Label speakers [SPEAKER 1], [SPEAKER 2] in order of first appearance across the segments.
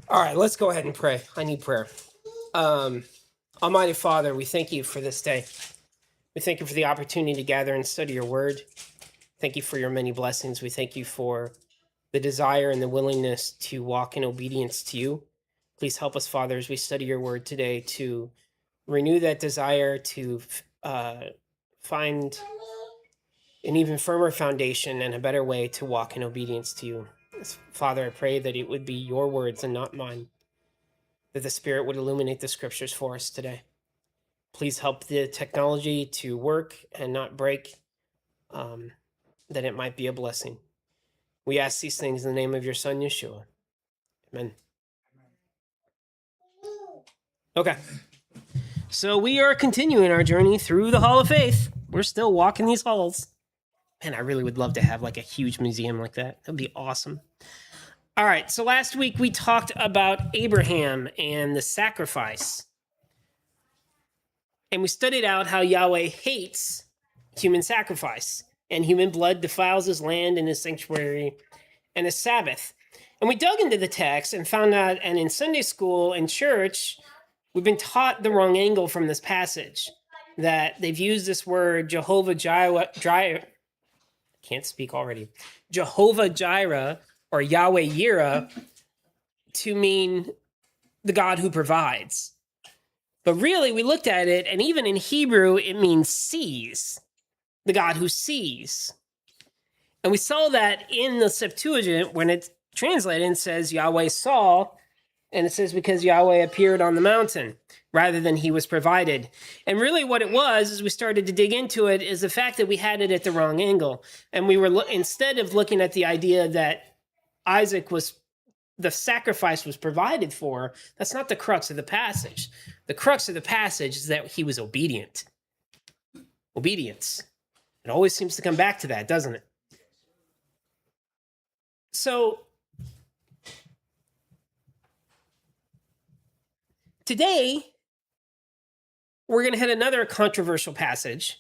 [SPEAKER 1] All right, let's go ahead and pray. I need prayer. Almighty Father, we thank you for this day. We thank you for the opportunity to gather and study your word. Thank you for your many blessings. We thank you for the desire and the willingness to walk in obedience to you. Please help us, Father, as we study your word today to renew that desire to find an even firmer foundation and a better way to walk in obedience to you. Father, I pray that it would be your words and not mine, that the Spirit would illuminate the scriptures for us today. Please help the technology to work and not break, that it might be a blessing. We ask these things in the name of your Son, Yeshua. Amen. Okay. So we are continuing our journey through the Hall of Faith. We're still walking these halls. Man, I really would love to have like a huge museum like that. That'd be awesome. All right, so last week we talked about Abraham and the sacrifice. And we studied out how Yahweh hates human sacrifice, and human blood defiles his land and his sanctuary and his Sabbath. And we dug into the text and found out, and in Sunday school and church, we've been taught the wrong angle from this passage, that they've used this word Jehovah Jireh, can't speak already, Jehovah Jireh or Yahweh Yireh to mean the God who provides. But really, we looked at it, and even in Hebrew, it means sees, the God who sees. And we saw that in the Septuagint, when it's translated, it says Yahweh saw, and it says because Yahweh appeared on the mountain, rather than he was provided. And really what it was, as we started to dig into it, is the fact that we had it at the wrong angle. And we were, instead of looking at the idea that the sacrifice was provided for, that's not the crux of the passage. The crux of the passage is that he was obedient. Obedience. It always seems to come back to that, doesn't it? So, today, we're going to hit another controversial passage.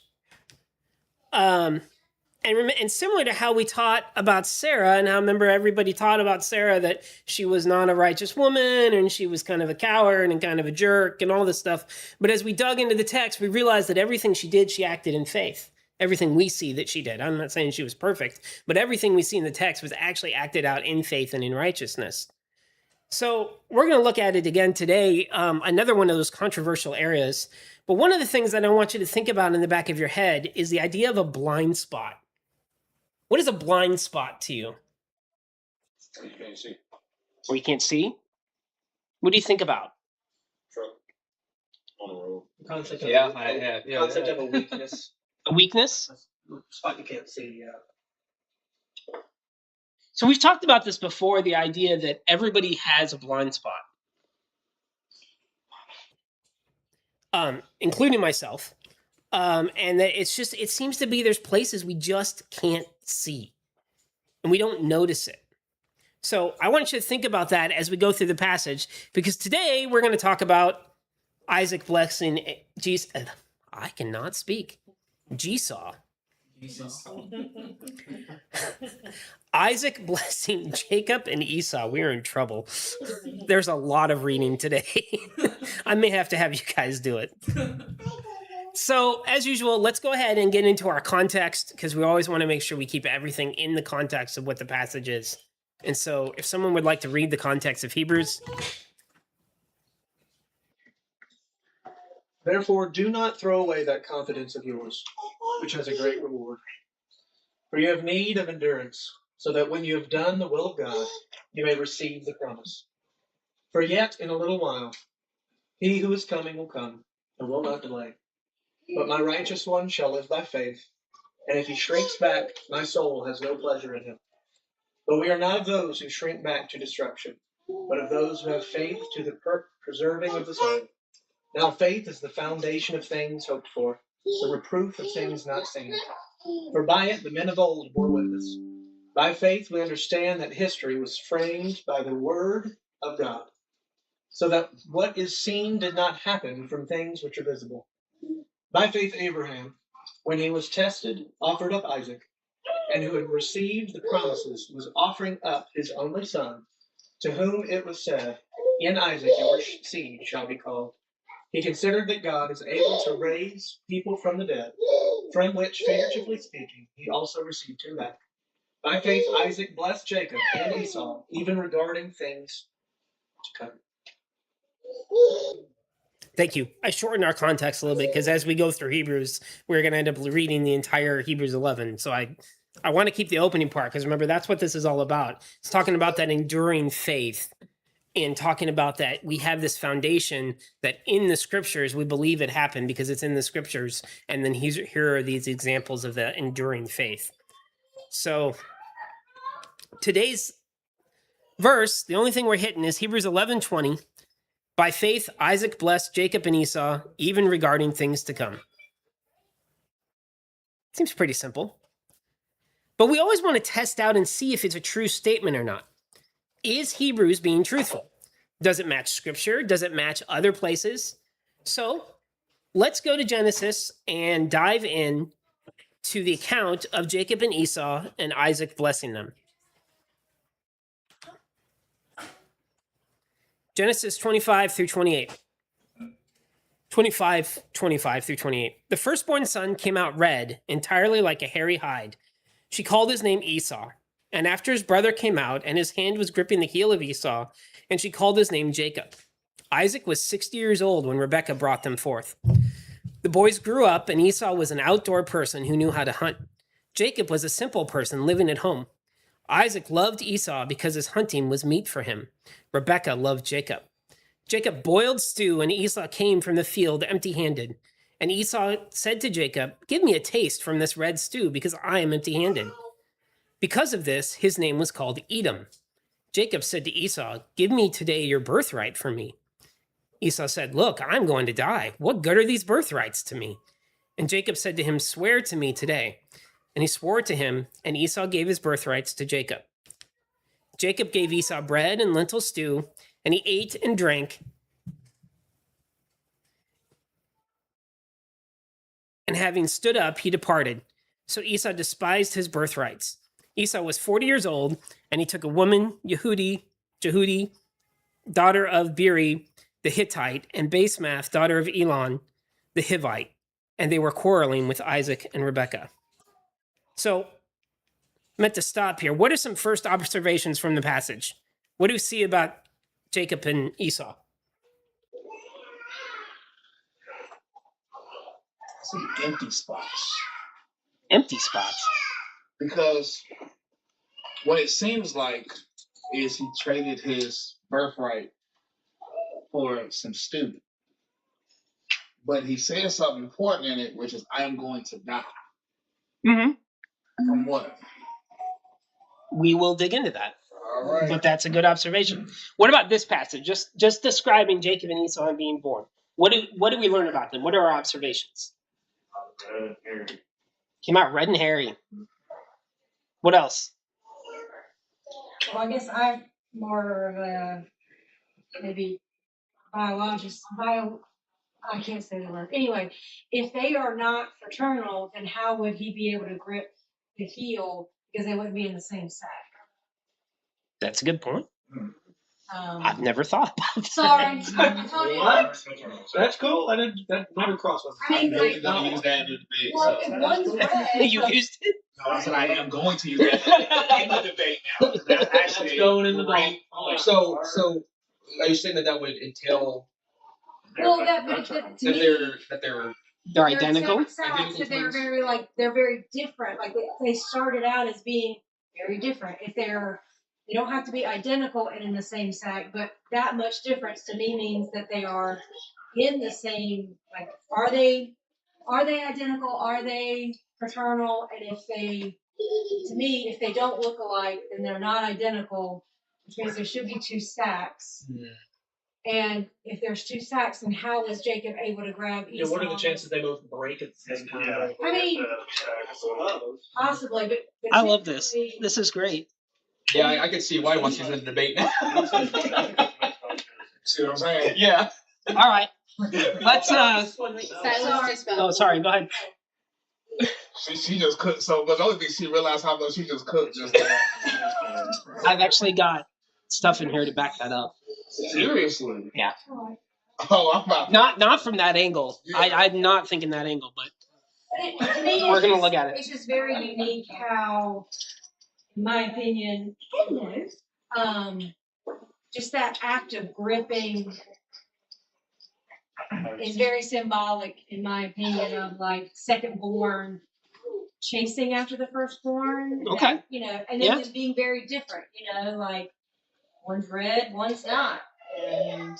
[SPEAKER 1] And similar to how we taught about Sarah, and how, remember, everybody taught about Sarah that she was not a righteous woman, and she was kind of a coward and kind of a jerk and all this stuff. But as we dug into the text, we realized that everything she did, she acted in faith. Everything we see that she did. I'm not saying she was perfect, but everything we see in the text was actually acted out in faith and in righteousness. So we're going to look at it again today, another one of those controversial areas. But one of the things that I want you to think about in the back of your head is the idea of a blind spot. What is a blind spot to you?
[SPEAKER 2] You can't see.
[SPEAKER 1] Or you can't see? What do you think about?
[SPEAKER 2] Truck on the road.
[SPEAKER 3] Concept of
[SPEAKER 2] Concept
[SPEAKER 3] of a weakness.
[SPEAKER 1] A weakness?
[SPEAKER 3] Spot you can't see. Yeah.
[SPEAKER 1] So we've talked about this before, the idea that everybody has a blind spot. Including myself. And that it seems to be there's places we just can't see. And we don't notice it. So I want you to think about that as we go through the passage, because today we're going to talk about Isaac blessing I cannot speak. Esau. Isaac blessing Jacob and Esau. We're in trouble. There's a lot of reading today. I may have to have you guys do it. So, as usual, let's go ahead and get into our context, because we always want to make sure we keep everything in the context of what the passage is. And so, if someone would like to read the context of Hebrews.
[SPEAKER 3] Therefore, do not throw away that confidence of yours, which has a great reward. For you have need of endurance, so that when you have done the will of God, you may receive the promise. For yet in a little while, he who is coming will come, and will not delay. But my righteous one shall live by faith, and if he shrinks back, my soul has no pleasure in him. But we are not of those who shrink back to destruction, but of those who have faith to the preserving of the soul. Now faith is the foundation of things hoped for, the reproof of things not seen. For by it the men of old bore witness. By faith we understand that history was framed by the word of God, so that what is seen did not happen from things which are visible. By faith Abraham, when he was tested, offered up Isaac, and who had received the promises was offering up his only son to whom it was said, "In Isaac your seed shall be called." He considered that God is able to raise people from the dead, from which, figuratively speaking, he also received him back. By faith, Isaac blessed Jacob and Esau, even regarding things to come.
[SPEAKER 1] Thank you. I shortened our context a little bit because as we go through Hebrews, we're going to end up reading the entire Hebrews 11. So I want to keep the opening part because remember, that's what this is all about. It's talking about that enduring faith and talking about that we have this foundation that in the scriptures, we believe it happened because it's in the scriptures. And then here are these examples of the enduring faith. So today's verse, the only thing we're hitting is Hebrews 11:20. By faith, Isaac blessed Jacob and Esau, even regarding things to come. Seems pretty simple. But we always want to test out and see if it's a true statement or not. Is Hebrews being truthful? Does it match scripture? Does it match other places? So let's go to Genesis and dive in to the account of Jacob and Esau and Isaac blessing them. Genesis 25 through 28. 25 through 28. The firstborn son came out red, entirely like a hairy hide. She called his name Esau. And after his brother came out, and his hand was gripping the heel of Esau, and she called his name Jacob. Isaac was 60 years old when Rebekah brought them forth. The boys grew up, and Esau was an outdoor person who knew how to hunt. Jacob was a simple person living at home. Isaac loved Esau because his hunting was meat for him. Rebekah loved Jacob. Jacob boiled stew, and Esau came from the field empty-handed. And Esau said to Jacob, "Give me a taste from this red stew, because I am empty-handed." Because of this, his name was called Edom. Jacob said to Esau, "Give me today your birthright for me." Esau said, "Look, I'm going to die. What good are these birthrights to me?" And Jacob said to him, "Swear to me today." And he swore to him, and Esau gave his birthrights to Jacob. Jacob gave Esau bread and lentil stew, and he ate and drank. And having stood up, he departed. So Esau despised his birthrights. Esau was 40 years old, and he took a woman, Jehudi, daughter of Beeri the Hittite, and Basemath, daughter of Elon the Hivite, and they were quarreling with Isaac and Rebekah. So, I meant to stop here. What are some first observations from the passage? What do we see about Jacob and Esau?
[SPEAKER 2] Some empty spots.
[SPEAKER 1] Empty spots.
[SPEAKER 2] Because what it seems like is he traded his birthright for some stew. But he says something important in it, which is, "I am going to die."
[SPEAKER 1] Mm-hmm.
[SPEAKER 2] From what?
[SPEAKER 1] We will dig into that.
[SPEAKER 2] All right.
[SPEAKER 1] But that's a good observation. What about this passage? Just describing Jacob and Esau and being born. What do we learn about them? What are our observations? Came out red and hairy. What else?
[SPEAKER 4] Well, I guess I'm more of a maybe biologist. I can't say the word. Anyway, if they are not fraternal, then how would he be able to grip the heel because they wouldn't be in the same sack?
[SPEAKER 1] That's a good point. I've
[SPEAKER 4] Um,
[SPEAKER 1] never thought about that.
[SPEAKER 4] sorry, I told you.
[SPEAKER 3] What? That never crossed my
[SPEAKER 4] I mean,
[SPEAKER 2] I'm going to use that in the debate.
[SPEAKER 4] Well,
[SPEAKER 2] So.
[SPEAKER 4] if one's red,
[SPEAKER 1] You used it?
[SPEAKER 2] No, I said I am going to use that in the debate now. That's actually
[SPEAKER 3] That's going in the
[SPEAKER 2] great
[SPEAKER 3] ball.
[SPEAKER 2] point.
[SPEAKER 5] So are you saying that would entail
[SPEAKER 4] well, but to me,
[SPEAKER 5] that they're
[SPEAKER 1] They're identical?
[SPEAKER 4] separate sacks, that they're very different. Like they started out as being very different. If they don't have to be identical and in the same sack, but that much difference to me means that they are in the same. Like, are they identical? Are they fraternal? And if they don't look alike, then they're not identical, which means there should be two sacks. And if there's two sacks, then how was Jacob able to grab Esau?
[SPEAKER 3] Yeah, what are the chances they both break at the same time?
[SPEAKER 4] I mean, possibly, but
[SPEAKER 1] I love this. This is great.
[SPEAKER 5] Yeah, I can see why once he's in the debate now.
[SPEAKER 2] See what I'm saying?
[SPEAKER 5] Yeah.
[SPEAKER 1] All right. Let's oh, sorry, go ahead.
[SPEAKER 2] She just cooked. So, but the only thing she realized how much she just cooked just now.
[SPEAKER 1] I've actually got stuff in here to back that up.
[SPEAKER 2] Seriously?
[SPEAKER 1] Yeah.
[SPEAKER 2] Oh, I'm about
[SPEAKER 1] Not from that angle.
[SPEAKER 2] Yeah.
[SPEAKER 1] I'm not thinking that angle, but
[SPEAKER 4] To me,
[SPEAKER 1] we're
[SPEAKER 4] it's
[SPEAKER 1] gonna
[SPEAKER 4] just-
[SPEAKER 1] look at it.
[SPEAKER 4] It's just very unique how, in my opinion, just that act of gripping is very symbolic, in my opinion, of like second-born chasing after the firstborn.
[SPEAKER 1] Okay.
[SPEAKER 4] That, and then
[SPEAKER 1] Yeah.
[SPEAKER 4] just being very different, like one's red, one's not. And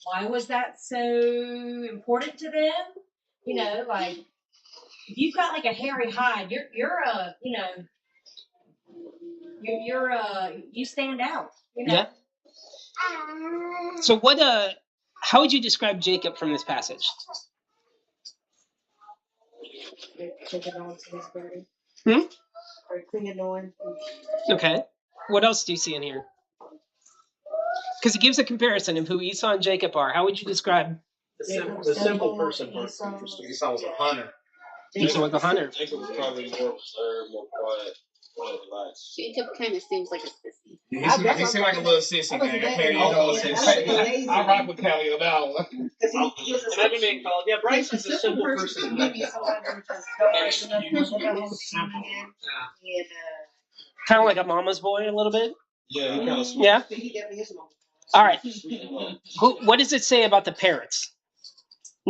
[SPEAKER 4] why was that so important to them? Like if you've got like a hairy hide, you stand out.
[SPEAKER 1] Yeah. So how would you describe Jacob from this passage? Or clinging on. Okay. What else do you see in here? Because it gives a comparison of who Esau and Jacob are. How would you describe?
[SPEAKER 3] The simple person part.
[SPEAKER 2] Esau was a hunter.
[SPEAKER 1] Esau was a hunter.
[SPEAKER 6] Jacob was probably more reserved, more quiet, more relaxed.
[SPEAKER 7] Jacob kind of seems like a sissy.
[SPEAKER 2] Yeah, he seemed like a little sissy man. I rock with Kelly on that one.
[SPEAKER 3] Imagine being called, yeah, Bryce is a simple person.
[SPEAKER 1] Kind of like a mama's boy a little bit.
[SPEAKER 6] Yeah, he kind of
[SPEAKER 1] Yeah. All right. What does it say about the parents?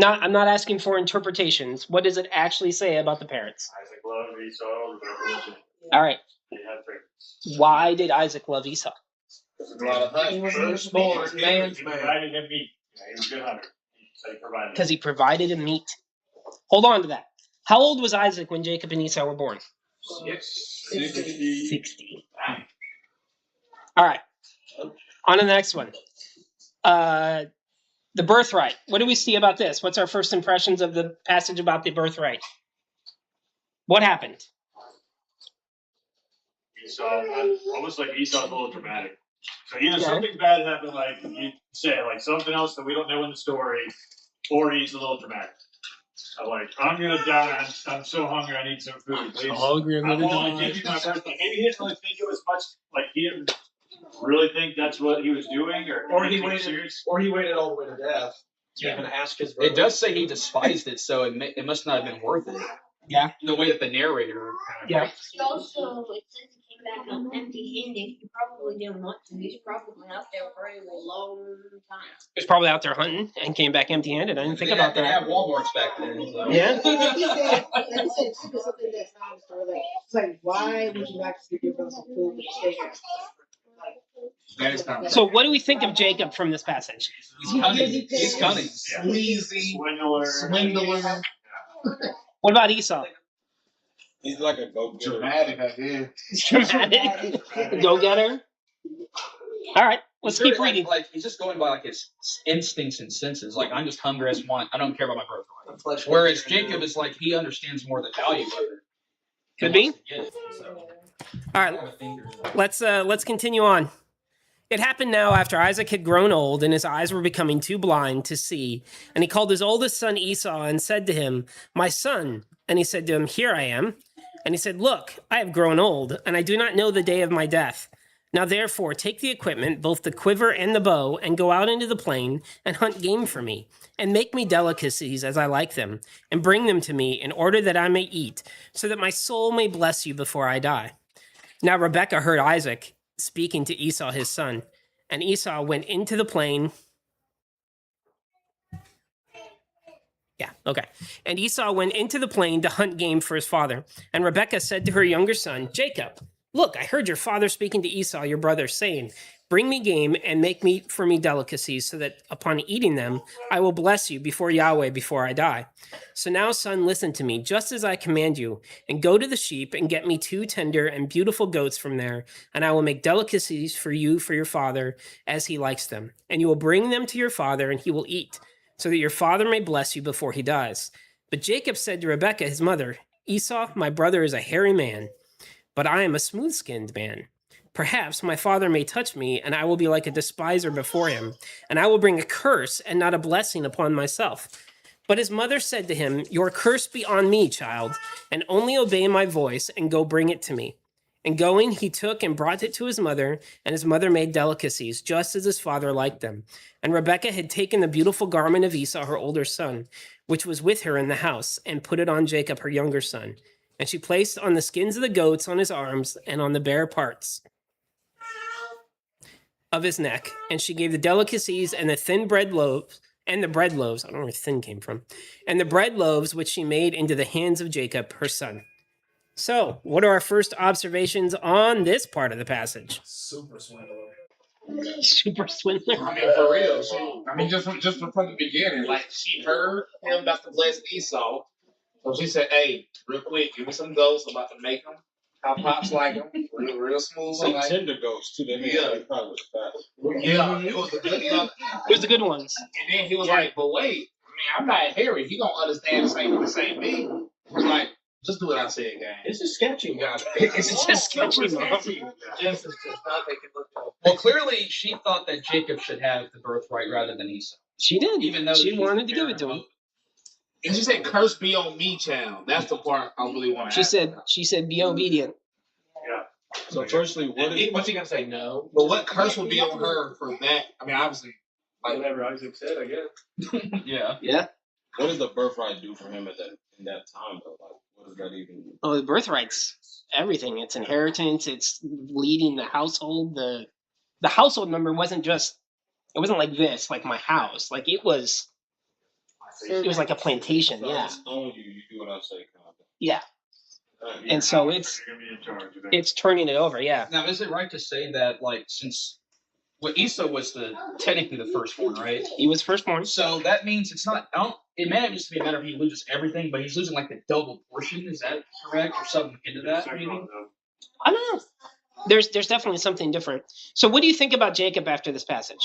[SPEAKER 1] I'm not asking for interpretations. What does it actually say about the parents?
[SPEAKER 8] Isaac loved Esau, Rebekah.
[SPEAKER 1] All right.
[SPEAKER 8] They had favorites.
[SPEAKER 1] Why did Isaac love Esau?
[SPEAKER 2] A lot of hunting.
[SPEAKER 3] Firstborn, man's
[SPEAKER 8] He
[SPEAKER 3] man.
[SPEAKER 8] provided him meat. Yeah, he was a good hunter. So he provided.
[SPEAKER 1] Because he provided him meat. Hold on to that. How old was Isaac when Jacob and Esau were born? 60. All right. On to the next one. The birthright. What do we see about this? What's our first impressions of the passage about the birthright? What happened?
[SPEAKER 8] Esau, almost like Esau's a little dramatic. So either something bad happened, like you say, like something else that we don't know in the story, or he's a little dramatic. I'm like, I'm gonna die. I'm so hungry. I need some food. Please.
[SPEAKER 1] Hungry,
[SPEAKER 8] I'm only give you my birthday. Maybe he didn't really think it was much. Like he didn't really think that's what he was doing,
[SPEAKER 3] Or
[SPEAKER 8] he
[SPEAKER 3] he
[SPEAKER 8] took it
[SPEAKER 3] waited.
[SPEAKER 8] serious.
[SPEAKER 3] Or he waited all the way to death to even ask his brother.
[SPEAKER 5] It does say he despised it, so it must not have been worth it.
[SPEAKER 1] Yeah.
[SPEAKER 5] The way that the narrator.
[SPEAKER 1] Yeah.
[SPEAKER 7] He also, it says he came back empty-handed. He probably didn't want to. He's probably out there for a long time.
[SPEAKER 1] He was probably out there hunting and came back empty-handed. I didn't think about
[SPEAKER 5] They
[SPEAKER 1] that.
[SPEAKER 5] have Walmarts back then. So.
[SPEAKER 1] Yeah.
[SPEAKER 9] He said something that's not in the story. Like, it's like, why would you not just give your brother some food and stay here?
[SPEAKER 2] That is not.
[SPEAKER 1] So what do we think of Jacob from this passage?
[SPEAKER 5] He's cunning. He's cunning.
[SPEAKER 2] Sleazy,
[SPEAKER 8] Swindler.
[SPEAKER 2] swindler,
[SPEAKER 1] What about Esau?
[SPEAKER 6] He's like a go-getter.
[SPEAKER 2] dramatic. I did.
[SPEAKER 1] Dramatic. Go-getter. All right. Let's keep reading.
[SPEAKER 5] Like he's just going by like his instincts and senses. Like I'm just hungry as want. I don't care about my birthright. Whereas Jacob is like he understands more the value of it.
[SPEAKER 1] Could be.
[SPEAKER 5] So.
[SPEAKER 1] All right. Let's continue on. It happened now after Isaac had grown old and his eyes were becoming too blind to see. And he called his oldest son Esau and said to him, "My son." And he said to him, "Here I am." And he said, "Look, I have grown old, and I do not know the day of my death. Now therefore take the equipment, both the quiver and the bow, and go out into the plain and hunt game for me, and make me delicacies as I like them, and bring them to me in order that I may eat, so that my soul may bless you before I die." Now Rebekah heard Isaac speaking to Esau his son, and Esau went into the plain. Yeah, okay. And Esau went into the plain to hunt game for his father. And Rebekah said to her younger son, Jacob, "Look, I heard your father speaking to Esau, your brother, saying, 'Bring me game and make me for me delicacies, so that upon eating them, I will bless you before Yahweh before I die.' So now, son, listen to me, just as I command you, and go to the sheep and get me 2 tender and beautiful goats from there, and I will make delicacies for you for your father as he likes them. And you will bring them to your father, and he will eat, so that your father may bless you before he dies." But Jacob said to Rebekah, his mother, "Esau, my brother, is a hairy man, but I am a smooth-skinned man. Perhaps my father may touch me, and I will be like a despiser before him, and I will bring a curse and not a blessing upon myself." But his mother said to him, "Your curse be on me, child, and only obey my voice and go bring it to me." And going, he took and brought it to his mother, and his mother made delicacies, just as his father liked them. And Rebekah had taken the beautiful garment of Esau, her older son, which was with her in the house, and put it on Jacob, her younger son. And she placed on the skins of the goats on his arms and on the bare parts of his neck. And she gave the delicacies and the thin bread loaves, and the bread loaves, I don't know where thin came from, and the bread loaves which she made into the hands of Jacob, her son. So, what are our first observations on this part of the passage?
[SPEAKER 2] Super swindler.
[SPEAKER 1] Super swindler.
[SPEAKER 2] I mean, for real. Just from the beginning, like she heard him about to bless Esau, so she said, "Hey, real quick, give me some goats. I'm about to make them. How pops like them, real smooth.
[SPEAKER 6] Some
[SPEAKER 2] Like,
[SPEAKER 6] tender goats too. They made it probably fast.
[SPEAKER 2] yeah, it was the good.
[SPEAKER 1] It was the good ones.
[SPEAKER 2] And then he was like, "But wait, I mean, I'm not Harry. He gonna understand the same me." He was like, "Just do what I said, gang."
[SPEAKER 3] This is sketchy, guys.
[SPEAKER 1] It's just sketchy, Mom.
[SPEAKER 3] Genesis does not make it look good.
[SPEAKER 5] Well, clearly she thought that Jacob should have the birthright rather than Esau.
[SPEAKER 1] She did.
[SPEAKER 5] Even though
[SPEAKER 1] she
[SPEAKER 5] he's
[SPEAKER 1] wanted
[SPEAKER 5] the
[SPEAKER 1] to give it
[SPEAKER 5] parent
[SPEAKER 1] to
[SPEAKER 5] of
[SPEAKER 1] him.
[SPEAKER 5] both.
[SPEAKER 2] And she said, "Curse be on me, child." That's the part I really want to.
[SPEAKER 1] She said, be obedient.
[SPEAKER 6] So firstly,
[SPEAKER 3] What's he gonna say? No.
[SPEAKER 2] But what curse would be on her for that? I mean, obviously, like
[SPEAKER 8] Whatever Isaac said, I guess.
[SPEAKER 5] Yeah.
[SPEAKER 1] Yeah.
[SPEAKER 6] what does the birthright do for him in that time though? Like, what does that even?
[SPEAKER 1] Oh, the birthright's everything. It's inheritance. It's leading the household. The household number wasn't like this, like my house. Like it was like a plantation.
[SPEAKER 6] So
[SPEAKER 1] Yeah.
[SPEAKER 6] it's on you. You do what I say, kind of.
[SPEAKER 1] Yeah.
[SPEAKER 6] Yeah.
[SPEAKER 1] And so it's
[SPEAKER 8] You're gonna be in charge of it.
[SPEAKER 1] it's turning it over. Yeah.
[SPEAKER 5] Now, is it right to say that, like, since Esau was technically the firstborn, right?
[SPEAKER 1] He was firstborn.
[SPEAKER 5] So that means it's not. It may not just be a matter of he loses everything, but he's losing like the double portion. Is that correct, or something into that?
[SPEAKER 8] Second
[SPEAKER 5] Maybe.
[SPEAKER 8] one, though.
[SPEAKER 1] I don't know. There's definitely something different. So what do you think about Jacob after this passage?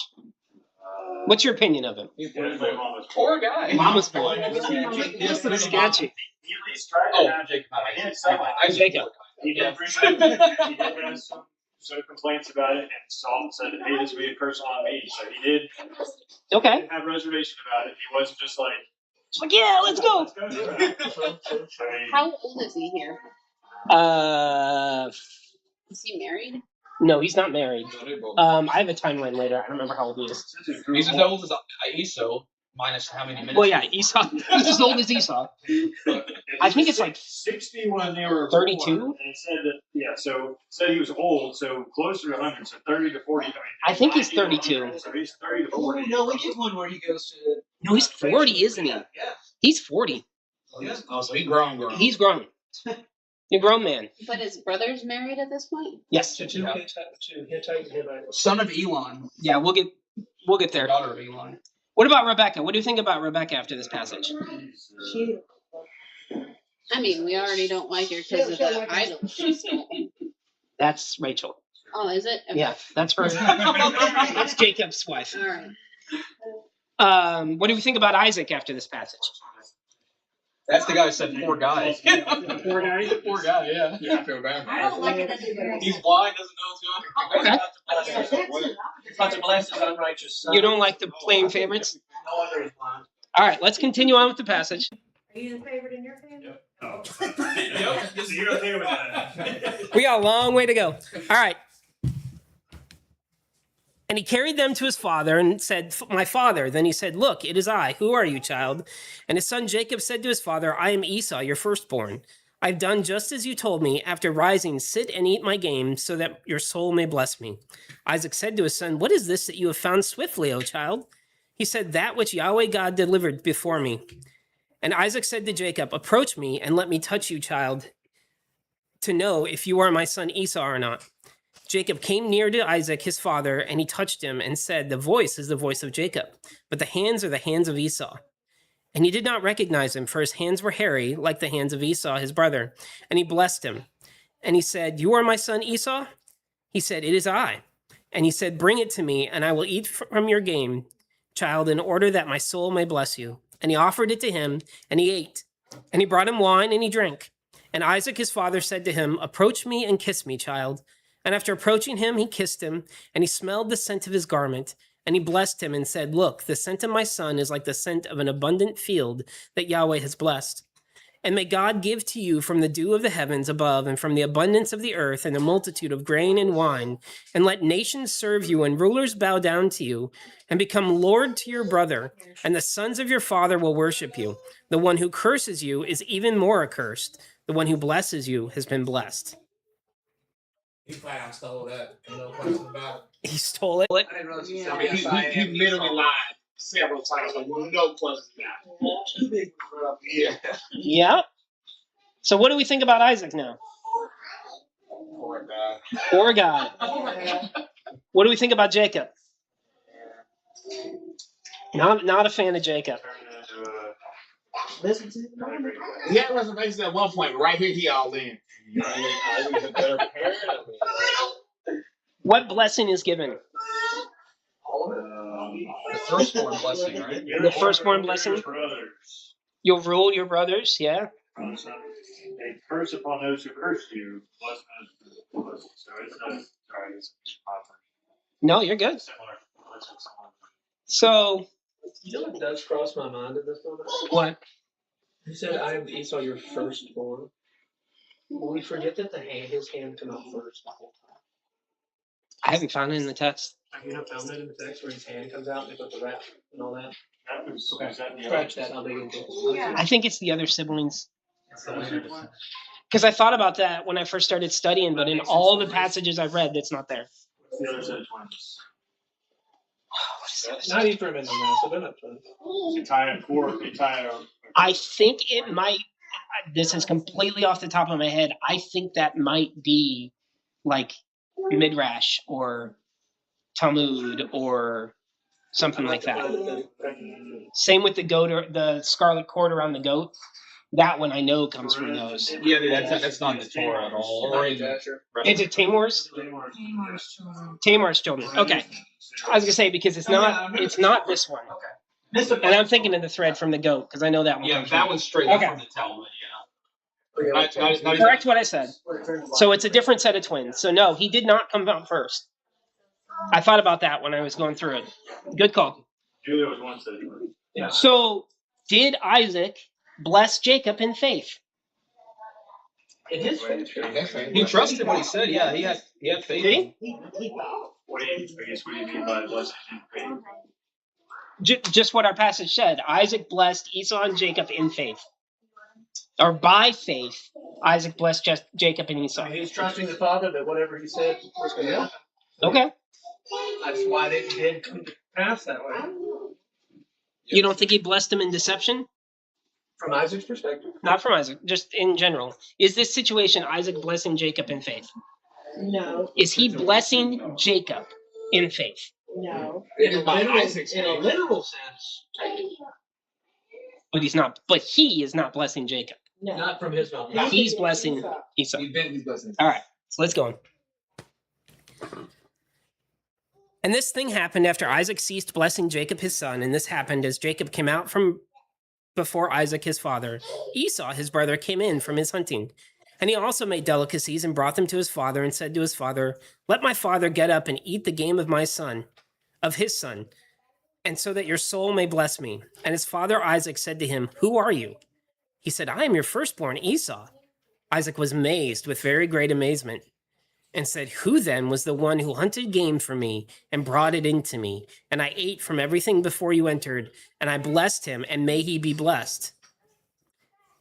[SPEAKER 1] What's your opinion of him?
[SPEAKER 8] What if my mom was
[SPEAKER 5] Poor guy.
[SPEAKER 1] Mama's boy.
[SPEAKER 8] Yes,
[SPEAKER 1] It's sketchy.
[SPEAKER 8] He at least tried to
[SPEAKER 5] Oh,
[SPEAKER 8] have
[SPEAKER 5] Jacob.
[SPEAKER 1] Jacob.
[SPEAKER 8] He did have some complaints about it, and Saul said, "Hey, this would be a curse on me." So he did
[SPEAKER 1] Okay.
[SPEAKER 8] have reservation about it. He wasn't just like,
[SPEAKER 1] It's like, yeah, let's go.
[SPEAKER 8] "Let's go." I mean,
[SPEAKER 10] How old is he here? Is he married?
[SPEAKER 1] No, he's not married.
[SPEAKER 6] No, they both.
[SPEAKER 1] I have a timeline later. I don't remember how old he is.
[SPEAKER 5] He's as old as Esau, minus how many minutes?
[SPEAKER 1] Well, yeah, Esau. He's as old as Esau. I think it's like
[SPEAKER 8] 60 when they were
[SPEAKER 1] 32?
[SPEAKER 8] born, and it said that, yeah, so it said he was old, so closer to 100, so 30 to 40.
[SPEAKER 1] I think he's
[SPEAKER 8] 90 to
[SPEAKER 1] 32.
[SPEAKER 8] 100, so he's 30 to
[SPEAKER 3] Oh
[SPEAKER 8] 40.
[SPEAKER 3] no, we get one where he goes to.
[SPEAKER 1] No, he's 40, isn't he?
[SPEAKER 3] Yeah.
[SPEAKER 1] He's 40.
[SPEAKER 2] oh, so he grown.
[SPEAKER 1] He's grown. He's a grown man.
[SPEAKER 10] But his brother's married at this point?
[SPEAKER 1] Yes.
[SPEAKER 3] To two Hittite and Hivites.
[SPEAKER 5] Son of Elon,
[SPEAKER 1] Yeah, we'll get there.
[SPEAKER 5] daughter of Elon.
[SPEAKER 1] What about Rebekah? What do you think about Rebekah after this passage?
[SPEAKER 9] She,
[SPEAKER 10] I mean, we already don't like her because of the idol she stole.
[SPEAKER 1] That's Rachel.
[SPEAKER 10] Oh, is it? Okay.
[SPEAKER 1] Yeah, that's her. That's Jacob's wife.
[SPEAKER 10] All right.
[SPEAKER 1] What do we think about Isaac after this passage?
[SPEAKER 5] That's the guy who said poor guy.
[SPEAKER 1] Poor guy.
[SPEAKER 5] Poor guy, yeah.
[SPEAKER 2] Yeah, I feel bad.
[SPEAKER 4] I don't like it that they're
[SPEAKER 5] He's blind, doesn't know what's going on.
[SPEAKER 1] Okay.
[SPEAKER 3] He's about to bless his unrighteous son.
[SPEAKER 1] You don't like the playing favorites?
[SPEAKER 3] No wonder he's blind.
[SPEAKER 1] All right, let's continue on with the passage.
[SPEAKER 4] Are you the favorite in your family?
[SPEAKER 8] Oh. So you're okay with that?
[SPEAKER 1] We got a long way to go. All right. And he carried them to his father and said, "My father." Then he said, "Look, it is I. Who are you, child?" And his son Jacob said to his father, "I am Esau, your firstborn. I've done just as you told me. After rising, sit and eat my game, so that your soul may bless me." Isaac said to his son, "What is this that you have found swiftly, O child?" He said, "That which Yahweh God delivered before me." And Isaac said to Jacob, "Approach me and let me touch you, child, to know if you are my son Esau or not." Jacob came near to Isaac, his father, and he touched him and said, "The voice is the voice of Jacob, but the hands are the hands of Esau." And he did not recognize him, for his hands were hairy, like the hands of Esau, his brother. And he blessed him. And he said, "You are my son Esau?" He said, "It is I." And he said, "Bring it to me, and I will eat from your game, child, in order that my soul may bless you." And he offered it to him, and he ate. And he brought him wine, and he drank. And Isaac his father said to him, "Approach me and kiss me, child." And after approaching him, he kissed him, and he smelled the scent of his garment. And he blessed him and said, "Look, the scent of my son is like the scent of an abundant field that Yahweh has blessed." And may God give to you from the dew of the heavens above and from the abundance of the earth and a multitude of grain and wine. And let nations serve you and rulers bow down to you and become Lord to your brother. And the sons of your father will worship you. The one who curses you is even more accursed. The one who blesses you has been blessed.
[SPEAKER 2] He flat out stole that. Ain't no question about it.
[SPEAKER 1] He stole it.
[SPEAKER 2] I didn't realize he said he literally lied several times. Like, no question about it. Yeah.
[SPEAKER 1] Yeah. So what do we think about Isaac now?
[SPEAKER 2] Poor guy.
[SPEAKER 1] Poor guy. What do we think about Jacob? Not a fan of Jacob.
[SPEAKER 9] Listen to him.
[SPEAKER 2] He had reservations at one point, but right here he all in.
[SPEAKER 6] I was a better parent.
[SPEAKER 1] What blessing is given?
[SPEAKER 5] The firstborn blessing, right?
[SPEAKER 1] The firstborn blessing?
[SPEAKER 8] Brothers.
[SPEAKER 1] You'll rule your brothers, yeah.
[SPEAKER 8] A curse upon those who curse you, bless those. So it's not. Sorry, it's
[SPEAKER 1] No, you're good.
[SPEAKER 8] similar.
[SPEAKER 1] So,
[SPEAKER 3] You know what does cross my mind in this moment?
[SPEAKER 1] what?
[SPEAKER 3] You said, I am Esau, your firstborn. Will we forget that his hand come out first the whole time?
[SPEAKER 1] I haven't found it in the text.
[SPEAKER 3] Have you not found that in the text where his hand comes out and they put the wrap and all that?
[SPEAKER 8] That was that the
[SPEAKER 3] Scratch that, I'll dig into it.
[SPEAKER 4] Yeah.
[SPEAKER 1] I think it's the other siblings. Because I thought about that when I first started studying, but in all the passages I've read, it's not there.
[SPEAKER 8] the other set of twins.
[SPEAKER 3] Not Ephraim and Manasseh, they're not twins.
[SPEAKER 8] You tie it.
[SPEAKER 1] I think it might, this is completely off the top of my head, I think that might be like Midrash or Talmud or something like that. Same with the goat or the scarlet cord around the goat. That one I know comes from those.
[SPEAKER 5] Yeah, that's not in the Torah at all. Or in
[SPEAKER 1] Is it Tamar's? Tamar's children. Okay. I was gonna say because it's not this one. And I'm thinking of the thread from the goat because I know that one.
[SPEAKER 5] Yeah,
[SPEAKER 1] comes
[SPEAKER 5] that
[SPEAKER 1] from.
[SPEAKER 5] one's straight
[SPEAKER 1] Okay.
[SPEAKER 5] from the Talmud.
[SPEAKER 1] Correct what I said. So it's a different set of twins. So no, he did not come out first. I thought about that when I was going through it. Good call.
[SPEAKER 8] Julia was one set of twins.
[SPEAKER 3] Yeah.
[SPEAKER 1] So did Isaac bless Jacob in faith?
[SPEAKER 3] In his faith.
[SPEAKER 5] He trusted what he said. Yeah, he had faith.
[SPEAKER 1] Did he?
[SPEAKER 8] What do you mean by blessing and faith?
[SPEAKER 1] Just what our passage said. Isaac blessed Esau and Jacob in faith. Or by faith, Isaac blessed Jacob and Esau.
[SPEAKER 3] He's trusting the father that whatever he said was going to happen.
[SPEAKER 1] Okay.
[SPEAKER 3] That's why they did come to pass that way.
[SPEAKER 1] You don't think he blessed him in deception?
[SPEAKER 3] From Isaac's perspective?
[SPEAKER 1] Not from Isaac, just in general. Is this situation Isaac blessing Jacob in faith?
[SPEAKER 9] No,
[SPEAKER 1] Is he blessing Jacob in faith?
[SPEAKER 9] no.
[SPEAKER 3] In a literal sense,
[SPEAKER 1] But he's not. But he is not blessing Jacob.
[SPEAKER 9] No.
[SPEAKER 3] not from his mouth.
[SPEAKER 1] He's blessing Esau.
[SPEAKER 2] He's blessing.
[SPEAKER 1] All right, so let's go on. And this thing happened after Isaac ceased blessing Jacob his son, and this happened as Jacob came out from before Isaac his father. Esau his brother came in from his hunting, and he also made delicacies and brought them to his father and said to his father, "Let my father get up and eat the game of my son, of his son, and so that your soul may bless me." And his father Isaac said to him, "Who are you?" He said, "I am your firstborn, Esau." Isaac was amazed with very great amazement and said, "Who then was the one who hunted game for me and brought it into me? And I ate from everything before you entered, and I blessed him, and may he be blessed."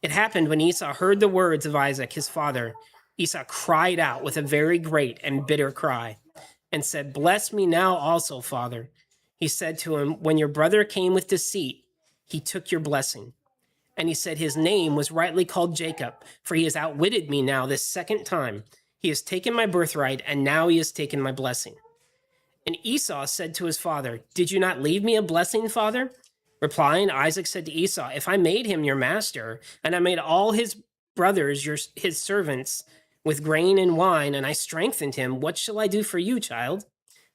[SPEAKER 1] It happened when Esau heard the words of Isaac, his father, Esau cried out with a very great and bitter cry and said, "Bless me now also, father." He said to him, "When your brother came with deceit, he took your blessing." And he said, "His name was rightly called Jacob, for he has outwitted me now this second time. He has taken my birthright, and now he has taken my blessing." And Esau said to his father, "Did you not leave me a blessing, father?" Replying, Isaac said to Esau, "If I made him your master, and I made all his brothers his servants with grain and wine, and I strengthened him, what shall I do for you, child?"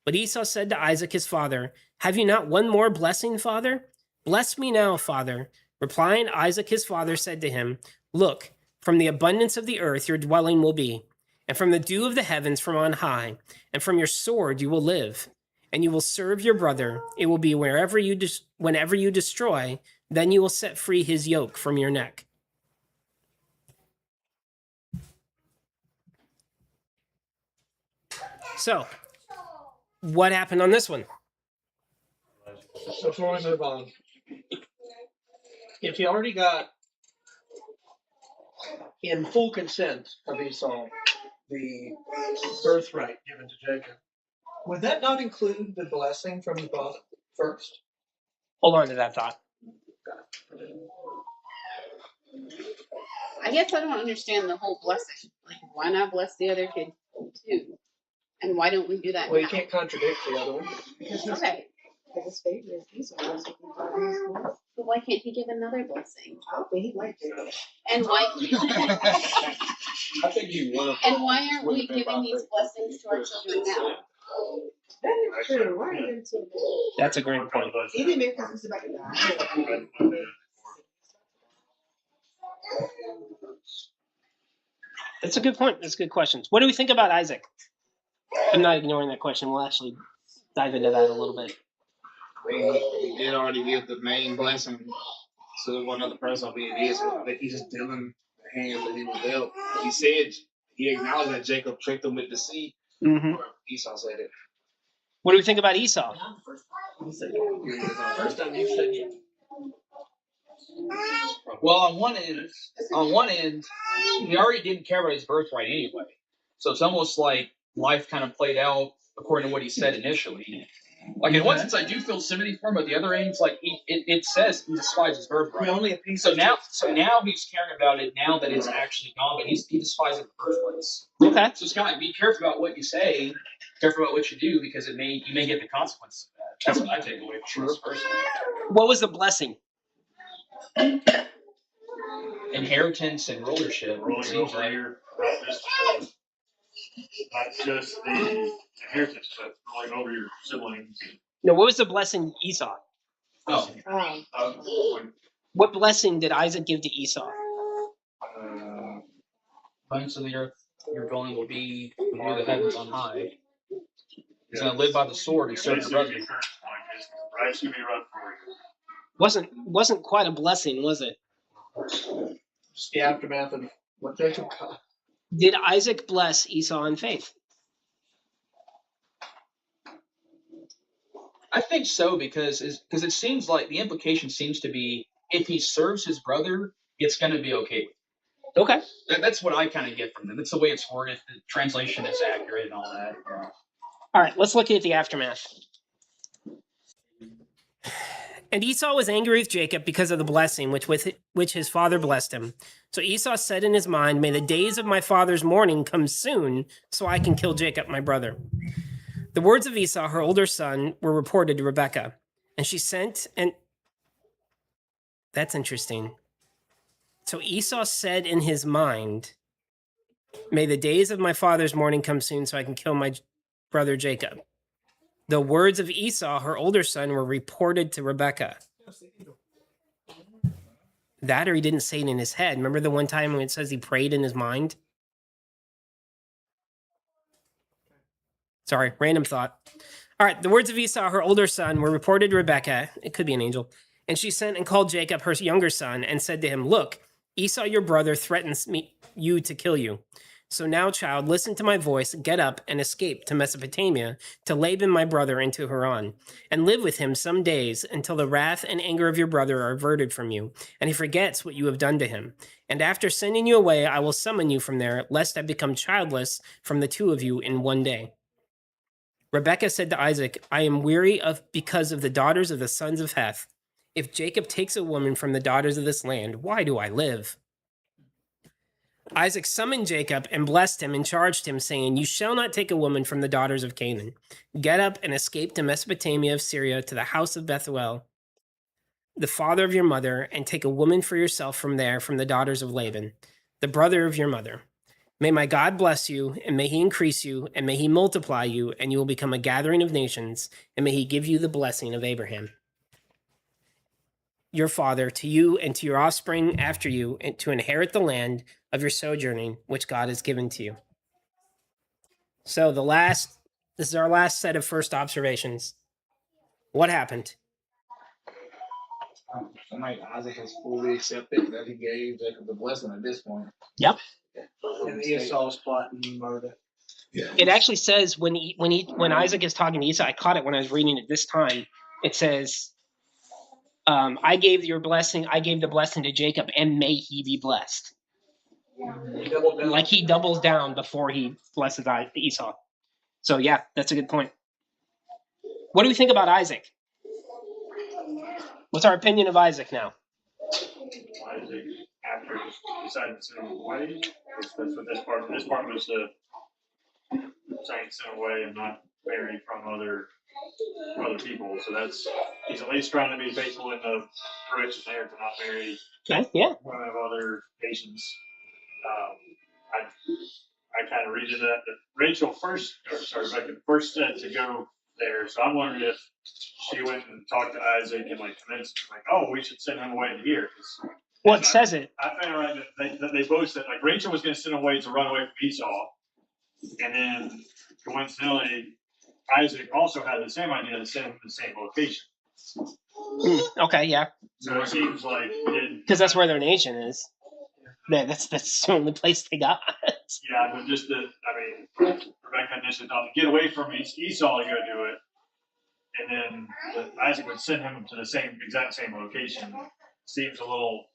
[SPEAKER 1] But Esau said to Isaac his father, "Have you not one more blessing, father? Bless me now, father." Replying, Isaac his father said to him, "Look, from the abundance of the earth your dwelling will be, and from the dew of the heavens from on high, and from your sword you will live, and you will serve your brother. It will be whenever you destroy, then you will set free his yoke from your neck." So, what happened on this one?
[SPEAKER 3] Before we move on, if he already got in full consent of Esau the birthright given to Jacob, would that not include the blessing from the father first?
[SPEAKER 1] Hold on to that thought.
[SPEAKER 10] I guess I don't understand the whole blessing. Like, why not bless the other kid too? And why don't we do that
[SPEAKER 3] Well,
[SPEAKER 10] now?
[SPEAKER 3] you can't contradict the other one.
[SPEAKER 10] Okay.
[SPEAKER 9] Because his favorite is Esau. That's what he thought he was doing.
[SPEAKER 10] But why can't he give another blessing?
[SPEAKER 9] I don't think he liked it.
[SPEAKER 10] And why?
[SPEAKER 6] I think he would.
[SPEAKER 10] And why aren't we giving these blessings to our children now?
[SPEAKER 9] That is true. Why are you doing so bad?
[SPEAKER 1] That's a great point.
[SPEAKER 9] He didn't make because he's about to die.
[SPEAKER 1] That's a good point. That's good questions. What do we think about Isaac? I'm not ignoring that question. We'll actually dive into that a little bit.
[SPEAKER 2] He did already give the main blessing to one other person, albeit it is. I think he's just dealing the hands that he was dealt. He said, he acknowledged that Jacob tricked him with deceit.
[SPEAKER 1] Mm-hmm.
[SPEAKER 2] Or Esau said it.
[SPEAKER 1] What do we think about Esau?
[SPEAKER 3] First time you said it.
[SPEAKER 5] Well, on one end, he already didn't care about his birthright anyway. So it's almost like life kind of played out according to what he said initially. Like in one sense, I do feel sympathy for him, but the other end, it's like it says he despises his birthright.
[SPEAKER 3] Only a piece
[SPEAKER 5] So now he's caring about it now that it's actually gone, but he despises it in the first place.
[SPEAKER 1] Okay.
[SPEAKER 5] So it's kind of like be careful about what you say, careful about what you do, because you may get the consequences of that. That's what I take away from this personally.
[SPEAKER 1] What was the blessing?
[SPEAKER 5] Inheritance and rulership.
[SPEAKER 8] Rolling
[SPEAKER 5] Seems
[SPEAKER 8] over
[SPEAKER 5] like.
[SPEAKER 8] here, not just the inheritance, but rolling over your siblings.
[SPEAKER 1] No, what was the blessing Esau?
[SPEAKER 5] Oh.
[SPEAKER 1] What blessing did Isaac give to Esau?
[SPEAKER 5] Abundance of the earth, your dwelling will be near the heavens on high. He's going to live by the sword and serve his brother.
[SPEAKER 8] Life's going to be rough for you.
[SPEAKER 1] Wasn't quite a blessing, was it?
[SPEAKER 3] Just the aftermath of what Jacob got.
[SPEAKER 1] Did Isaac bless Esau in faith?
[SPEAKER 5] I think so, because it seems like the implication seems to be if he serves his brother, it's going to be okay.
[SPEAKER 1] Okay.
[SPEAKER 5] That's what I kind of get from them. That's the way it's worded. The translation is accurate and all that.
[SPEAKER 1] All right, let's look at the aftermath. And Esau was angry with Jacob because of the blessing which his father blessed him. So Esau said in his mind, "May the days of my father's mourning come soon, so I can kill Jacob, my brother." The words of Esau, her older son, were reported to Rebekah, and she sent and... That's interesting. So Esau said in his mind, "May the days of my father's mourning come soon, so I can kill my brother Jacob." The words of Esau, her older son, were reported to Rebekah. That or he didn't say it in his head. Remember the one time when it says he prayed in his mind? Sorry, random thought. All right, the words of Esau, her older son, were reported to Rebekah. It could be an angel. And she sent and called Jacob, her younger son, and said to him, "Look, Esau, your brother, threatens you to kill you. So now, child, listen to my voice, get up and escape to Mesopotamia, to Laban my brother, and to Haran, and live with him some days until the wrath and anger of your brother are averted from you, and he forgets what you have done to him. And after sending you away, I will summon you from there, lest I become childless from the two of you in one day." Rebekah said to Isaac, "I am weary because of the daughters of the sons of Heth. If Jacob takes a woman from the daughters of this land, why do I live?" Isaac summoned Jacob and blessed him and charged him, saying, "You shall not take a woman from the daughters of Canaan. Get up and escape to Mesopotamia of Syria, to the house of Bethuel, the father of your mother, and take a woman for yourself from there, from the daughters of Laban, the brother of your mother. May my God bless you, and may he increase you, and may he multiply you, and you will become a gathering of nations, and may he give you the blessing of Abraham, your father, to you and to your offspring after you, and to inherit the land of your sojourning, which God has given to you." So this is our last set of first observations. What happened?
[SPEAKER 2] Like Isaac has fully accepted that he gave Jacob the blessing at this point.
[SPEAKER 1] Yep.
[SPEAKER 3] And Esau's plotting murder.
[SPEAKER 1] It actually says when Isaac is talking to Esau, I caught it when I was reading it this time. It says, I gave the blessing to Jacob, and may he be blessed. Like he doubles down before he blesses Esau. So yeah, that's a good point. What do we think about Isaac? What's our opinion of Isaac now?
[SPEAKER 8] Isaac, after deciding to send him away, that's what this part was the deciding to send him away and not marry from other people. So he's at least trying to be faithful in the rich there to not marry women of other nations. I kind of read it that Rebekah first said to go there. So I'm wondering if she went and talked to Isaac and convinced him, oh, we should send him away to here.
[SPEAKER 1] Well, it says it.
[SPEAKER 8] I found right that they both said Rachel was going to send him away to run away from Esau, and then coincidentally, Isaac also had the same idea to send him to the same location.
[SPEAKER 1] Okay, yeah.
[SPEAKER 8] So it seems like
[SPEAKER 1] because that's where their nation is. Yeah, that's the only place they got.
[SPEAKER 8] Yeah, but Rebekah initially thought to get away from Esau to go do it, and then Isaac would send him to the exact same location. Seems a little.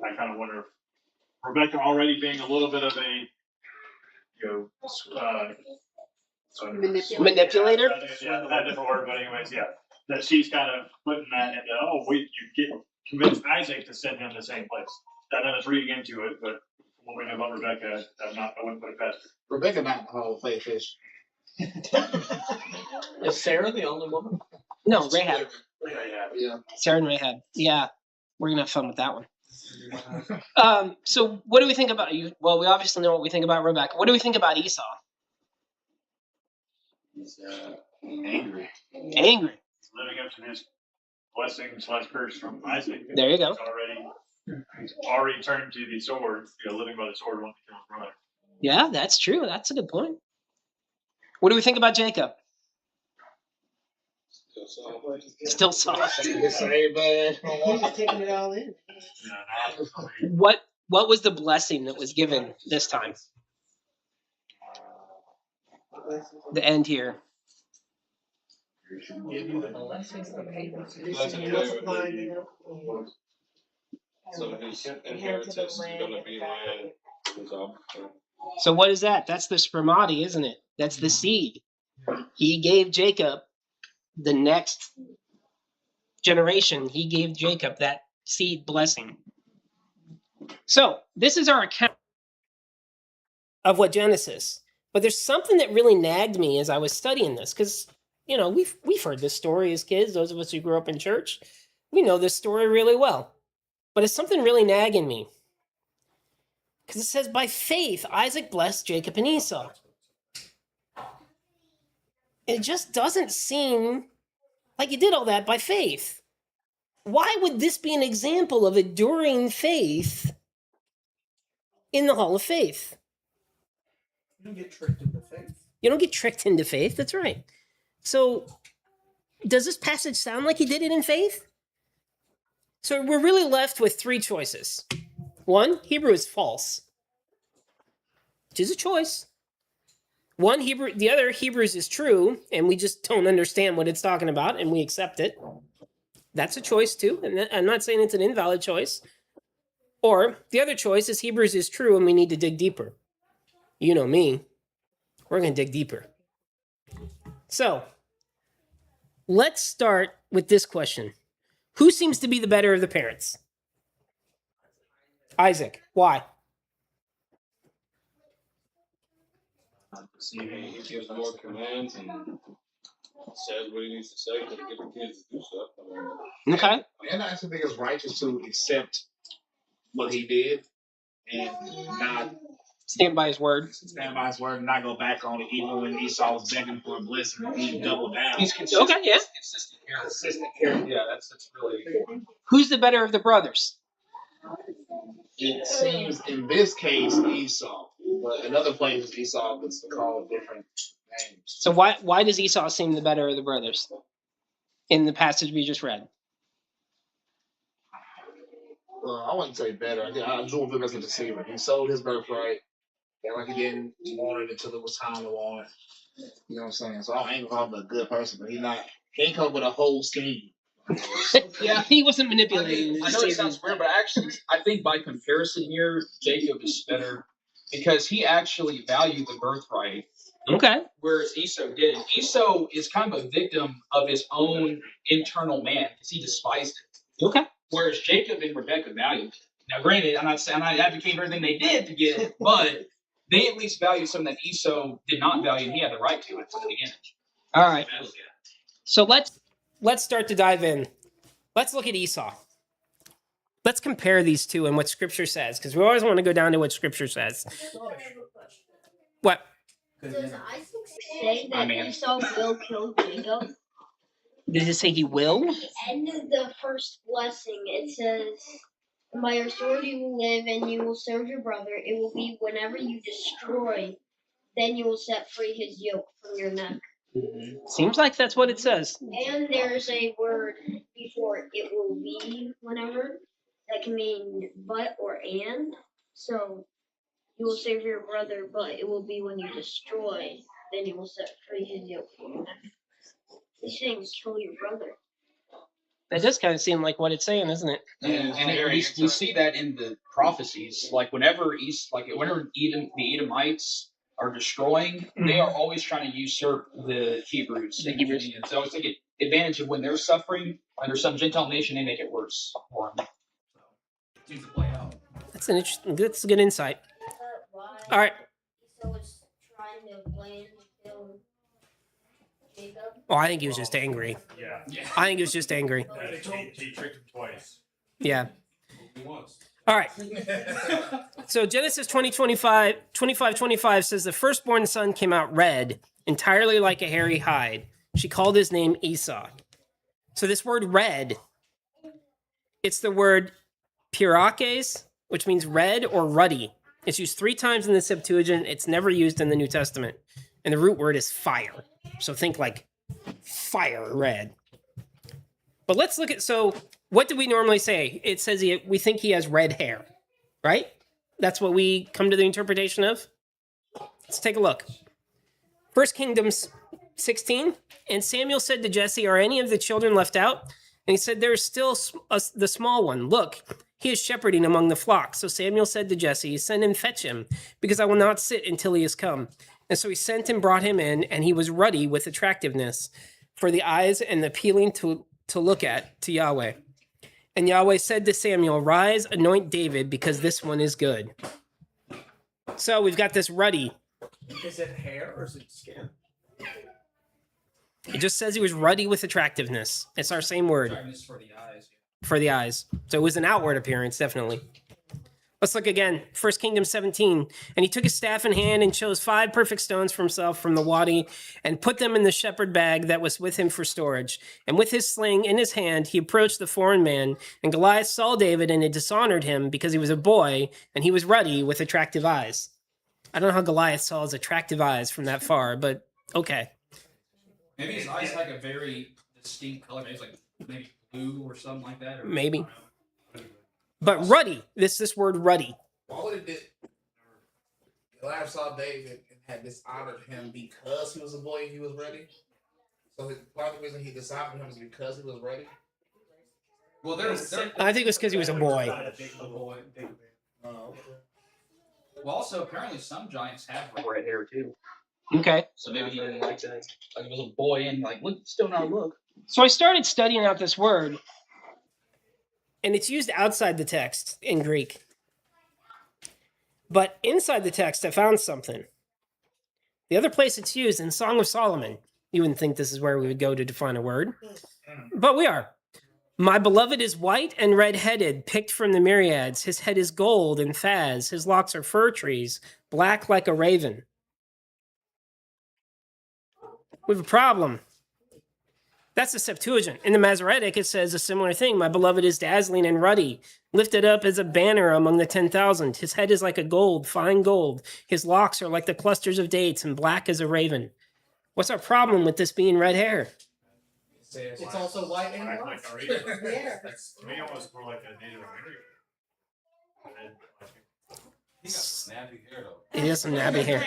[SPEAKER 8] I kind of wonder if Rebekah already being a little bit of a
[SPEAKER 1] manipulator.
[SPEAKER 8] Yeah, that different word, but anyways, yeah, that she's kind of putting that into you convince Isaac to send him to the same place. I know that's reading into it, but what we know about Rebekah, I wouldn't put it past her.
[SPEAKER 2] Rebekah not in the Hall of Faith, is she?
[SPEAKER 3] Is Sarah the only woman?
[SPEAKER 1] No, Rahab.
[SPEAKER 2] Yeah.
[SPEAKER 1] Sarah and Rahab. Yeah, we're gonna have fun with that one. So what do we think about you? Well, we obviously know what we think about Rebekah. What do we think about Esau?
[SPEAKER 6] He's angry.
[SPEAKER 1] Angry.
[SPEAKER 8] He's living up to his blessing/curse from Isaac.
[SPEAKER 1] There you go.
[SPEAKER 8] He's already turned to the sword. Living by the sword won't become his brother.
[SPEAKER 1] Yeah, that's true. That's a good point. What do we think about Jacob? Still soft.
[SPEAKER 9] He's just taking it all in.
[SPEAKER 1] What was the blessing that was given this time? The end here.
[SPEAKER 6] So his inheritance is going to be land.
[SPEAKER 1] So what is that? That's the spermati, isn't it? That's the seed. He gave Jacob the next generation. He gave Jacob that seed blessing. So this is our account of what Genesis. But there's something that really nagged me as I was studying this, because we've heard this story as kids. Those of us who grew up in church, we know this story really well. But it's something really nagging me. Because it says, by faith, Isaac blessed Jacob and Esau. It just doesn't seem like he did all that by faith. Why would this be an example of enduring faith in the Hall of Faith?
[SPEAKER 3] You don't get tricked into faith.
[SPEAKER 1] You don't get tricked into faith. That's right. So, does this passage sound like he did it in faith? So we're really left with three choices. One, Hebrew is false, which is a choice. The other, Hebrews is true, and we just don't understand what it's talking about, and we accept it. That's a choice too, and I'm not saying it's an invalid choice. Or the other choice is Hebrews is true, and we need to dig deeper. You know me. We're going to dig deeper. So, let's start with this question. Who seems to be the better of the parents? Isaac. Why?
[SPEAKER 6] He gives more commands and says what he needs to say to get the kids to do stuff.
[SPEAKER 1] Okay.
[SPEAKER 2] And I actually think it's righteous to accept what he did and not
[SPEAKER 1] stand by his word.
[SPEAKER 2] Stand by his word and not go back on it, even when Esau was begging for a blessing. He doubled down.
[SPEAKER 3] He's consistent.
[SPEAKER 1] Okay, yeah.
[SPEAKER 2] Consistent character.
[SPEAKER 3] Yeah, that's really.
[SPEAKER 1] Who's the better of the brothers?
[SPEAKER 2] It seems in this case Esau, but in other places Esau was called different names.
[SPEAKER 1] So why does Esau seem the better of the brothers in the passage we just read?
[SPEAKER 2] Well, I wouldn't say better. I just don't think that's a deceiver. He sold his birthright Yeah, like he didn't want it until it was time to want it. You know what I'm saying? So I ain't gonna call him a good person, but he ain't come up with a whole scheme.
[SPEAKER 1] Yeah, he wasn't manipulating.
[SPEAKER 5] I know it sounds weird, but actually, I think by comparison here, Jacob is better because he actually valued the birthright,
[SPEAKER 1] Okay.
[SPEAKER 5] whereas Esau didn't. Esau is kind of a victim of his own internal man because he despised it.
[SPEAKER 1] Okay.
[SPEAKER 5] Whereas Jacob and Rebekah valued it. Now, granted, I'm not advocating for everything they did to get it, but they at least valued something that Esau did not value, and he had the right to it from the beginning.
[SPEAKER 1] All right. So let's start to dive in. Let's look at Esau. Let's compare these two and what Scripture says, because we always want to go down to what Scripture says. What?
[SPEAKER 7] Does Isaac say that Esau will kill Jacob?
[SPEAKER 1] Does it say he will?
[SPEAKER 7] At the end of the first blessing, it says, "By your sword you will live, and you will serve your brother. It will be whenever you destroy, then you will set free his yoke from your neck."
[SPEAKER 1] Seems like that's what it says.
[SPEAKER 7] And there's a word before "it will be" whenever that can mean but or and. So you will save your brother, but it will be when you destroy, then you will set free his yoke from your neck. He's saying kill your brother.
[SPEAKER 1] That does kind of seem like what it's saying, isn't it?
[SPEAKER 5] And we see that in the prophecies. Like whenever the Edomites are destroying, they are always trying to usurp the Hebrews.
[SPEAKER 1] The Hebrews.
[SPEAKER 5] And so it's taking advantage of when they're suffering under some Gentile nation, they make it worse for them. So it seems to play out.
[SPEAKER 1] That's a good insight. All right.
[SPEAKER 7] Esau was trying to plan to kill Jacob.
[SPEAKER 1] Oh, I think he was just angry.
[SPEAKER 8] Yeah.
[SPEAKER 1] I think he was just angry.
[SPEAKER 8] He tricked him twice.
[SPEAKER 1] Yeah. All right. So Genesis 25 says the firstborn son came out red, entirely like a hairy hide. She called his name Esau. So this word red, it's the word pirakes, which means red or ruddy. It's used 3 times in the Septuagint. It's never used in the New Testament. And the root word is fire. So think like fire red. But let's look at, so what do we normally say? It says we think he has red hair, right? That's what we come to the interpretation of. Let's take a look. 1 Kings 16, and Samuel said to Jesse, "Are any of the children left out?" And he said, "There is still the small one. Look, he is shepherding among the flock." So Samuel said to Jesse, "Send and fetch him, because I will not sit until he has come." And so he sent and brought him in, and he was ruddy with attractiveness for the eyes and appealing to look at to Yahweh. And Yahweh said to Samuel, "Rise, anoint David, because this one is good." So we've got this ruddy.
[SPEAKER 3] Is it hair or is it skin?
[SPEAKER 1] It just says he was ruddy with attractiveness. It's our same word.
[SPEAKER 5] For the eyes.
[SPEAKER 1] For the eyes. So it was an outward appearance, definitely. Let's look again. 1 Kings 17. And he took his staff in hand and chose 5 perfect stones for himself from the wadi and put them in the shepherd bag that was with him for storage. And with his sling in his hand, he approached the foreign man. And Goliath saw David and it dishonored him because he was a boy and he was ruddy with attractive eyes. I don't know how Goliath saw his attractive eyes from that far, but okay.
[SPEAKER 5] Maybe his eyes like a very distinct color. Maybe it's like maybe blue or something like that. Or,
[SPEAKER 1] Maybe. But ruddy. This word ruddy.
[SPEAKER 2] Why would it be? Goliath saw David and had dishonored him because he was a boy and he was ready. So part of the reason he dishonored him is because he was ready.
[SPEAKER 5] Well,
[SPEAKER 1] I think it was because he was a boy.
[SPEAKER 2] Oh, okay.
[SPEAKER 5] Well, also apparently some giants have red hair too.
[SPEAKER 1] Okay.
[SPEAKER 5] So maybe he didn't like that. Like he was a boy and like, look, still not look.
[SPEAKER 1] So I started studying out this word, and it's used outside the text in Greek. But inside the text, I found something. The other place it's used in Song of Solomon. You wouldn't think this is where we would go to define a word, but we are. "My beloved is white and red-headed, picked from the myriads. His head is gold and faz. His locks are fir trees, black like a raven." We have a problem. That's the Septuagint. In the Masoretic, it says a similar thing. "My beloved is dazzling and ruddy, lifted up as a banner among the 10,000. His head is like a gold, fine gold. His locks are like the clusters of dates and black as a raven." What's our problem with this being red hair?
[SPEAKER 3] It's also white and black.
[SPEAKER 8] That's to me almost more like a Native American.
[SPEAKER 6] He got some nappy hair though.
[SPEAKER 1] He has some nappy hair.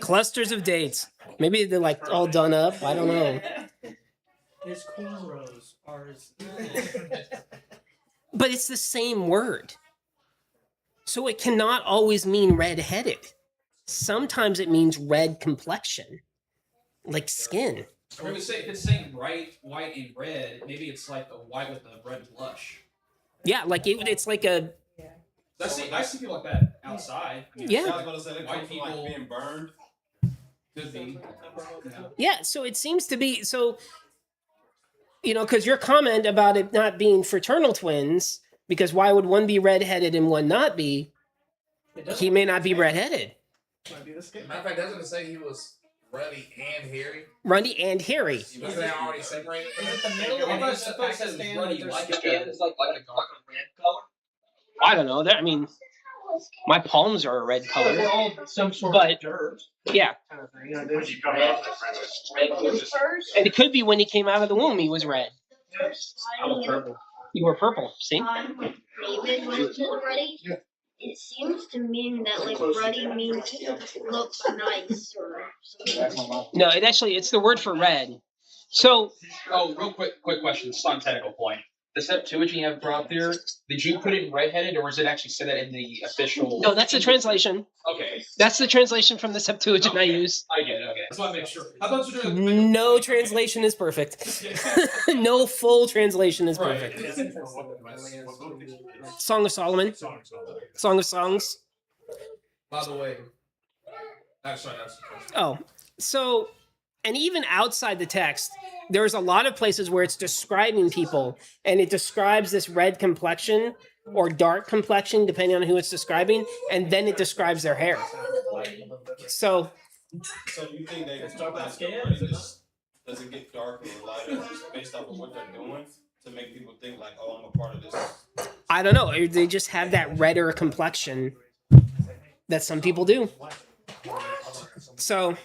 [SPEAKER 1] Clusters of dates. Maybe they're like all done up. I don't know.
[SPEAKER 3] His cornrows are his.
[SPEAKER 1] But it's the same word. So it cannot always mean red-headed. Sometimes it means red complexion, like skin.
[SPEAKER 5] Or if it's saying white, and red, maybe it's like the white with the red blush.
[SPEAKER 1] Yeah, like it's like a.
[SPEAKER 5] I see people like that outside. I mean,
[SPEAKER 1] Yeah.
[SPEAKER 6] I was gonna say they
[SPEAKER 5] White
[SPEAKER 6] come from like
[SPEAKER 5] people-
[SPEAKER 6] being burned.
[SPEAKER 5] Could be.
[SPEAKER 1] Yeah, so it seems to be so. Because your comment about it not being fraternal twins, because why would one be redheaded and one not be? He may not be redheaded.
[SPEAKER 3] Might be the skin.
[SPEAKER 2] Matter of fact, doesn't it say he was ruddy and hairy?
[SPEAKER 1] Ruddy and hairy.
[SPEAKER 2] Was they already separated?
[SPEAKER 3] Is it the middle?
[SPEAKER 5] I
[SPEAKER 3] Or
[SPEAKER 5] thought
[SPEAKER 3] is it
[SPEAKER 5] it says
[SPEAKER 3] Pakistan
[SPEAKER 5] ruddy
[SPEAKER 3] with their
[SPEAKER 5] like
[SPEAKER 3] skin?
[SPEAKER 5] skin is like a red color.
[SPEAKER 1] I don't know. I mean, my palms are a red
[SPEAKER 3] They're
[SPEAKER 1] color.
[SPEAKER 3] all some sort
[SPEAKER 1] But-
[SPEAKER 3] of dirt
[SPEAKER 1] Yeah,
[SPEAKER 3] kind of thing.
[SPEAKER 8] When you come out,
[SPEAKER 1] and it could be when he came out of the womb, he was red.
[SPEAKER 5] I was purple.
[SPEAKER 1] You were purple. See?
[SPEAKER 7] David, when it says ruddy, it seems to mean that like ruddy means looks nice or something.
[SPEAKER 1] No, it's the word for red. So
[SPEAKER 5] Oh, real quick question. It's on a technical point. The Septuagint you have brought there, did you put it redheaded, or was it actually said that in the official?
[SPEAKER 1] no, that's the translation.
[SPEAKER 5] Okay,
[SPEAKER 1] That's the translation from the Septuagint I use.
[SPEAKER 5] I get it. Okay, that's why I make sure. I thought you were doing
[SPEAKER 1] No translation is perfect. No full translation is perfect. Song of Solomon, Song of Songs.
[SPEAKER 5] By the way, sorry, that's.
[SPEAKER 1] Oh, so, and even outside the text, there's a lot of places where it's describing people, and it describes this red complexion or dark complexion, depending on who it's describing, and then it describes their hair. So,
[SPEAKER 6] So you think they
[SPEAKER 3] Let's talk about skin.
[SPEAKER 6] does it get darker or lighter just based off of what they're doing to make people think like, oh, I'm a part of this?
[SPEAKER 1] I don't know. Or they just have that redder complexion that some people do. So,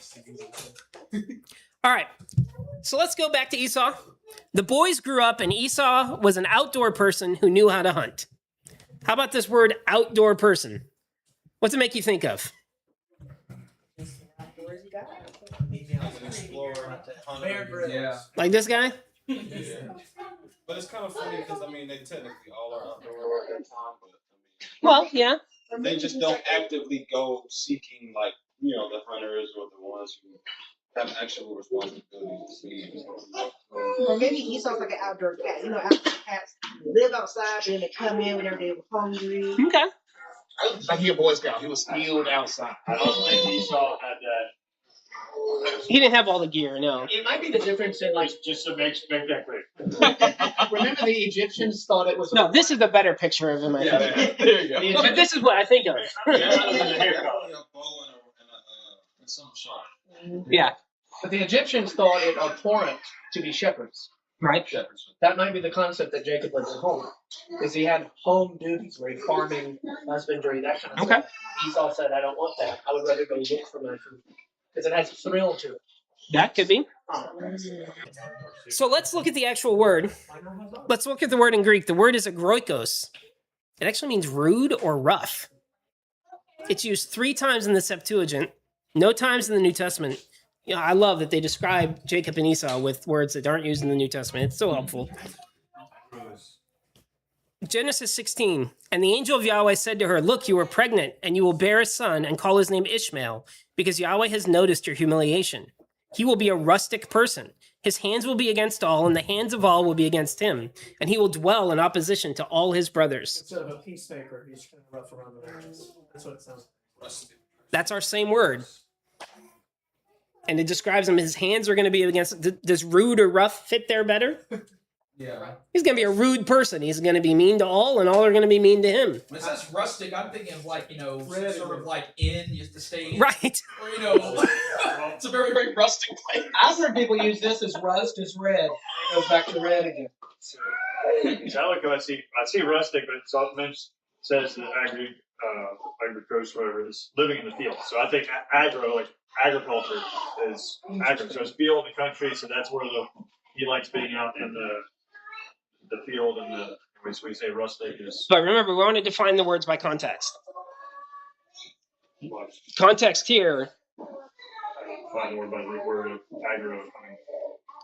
[SPEAKER 1] all right. So let's go back to Esau. The boys grew up, and Esau was an outdoor person who knew how to hunt. How about this word, outdoor person? What's it make you think of?
[SPEAKER 6] As an explorer, hunter.
[SPEAKER 5] Yeah.
[SPEAKER 1] Like this guy?
[SPEAKER 6] Yeah. But it's kind of funny because I mean they technically all are outdoor at that time, but
[SPEAKER 1] Well, yeah.
[SPEAKER 6] they just don't actively go seeking like the hunters or the ones who have actual responsibility to see.
[SPEAKER 9] Or maybe Esau's like an outdoor cat. Outdoor cats live outside, then they come in whenever they were hungry.
[SPEAKER 1] Okay.
[SPEAKER 2] Like he a Boy Scout. He was healed outside.
[SPEAKER 8] I don't think Esau had that.
[SPEAKER 1] He didn't have all the gear, no.
[SPEAKER 3] It might be the difference in like.
[SPEAKER 8] Just to make that clear.
[SPEAKER 3] Remember the Egyptians thought it was.
[SPEAKER 1] No, this is the better picture of him, I think.
[SPEAKER 5] There you go.
[SPEAKER 1] But this is what I think of.
[SPEAKER 8] Yeah, other than the haircut.
[SPEAKER 6] A bow and some sharp.
[SPEAKER 1] Yeah.
[SPEAKER 3] But the Egyptians thought it abhorrent to be shepherds.
[SPEAKER 1] Right.
[SPEAKER 3] That might be the concept that Jacob was at home, is he had home duties where he farming, husbandry, that kind of
[SPEAKER 1] Okay.
[SPEAKER 3] stuff. Esau said, "I don't want that. I would rather go look for my food because it has a thrill to it."
[SPEAKER 1] That could be. So let's look at the actual word. Let's look at the word in Greek. The word is agroikos. It actually means rude or rough. It's used 3 times in the Septuagint, no times in the New Testament. I love that they describe Jacob and Esau with words that aren't used in the New Testament. It's so helpful. Genesis 16. And the angel of Yahweh said to her, "Look, you are pregnant, and you will bear a son and call his name Ishmael, because Yahweh has noticed your humiliation. He will be a rustic person. His hands will be against all, and the hands of all will be against him. And he will dwell in opposition to all his brothers."
[SPEAKER 3] Instead of a peacemaker, he's kind of rough around the edges. That's what it sounds like.
[SPEAKER 1] That's our same word. And it describes him. His hands are going to be against. Does rude or rough fit there better?
[SPEAKER 5] Yeah.
[SPEAKER 1] He's going to be a rude person. He's going to be mean to all, and all are going to be mean to him.
[SPEAKER 5] When it says rustic, I'm thinking of like, sort of like inn, used to stay in.
[SPEAKER 1] Right.
[SPEAKER 5] Or, it's a very, very rustic place.
[SPEAKER 3] I've heard people use this as rust is red. It goes back to red again.
[SPEAKER 8] I look at I see rustic, but it says that agriculture, whatever, is living in the field. So I think agriculture is agro. So it's field and country. So that's where he likes being out in the field and the We say rustic is
[SPEAKER 1] But remember, we want to define the words by context.
[SPEAKER 8] what?
[SPEAKER 1] Context here,
[SPEAKER 8] Find the word by the root word of aggro.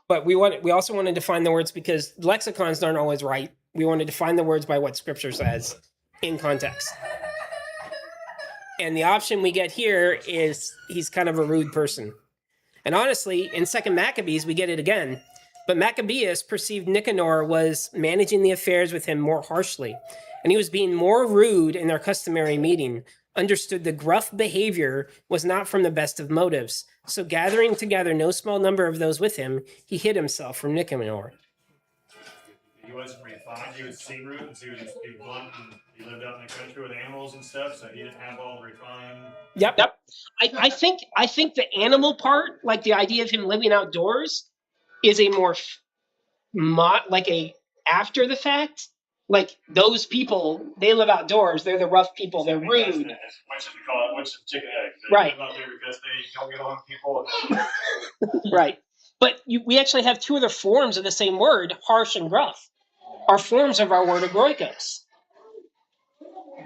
[SPEAKER 1] but we also want to define the words because lexicons aren't always right. We want to define the words by what Scripture says in context. And the option we get here is he's kind of a rude person. And honestly, in 2 Maccabees, we get it again. But Maccabeus perceived Nicanor was managing the affairs with him more harshly, and he was being more rude in their customary meeting, understood the gruff behavior was not from the best of motives. So gathering together no small number of those with him, he hid himself from Nicanor.
[SPEAKER 8] He wasn't refined. He was sea root, and he was blunt, and he lived out in the country with animals and stuff, so he didn't have all the refined.
[SPEAKER 1] Yep. I think the animal part, like the idea of him living outdoors, is a more like a after the fact. Like those people, they live outdoors. They're the rough people. They're rude.
[SPEAKER 8] Which is we call it, which is chicken eggs. They
[SPEAKER 1] Right.
[SPEAKER 8] live out there because they don't get along with people.
[SPEAKER 1] Right. But we actually have two other forms of the same word, harsh and gruff, are forms of our word agroikos.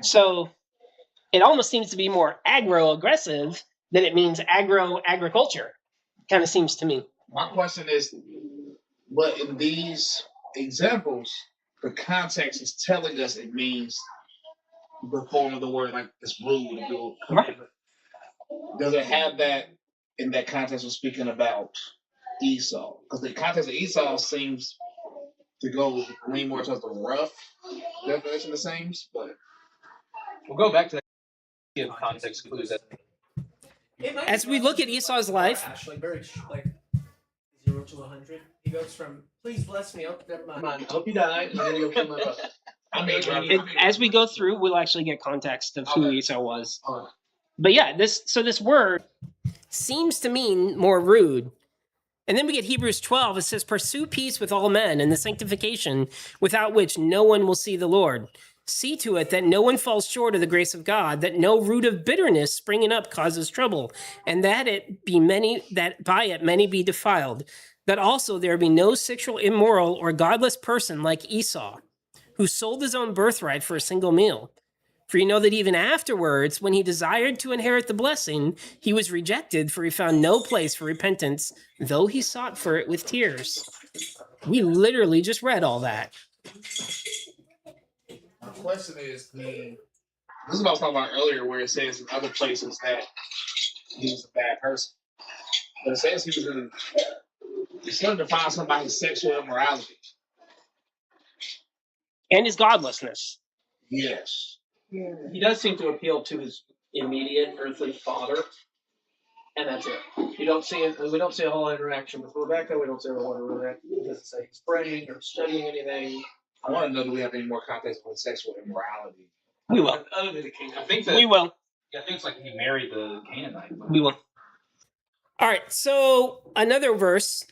[SPEAKER 1] So it almost seems to be more agro-aggressive than it means agriculture. Kind of seems to me.
[SPEAKER 2] My question is, but in these examples, the context is telling us it means the form of the word, like it's rude.
[SPEAKER 1] Right.
[SPEAKER 2] Does it have that in that context of speaking about Esau? Because the context of Esau seems to go lean more towards the rough definition of sames, but
[SPEAKER 5] We'll go back to that. Give context clues. That
[SPEAKER 1] As we look at Esau's life,
[SPEAKER 3] Actually, very like 0 to 100. He goes from please bless me. Oh, never mind. I hope you die, and then he'll kill my brother.
[SPEAKER 2] I mean,
[SPEAKER 1] as we go through, we'll actually get context of who Esau was. But yeah, this word seems to mean more rude. And then we get Hebrews 12. It says, pursue peace with all men and the sanctification without which no one will see the Lord. See to it that no one falls short of the grace of God, that no root of bitterness springing up causes trouble, and that by it many be defiled, that also there be no sexual immoral or godless person like Esau, who sold his own birthright for a single meal. For you know that even afterwards, when he desired to inherit the blessing, he was rejected, for he found no place for repentance, though he sought for it with tears. We literally just read all that.
[SPEAKER 2] my question is this is what I was talking about earlier, where it says in other places that he was a bad person. But it says he was it's going to define somebody's sexual immorality.
[SPEAKER 1] And his godlessness.
[SPEAKER 2] Yes.
[SPEAKER 3] He does seem to appeal to his immediate earthly father, and that's it. We don't see a whole interaction with Rebekah. We don't see a whole interaction. It doesn't say he's praying or studying anything.
[SPEAKER 2] I want to know, do we have any more context on sexual immorality?
[SPEAKER 1] We will.
[SPEAKER 3] Other than the king.
[SPEAKER 5] I think that
[SPEAKER 1] We will.
[SPEAKER 5] Yeah, I think it's like he married the Canaanite.
[SPEAKER 1] We will. All right, so another verse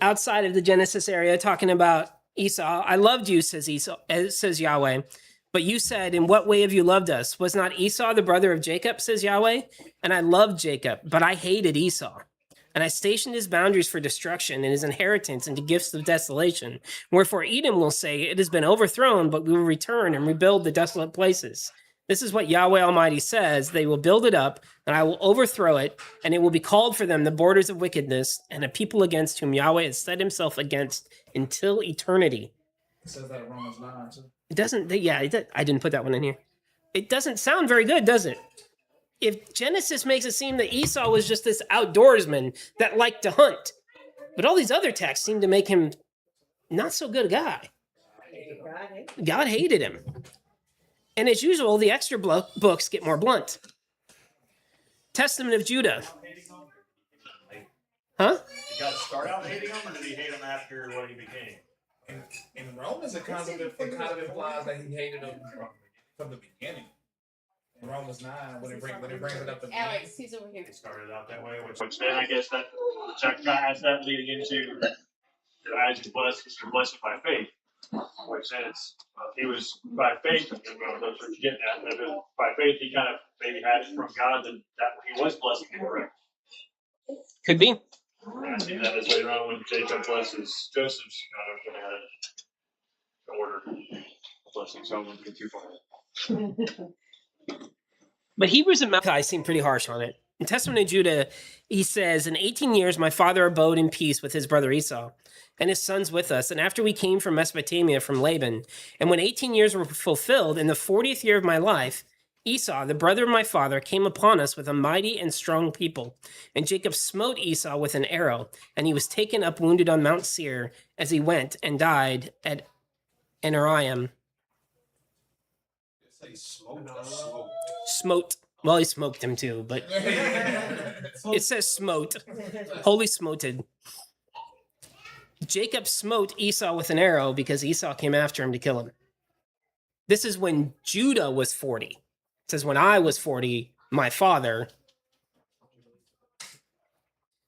[SPEAKER 1] outside of the Genesis area talking about Esau. I loved you, says Yahweh. But you said, in what way have you loved us? Was not Esau the brother of Jacob, says Yahweh? And I loved Jacob, but I hated Esau. And I stationed his boundaries for destruction and his inheritance into gifts of desolation. Wherefore Edom will say, it has been overthrown, but we will return and rebuild the desolate places. This is what Yahweh Almighty says. They will build it up, and I will overthrow it, and it will be called for them the borders of wickedness, and a people against whom Yahweh has set himself against until eternity.
[SPEAKER 2] It says that in Romans 9, too.
[SPEAKER 1] It doesn't, I didn't put that one in here. It doesn't sound very good, does it? If Genesis makes it seem that Esau was just this outdoorsman that liked to hunt, but all these other texts seem to make him not so good a guy. God hated him. And as usual, the extra books get more blunt. Testament of Judah. Huh?
[SPEAKER 8] Did God start out hating him, or did he hate him after what he became?
[SPEAKER 2] In Romans, it kind of implies that he hated him from the beginning. In Romans 9, when it brings it up again.
[SPEAKER 10] Alex, he's over here.
[SPEAKER 8] He started out that way, which then I guess that has that leading into your eyes are blessed because you're blessed by faith. Which says he was by faith, and that's what you're getting at. If it was by faith, he kind of maybe had it from God that he was blessed and correct.
[SPEAKER 1] Could be.
[SPEAKER 8] And I see that as later on when Jacob blesses Joseph's order. blessing, so I wouldn't get too far.
[SPEAKER 1] But Hebrews and Malachi seem pretty harsh on it. In Testament of Judah, he says, in 18 years, my father abode in peace with his brother Esau and his sons with us. And after we came from Mesopotamia from Laban, and when 18 years were fulfilled, in the 40th year of my life, Esau, the brother of my father, came upon us with a mighty and strong people. And Jacob smote Esau with an arrow, and he was taken up wounded on Mount Seir as he went and died at Enariam. Smote. Well, he smoked him too, but it says smote. Holy smoted. Jacob smote Esau with an arrow because Esau came after him to kill him. This is when Judah was 40. It says, when I was 40, my father.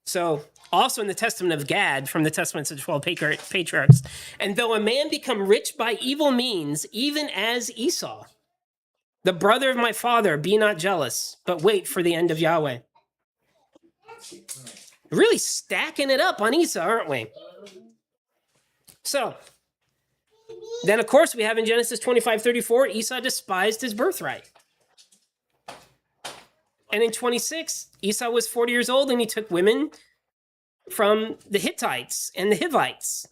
[SPEAKER 1] So, also in the Testament of Gad, from the Testaments of the 12 patriarchs, and though a man become rich by evil means, even as Esau, the brother of my father, be not jealous, but wait for the end of Yahweh. Really stacking it up on Esau, aren't we? So, then of course we have in Genesis 25:34, Esau despised his birthright. And in 26, Esau was 40 years old and he took women from the Hittites and the Hivites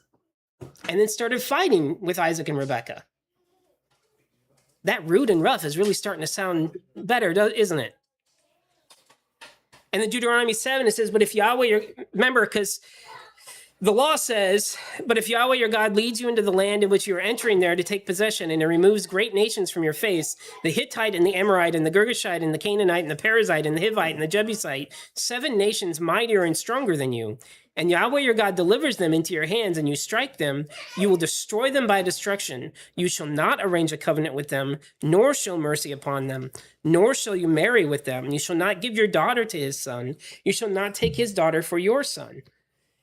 [SPEAKER 1] and then started fighting with Isaac and Rebekah. That rude and rough is really starting to sound better, isn't it? And then Deuteronomy 7, it says, but if Yahweh, remember, because the law says, but if Yahweh your God leads you into the land in which you are entering there to take possession, and it removes great nations from your face, the Hittite and the Amorite and the Girgashite and the Canaanite and the Perizzite and the Hivite and the Jebusite, 7 nations mightier and stronger than you, and Yahweh your God delivers them into your hands, and you strike them, you will destroy them by destruction. You shall not arrange a covenant with them, nor show mercy upon them, nor shall you marry with them. You shall not give your daughter to his son. You shall not take his daughter for your son.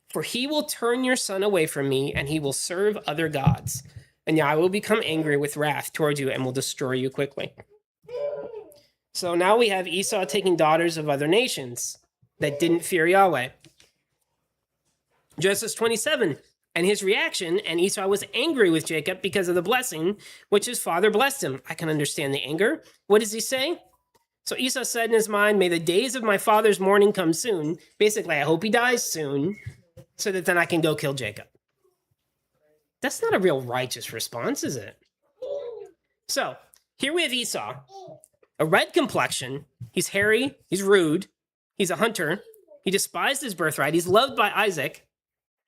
[SPEAKER 1] For he will turn your son away from me, and he will serve other gods. And I will become angry with wrath toward you and will destroy you quickly. So now we have Esau taking daughters of other nations that didn't fear Yahweh. Genesis 27, and his reaction, and Esau was angry with Jacob because of the blessing which his father blessed him. I can understand the anger. What does he say? So Esau said in his mind, may the days of my father's mourning come soon. Basically, I hope he dies soon, so that then I can go kill Jacob. That's not a real righteous response, is it? So, here we have Esau, a red complexion. He's hairy, he's rude, he's a hunter, he despised his birthright, he's loved by Isaac,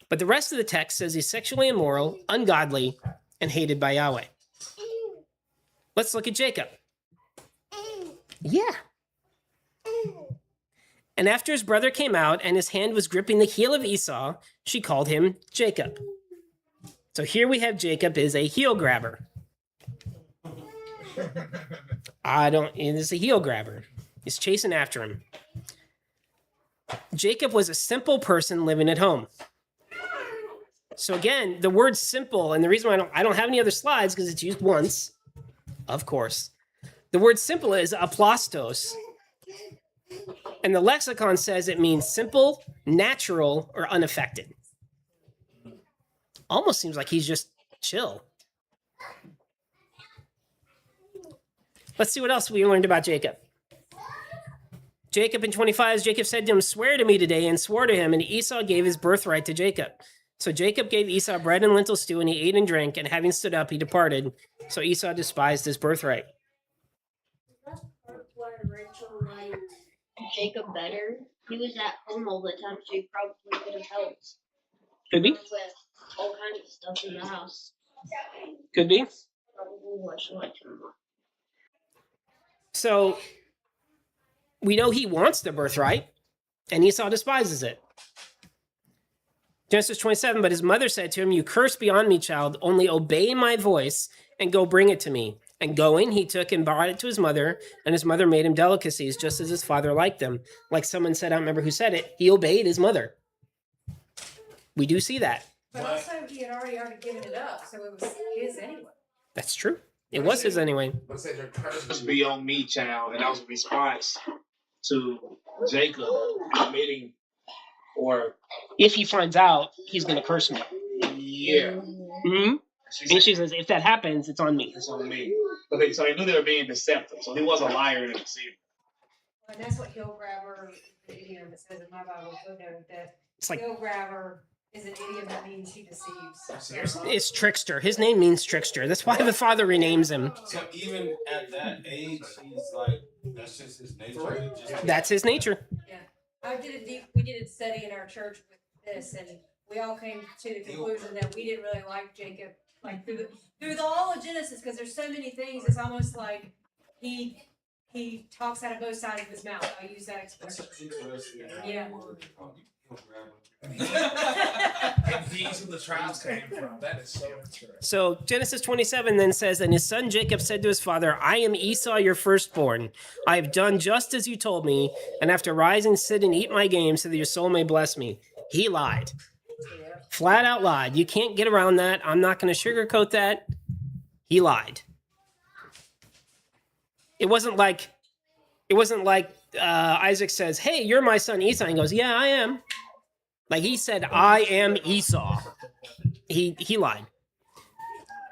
[SPEAKER 1] but the rest of the text says he's sexually immoral, ungodly, and hated by Yahweh. Let's look at Jacob. Yeah. And after his brother came out and his hand was gripping the heel of Esau, she called him Jacob. So here we have Jacob is a heel grabber. He's a heel grabber. He's chasing after him. Jacob was a simple person living at home. So again, the word simple, and the reason why I don't have any other slides because it's used once, of course. The word simple is aplastos. And the lexicon says it means simple, natural, or unaffected. Almost seems like he's just chill. Let's see what else we learned about Jacob. Jacob in 25, Jacob said to him, swear to me today, and swore to him, and Esau gave his birthright to Jacob. So Jacob gave Esau bread and lentil stew, and he ate and drank, and having stood up, he departed. So Esau despised his birthright.
[SPEAKER 7] Jacob better. He was at home all the time, so he probably could have helped.
[SPEAKER 1] Could be.
[SPEAKER 7] With all kinds of stuff in the house.
[SPEAKER 1] Could be.
[SPEAKER 7] Probably watched him more.
[SPEAKER 1] So we know he wants the birthright, and Esau despises it. Genesis 27, but his mother said to him, you curse beyond me, child, only obey my voice and go bring it to me. And going, he took and brought it to his mother, and his mother made him delicacies just as his father liked them. Like someone said, I don't remember who said it, he obeyed his mother. We do see that.
[SPEAKER 4] But also he had already given it up, so it was his anyway.
[SPEAKER 1] That's true. It was his anyway.
[SPEAKER 2] Must be on me, child. And that was a response to Jacob admitting, or
[SPEAKER 1] if he finds out, he's going to curse me.
[SPEAKER 2] yeah.
[SPEAKER 1] Mm-hmm. And she says, if that happens, it's on me.
[SPEAKER 2] It's on me. But so they knew they were being deceptive. So he was a liar and a deceiver.
[SPEAKER 4] And that's what heel grabber, the idiom it says in my Bible footnote, that
[SPEAKER 1] It's like,
[SPEAKER 4] heel grabber is an idiom that means he deceives.
[SPEAKER 1] it's trickster. His name means trickster. That's why the father renames him.
[SPEAKER 6] So even at that age, he's like, that's just his nature.
[SPEAKER 1] That's his nature.
[SPEAKER 4] Yeah. We did a study in our church with this, and we all came to the conclusion that we didn't really like Jacob, like through the all of Genesis, because there's so many things. It's almost like he talks out of both sides of his mouth. I use that expression. Yeah.
[SPEAKER 11] And these where the tribes came from. That is so interesting.
[SPEAKER 1] So Genesis 27 then says, and his son Jacob said to his father, I am Esau, your firstborn. I have done just as you told me, and after rising, sit and eat my game so that your soul may bless me. He lied. Flat out lied. You can't get around that. I'm not going to sugarcoat that. He lied. It wasn't like Isaac says, hey, you're my son Esau. And he goes, yeah, I am. Like he said, I am Esau. He lied.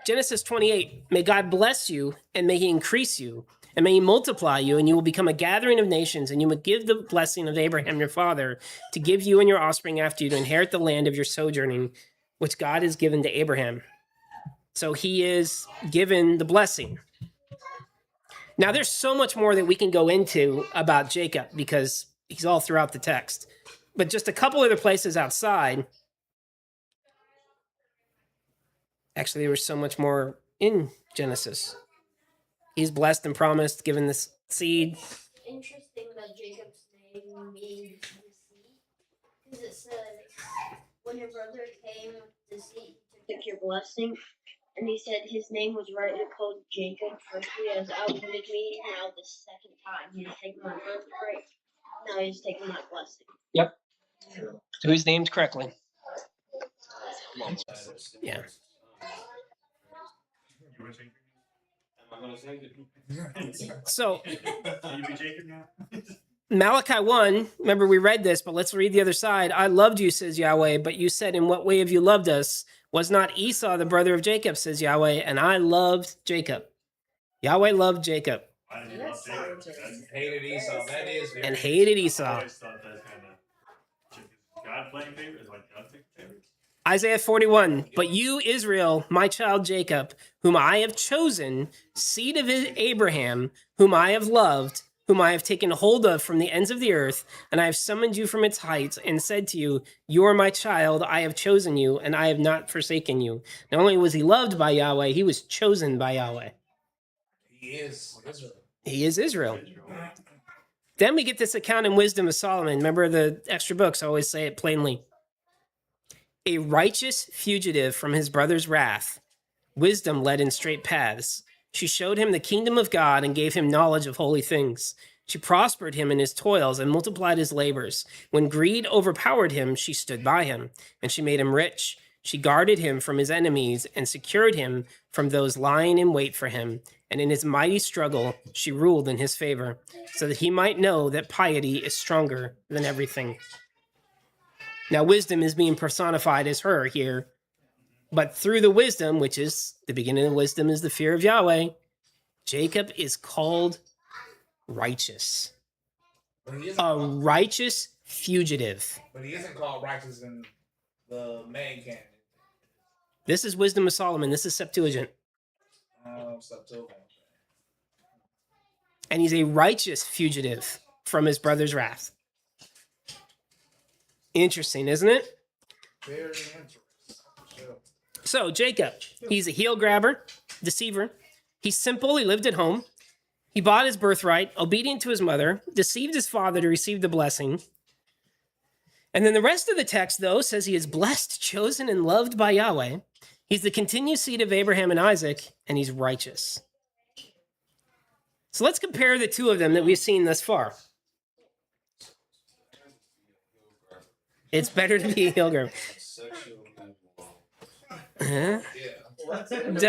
[SPEAKER 1] Genesis 28, may God bless you, and may he increase you, and may he multiply you, and you will become a gathering of nations, and you will give the blessing of Abraham your father to give you and your offspring after you to inherit the land of your sojourning, which God has given to Abraham. So he is given the blessing. Now, there's so much more that we can go into about Jacob because he's all throughout the text. But just a couple other places outside. Actually, there was so much more in Genesis. He's blessed and promised, given this seed.
[SPEAKER 7] Interesting that Jacob's name means the seed. Because it says, when your brother came to see, to take your blessing, and he said his name was rightly called Jacob. First he has outwitted me, now the second time he has taken my birthright. Now he's taken my blessing.
[SPEAKER 1] Yep. So he's named correctly. Yeah. So Malachi 1, remember we read this, but let's read the other side. I loved you, says Yahweh, but you said, in what way have you loved us? Was not Esau the brother of Jacob, says Yahweh, and I loved Jacob. Yahweh loved Jacob.
[SPEAKER 11] Hated Esau. That is very
[SPEAKER 1] And hated Esau.
[SPEAKER 8] I always thought that kind of God playing favorites, like God taking favorites.
[SPEAKER 1] Isaiah 41, but you, Israel, my child Jacob, whom I have chosen, seed of Abraham, whom I have loved, whom I have taken hold of from the ends of the earth, and I have summoned you from its heights, and said to you, you are my child, I have chosen you, and I have not forsaken you. Not only was he loved by Yahweh, he was chosen by Yahweh.
[SPEAKER 11] He is Israel.
[SPEAKER 1] He is Israel. Then we get this account in Wisdom of Solomon. Remember the extra books always say it plainly. A righteous fugitive from his brother's wrath, wisdom led in straight paths. She showed him the kingdom of God and gave him knowledge of holy things. She prospered him in his toils and multiplied his labors. When greed overpowered him, she stood by him, and she made him rich. She guarded him from his enemies and secured him from those lying in wait for him. And in his mighty struggle, she ruled in his favor, so that he might know that piety is stronger than everything. Now, wisdom is being personified as her here. But through the wisdom, which is the beginning of wisdom, is the fear of Yahweh, Jacob is called righteous. A righteous fugitive.
[SPEAKER 11] But he isn't called righteous in the main canon.
[SPEAKER 1] This is Wisdom of Solomon. This is Septuagint.
[SPEAKER 11] Septuagint.
[SPEAKER 1] And he's a righteous fugitive from his brother's wrath. Interesting, isn't it?
[SPEAKER 11] Very interesting. Sure.
[SPEAKER 1] So, Jacob, he's a heel grabber, deceiver. He's simple. He lived at home. He bought his birthright, obedient to his mother, deceived his father to receive the blessing. And then the rest of the text, though, says he is blessed, chosen, and loved by Yahweh. He's the continued seed of Abraham and Isaac, and he's righteous. So let's compare the two of them that we've seen thus far. It's better to be a heel grabber.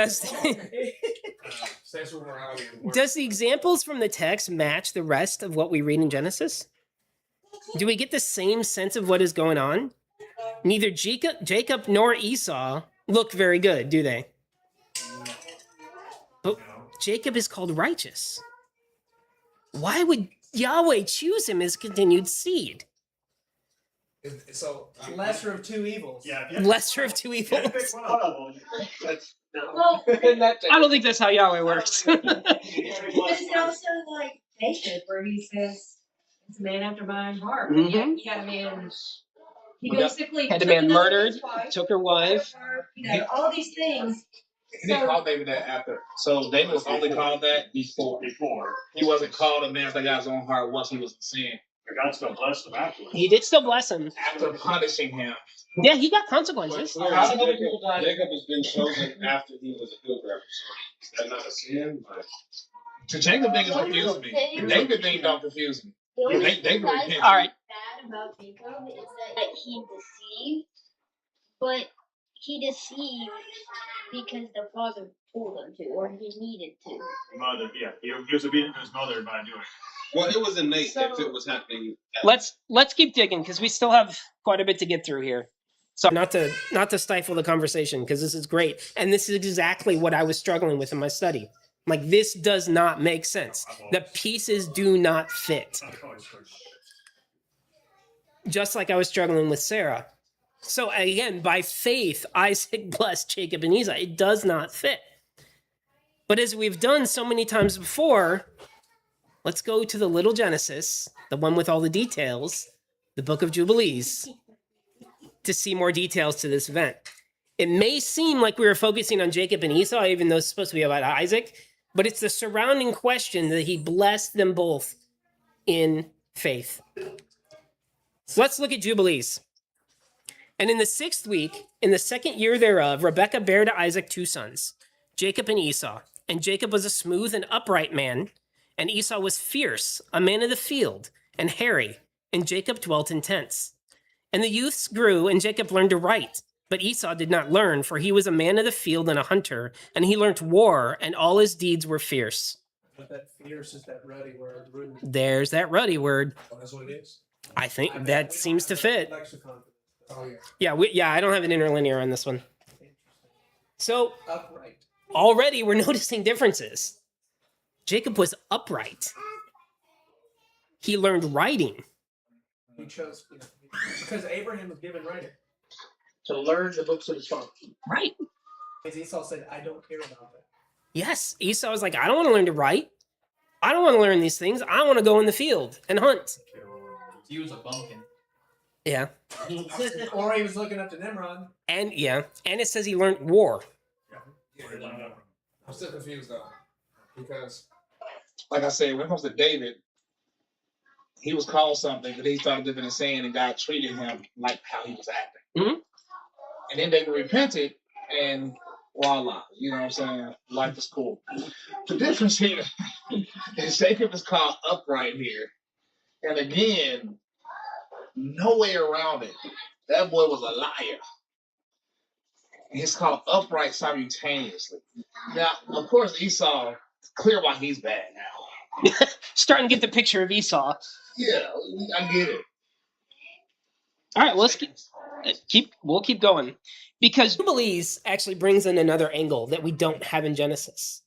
[SPEAKER 1] Does the examples from the text match the rest of what we read in Genesis? Do we get the same sense of what is going on? Neither Jacob nor Esau look very good, do they? Jacob is called righteous. Why would Yahweh choose him as continued seed?
[SPEAKER 11] So
[SPEAKER 3] Lesser of two evils.
[SPEAKER 8] Yeah.
[SPEAKER 1] Lesser of two
[SPEAKER 8] If you
[SPEAKER 1] evils.
[SPEAKER 8] pick one of them, that's
[SPEAKER 4] Well,
[SPEAKER 1] I don't think that's how Yahweh works.
[SPEAKER 4] but it's also like David, where he says, it's a man after my own heart. But yet you got a man, he basically
[SPEAKER 1] Had a
[SPEAKER 4] took
[SPEAKER 1] man
[SPEAKER 4] another
[SPEAKER 1] murdered,
[SPEAKER 4] man's wife,
[SPEAKER 1] took her wife.
[SPEAKER 4] all these things.
[SPEAKER 2] He didn't call David that after. So David was only called that before. He wasn't called a man after God's own heart once he was in sin.
[SPEAKER 8] But God still blessed him afterwards.
[SPEAKER 1] He did still bless him.
[SPEAKER 2] After punishing him.
[SPEAKER 1] Yeah, he got consequences.
[SPEAKER 6] Jacob has been chosen after he was a pilgrim. So is that not a sin? But
[SPEAKER 2] To Jacob thing is confusing me. David thing don't confuse me.
[SPEAKER 7] The only
[SPEAKER 2] They
[SPEAKER 7] thing
[SPEAKER 2] repent.
[SPEAKER 7] that's
[SPEAKER 1] All right.
[SPEAKER 7] bad about Jacob is that he deceived, but he deceived because the father told him to, or he needed to.
[SPEAKER 8] Mother, yeah, he was obedient to his mother by doing it.
[SPEAKER 6] well, it was innate if it was happening.
[SPEAKER 1] Let's keep digging because we still have quite a bit to get through here. So not to stifle the conversation because this is great, and this is exactly what I was struggling with in my study. Like, this does not make sense. The pieces do not fit. Just like I was struggling with Sarah. So again, by faith, Isaac blessed Jacob and Esau. It does not fit. But as we've done so many times before, let's go to the little Genesis, the one with all the details, the book of Jubilees, to see more details to this event. It may seem like we were focusing on Jacob and Esau, even though it's supposed to be about Isaac, but it's the surrounding question that he blessed them both in faith. So let's look at Jubilees. And in the 6th week, in the 2nd year thereof, Rebekah bare to Isaac 2 sons, Jacob and Esau. And Jacob was a smooth and upright man, and Esau was fierce, a man of the field, and hairy, and Jacob dwelt in tents. And the youths grew, and Jacob learned to write. But Esau did not learn, for he was a man of the field and a hunter, and he learnt war, and all his deeds were fierce.
[SPEAKER 3] But that fierce is that ruddy word. Rude.
[SPEAKER 1] There's that ruddy word.
[SPEAKER 11] oh, that's what it is.
[SPEAKER 1] I think that seems to fit.
[SPEAKER 3] Lexicon.
[SPEAKER 11] Oh yeah.
[SPEAKER 1] Yeah, I don't have an interlinear on this one. So
[SPEAKER 3] Upright.
[SPEAKER 1] already we're noticing differences. Jacob was upright. He learned writing.
[SPEAKER 3] He chose, because Abraham was given writing. To learn the books of his father.
[SPEAKER 1] Right.
[SPEAKER 3] Because Esau said, I don't care about that.
[SPEAKER 1] Yes, Esau was like, I don't want to learn to write. I don't want to learn these things. I want to go in the field and hunt.
[SPEAKER 5] He was a bumpkin.
[SPEAKER 1] Yeah.
[SPEAKER 3] Or he was looking up to Nimrod.
[SPEAKER 1] And it says he learned war.
[SPEAKER 11] I'm still confused though, because
[SPEAKER 2] Like I said, when it comes to David, he was called something, but he started living in sin, and God treated him like how he was acting.
[SPEAKER 1] Mhm.
[SPEAKER 2] And then David repented, and voila, you know what I'm saying? Life is cool. The difference here is Jacob is called upright here. And again, no way around it. That boy was a liar. He's called upright simultaneously. Now, of course, Esau, it's clear why he's bad now.
[SPEAKER 1] Starting to get the picture of Esau.
[SPEAKER 2] Yeah, I get it.
[SPEAKER 1] All right, let's we'll keep going. Because Jubilees actually brings in another angle that we don't have in Genesis.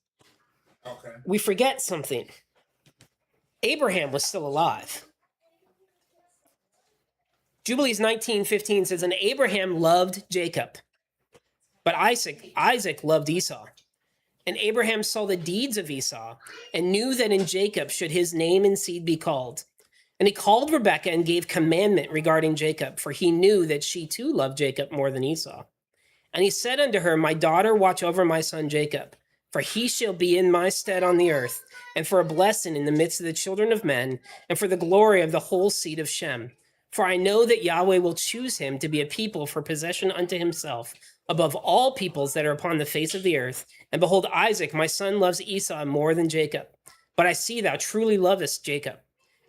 [SPEAKER 11] okay.
[SPEAKER 1] We forget something. Abraham was still alive. Jubilees 19:15 says, and Abraham loved Jacob, but Isaac loved Esau. And Abraham saw the deeds of Esau and knew that in Jacob should his name and seed be called. And he called Rebekah and gave commandment regarding Jacob, for he knew that she too loved Jacob more than Esau. And he said unto her, my daughter, watch over my son Jacob, for he shall be in my stead on the earth, and for a blessing in the midst of the children of men, and for the glory of the whole seed of Shem. For I know that Yahweh will choose him to be a people for possession unto himself, above all peoples that are upon the face of the earth. And behold, Isaac, my son, loves Esau more than Jacob. But I see thou truly lovest Jacob.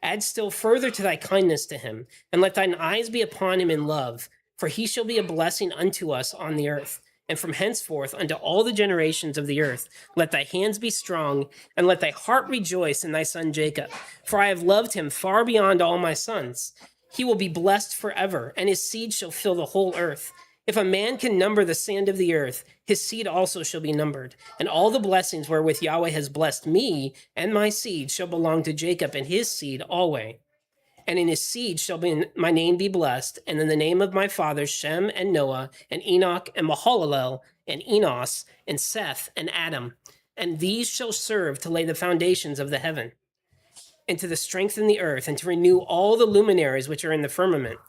[SPEAKER 1] Add still further to thy kindness to him, and let thine eyes be upon him in love, for he shall be a blessing unto us on the earth. And from henceforth unto all the generations of the earth, let thy hands be strong, and let thy heart rejoice in thy son Jacob. For I have loved him far beyond all my sons. He will be blessed forever, and his seed shall fill the whole earth. If a man can number the sand of the earth, his seed also shall be numbered. And all the blessings wherewith Yahweh has blessed me and my seed shall belong to Jacob and his seed always. And in his seed shall my name be blessed, and in the name of my fathers Shem and Noah and Enoch and Mahalalel and Enos and Seth and Adam. And these shall serve to lay the foundations of the heaven, and to strengthen the earth, and to renew all the luminaries which are in the firmament.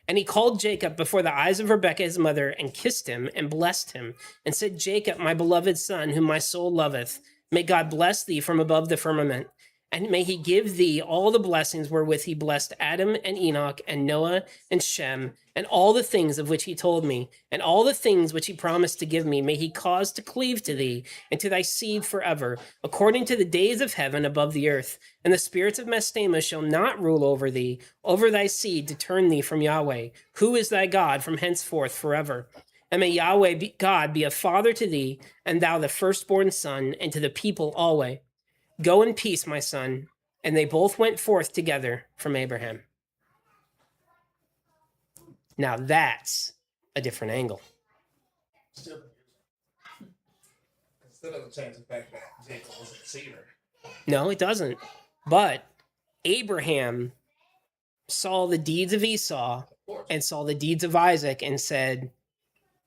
[SPEAKER 1] And he called Jacob before the eyes of Rebekah his mother, and kissed him, and blessed him, and said, Jacob, my beloved son, whom my soul loveth, may God bless thee from above the firmament, and may he give thee all the blessings wherewith he blessed Adam and Enoch and Noah and Shem, and all the things of which he told me, and all the things which he promised to give me, may he cause to cleave to thee and to thy seed forever, according to the days of heaven above the earth. And the spirits of Mastema shall not rule over thee, over thy seed, to turn thee from Yahweh, who is thy God from henceforth forever. And may Yahweh God be a father to thee, and thou the firstborn son, and to the people always. Go in peace, my son. And they both went forth together from Abraham. Now that's a different angle.
[SPEAKER 11] Still doesn't change the fact that Jacob was a deceiver.
[SPEAKER 1] No, it doesn't. But Abraham saw the deeds of Esau and saw the deeds of Isaac and said,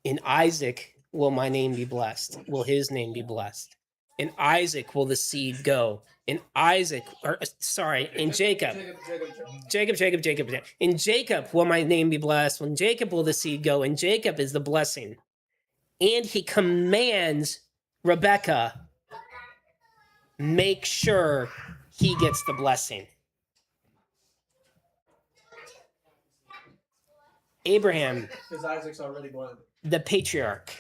[SPEAKER 1] in Isaac will my name be blessed, will his name be blessed. In Isaac will the seed go. In Jacob. In Jacob will my name be blessed. When Jacob will the seed go. And Jacob is the blessing. And he commands Rebekah, make sure he gets the blessing. Abraham,
[SPEAKER 3] Because Isaac's already blind.
[SPEAKER 1] the patriarch,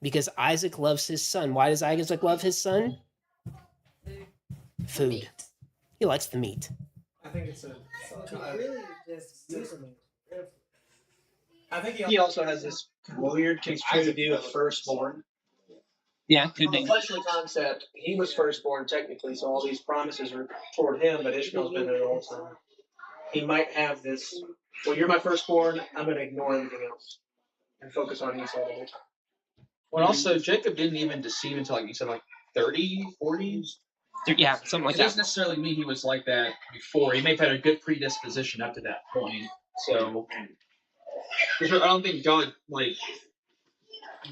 [SPEAKER 1] because Isaac loves his son. Why does Isaac love his son? Food. He likes the meat.
[SPEAKER 3] I think it's a.
[SPEAKER 9] Really, just
[SPEAKER 3] I think he also has this weird construed view of firstborn.
[SPEAKER 1] Yeah, could
[SPEAKER 3] From a fleshly concept, he was firstborn technically, so all these promises are toward him, but Ishmael's been there all the time. He might have this, well, you're my firstborn, I'm going to ignore everything else and focus on Esau the whole time.
[SPEAKER 5] Well, also, Jacob didn't even deceive until, like you said, like 30, 40s.
[SPEAKER 1] Yeah, something like
[SPEAKER 5] It
[SPEAKER 1] that.
[SPEAKER 5] doesn't necessarily mean he was like that before. He may have had a good predisposition up to that point. So, I don't think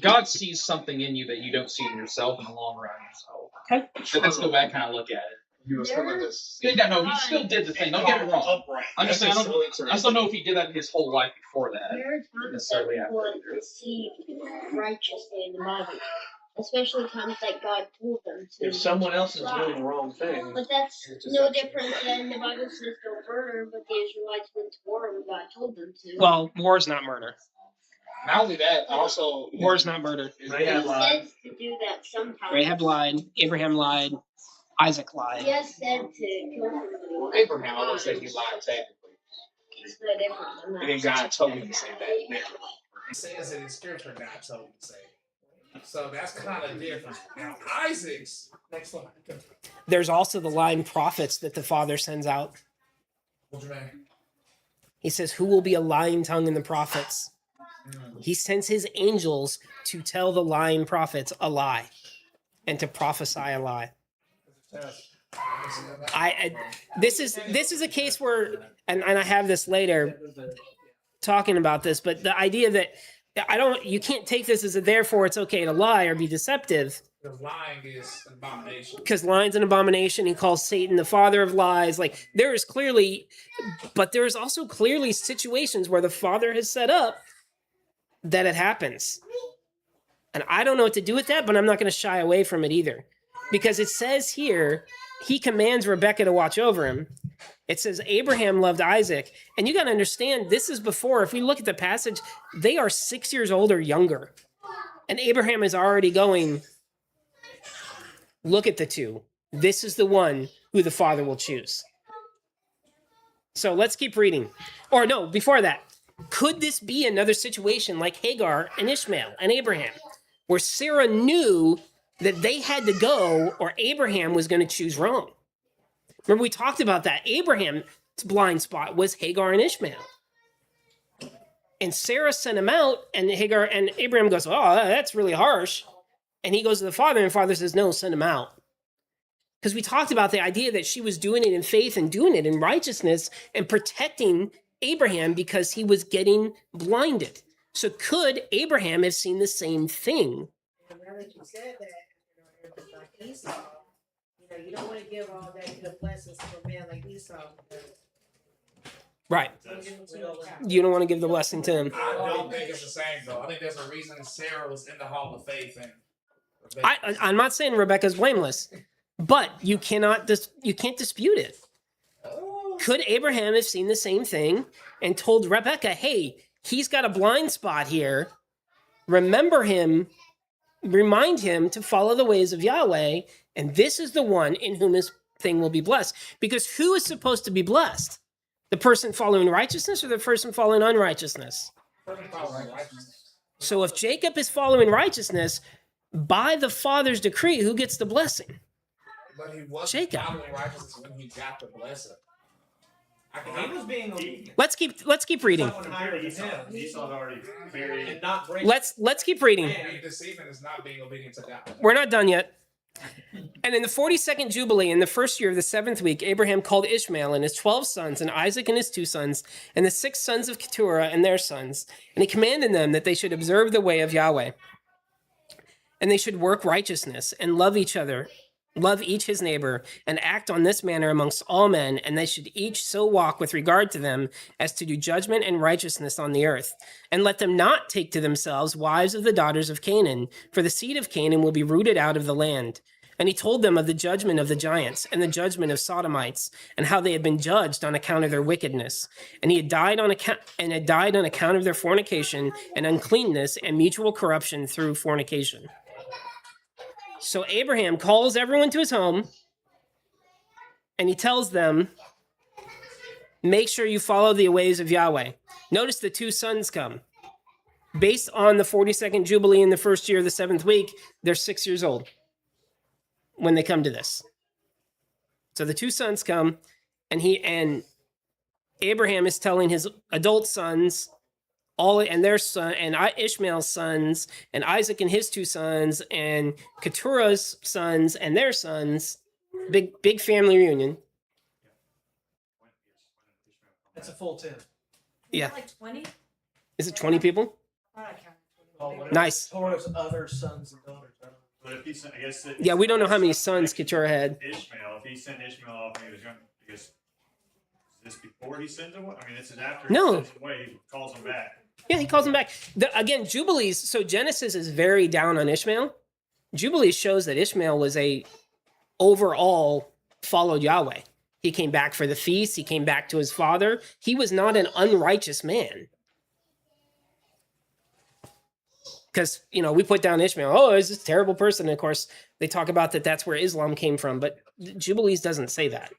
[SPEAKER 5] God sees something in you that you don't see in yourself in the long run. So,
[SPEAKER 1] Okay.
[SPEAKER 5] So let's go back and kind of look at it.
[SPEAKER 2] He was still in this.
[SPEAKER 5] Yeah, no, he still did the thing. Don't get me wrong. I'm just saying, I just don't know if he did that his whole life before that.
[SPEAKER 7] There are times that people deceive righteously in the Bible, especially times that God told them to.
[SPEAKER 3] If someone else is doing the wrong thing,
[SPEAKER 7] But that's no different than the Bible says don't murder, but the Israelites went to war when God told them to.
[SPEAKER 1] Well, war is not murder.
[SPEAKER 2] Not only that, also
[SPEAKER 1] War is not murder.
[SPEAKER 3] Rahab lied.
[SPEAKER 7] Says to do that sometimes.
[SPEAKER 1] Rahab lied. Abraham lied. Isaac lied.
[SPEAKER 7] He has said to kill somebody.
[SPEAKER 2] Abraham always said he lied technically.
[SPEAKER 7] It's no different than
[SPEAKER 2] And then
[SPEAKER 7] that.
[SPEAKER 2] God told him to say that.
[SPEAKER 11] It says it in scripture, God told him to say. So that's kind of different. Now, Isaac's, next slide.
[SPEAKER 1] There's also the lying prophets that the Father sends out.
[SPEAKER 11] What's your name?
[SPEAKER 1] He says, who will be a lying tongue in the prophets? He sends his angels to tell the lying prophets a lie and to prophesy a lie. This is a case where, and I have this later talking about this, but the idea that you can't take this as a therefore it's okay to lie or be deceptive.
[SPEAKER 11] Because lying is an abomination.
[SPEAKER 1] Because lying's an abomination. He calls Satan the father of lies. Like there is clearly, but there is also clearly situations where the Father has set up that it happens. And I don't know what to do with that, but I'm not going to shy away from it either. Because it says here, he commands Rebekah to watch over him. It says Abraham loved Isaac. And you got to understand, this is before, if we look at the passage, they are 6 years old or younger. And Abraham is already going, look at the two. This is the one who the Father will choose. So let's keep reading. Or no, before that, could this be another situation like Hagar and Ishmael and Abraham, where Sarah knew that they had to go or Abraham was going to choose wrong? Remember, we talked about that. Abraham's blind spot was Hagar and Ishmael. And Sarah sent him out, and Hagar and Abraham goes, "Oh, that's really harsh." And he goes to the father, and the father says, "No, send him out." Because we talked about the idea that she was doing it in faith and doing it in righteousness and protecting Abraham because he was getting blinded. So could Abraham have seen the same thing?
[SPEAKER 9] And now that you said that, it was like Esau. You don't want to give all that good blessings to a man like Esau.
[SPEAKER 1] Right. You don't want to give the blessing to him.
[SPEAKER 11] I don't think it's the same though. I think there's a reason Sarah was in the hall of faith and
[SPEAKER 1] I'm not saying Rebekah's blameless, but you can't dispute it. Could Abraham have seen the same thing and told Rebekah, "Hey, he's got a blind spot here. Remember him, remind him to follow the ways of Yahweh, and this is the one in whom his thing will be blessed." Because who is supposed to be blessed? The person following righteousness or the person following unrighteousness? So if Jacob is following righteousness, by the father's decree, who gets the blessing?
[SPEAKER 11] But he wasn't
[SPEAKER 1] Jacob.
[SPEAKER 11] following righteousness when he got the blessing.
[SPEAKER 3] He was being obedient.
[SPEAKER 1] Let's keep reading.
[SPEAKER 3] Someone higher than him.
[SPEAKER 8] Esau's already married.
[SPEAKER 3] And not break.
[SPEAKER 1] Let's keep reading.
[SPEAKER 11] Being deceiving is not being obedient to God.
[SPEAKER 1] We're not done yet. And in the 42nd Jubilee, in the first year of the 7th week, Abraham called Ishmael and his 12 sons, and Isaac and his 2 sons, and the 6 sons of Keturah and their sons. And he commanded them that they should observe the way of Yahweh. And they should work righteousness and love each other, love each his neighbor, and act on this manner amongst all men. And they should each so walk with regard to them as to do judgment and righteousness on the earth. And let them not take to themselves wives of the daughters of Canaan, for the seed of Canaan will be rooted out of the land. And he told them of the judgment of the giants and the judgment of Sodomites, and how they had been judged on account of their wickedness. And he had died on account of their fornication and uncleanness and mutual corruption through fornication. So Abraham calls everyone to his home, and he tells them, make sure you follow the ways of Yahweh. Notice the 2 sons come. Based on the 42nd Jubilee in the first year of the 7th week, they're 6 years old when they come to this. So the 2 sons come, and Abraham is telling his adult sons, their son, and Ishmael's sons, and Isaac and his 2 sons, and Keturah's sons and their sons. Big family reunion.
[SPEAKER 3] That's a full 10.
[SPEAKER 1] Yeah.
[SPEAKER 4] Like 20?
[SPEAKER 1] Is it 20 people?
[SPEAKER 4] I counted 20.
[SPEAKER 1] Nice.
[SPEAKER 3] Torah's other sons and daughters.
[SPEAKER 8] But if he sent, I guess.
[SPEAKER 1] Yeah, we don't know how many sons Keturah had.
[SPEAKER 8] Ishmael, if he sent Ishmael off when he was young, I guess. Is this before he sent him? I mean, this is after
[SPEAKER 1] No.
[SPEAKER 8] he sends him away. He calls him back.
[SPEAKER 1] Yeah, he calls him back. Again, Jubilees. So Genesis is very down on Ishmael. Jubilees shows that Ishmael was overall followed Yahweh. He came back for the feast. He came back to his father. He was not an unrighteous man. Because, we put down Ishmael. Oh, he's this terrible person. And of course, they talk about that's where Islam came from. But Jubilees doesn't say that.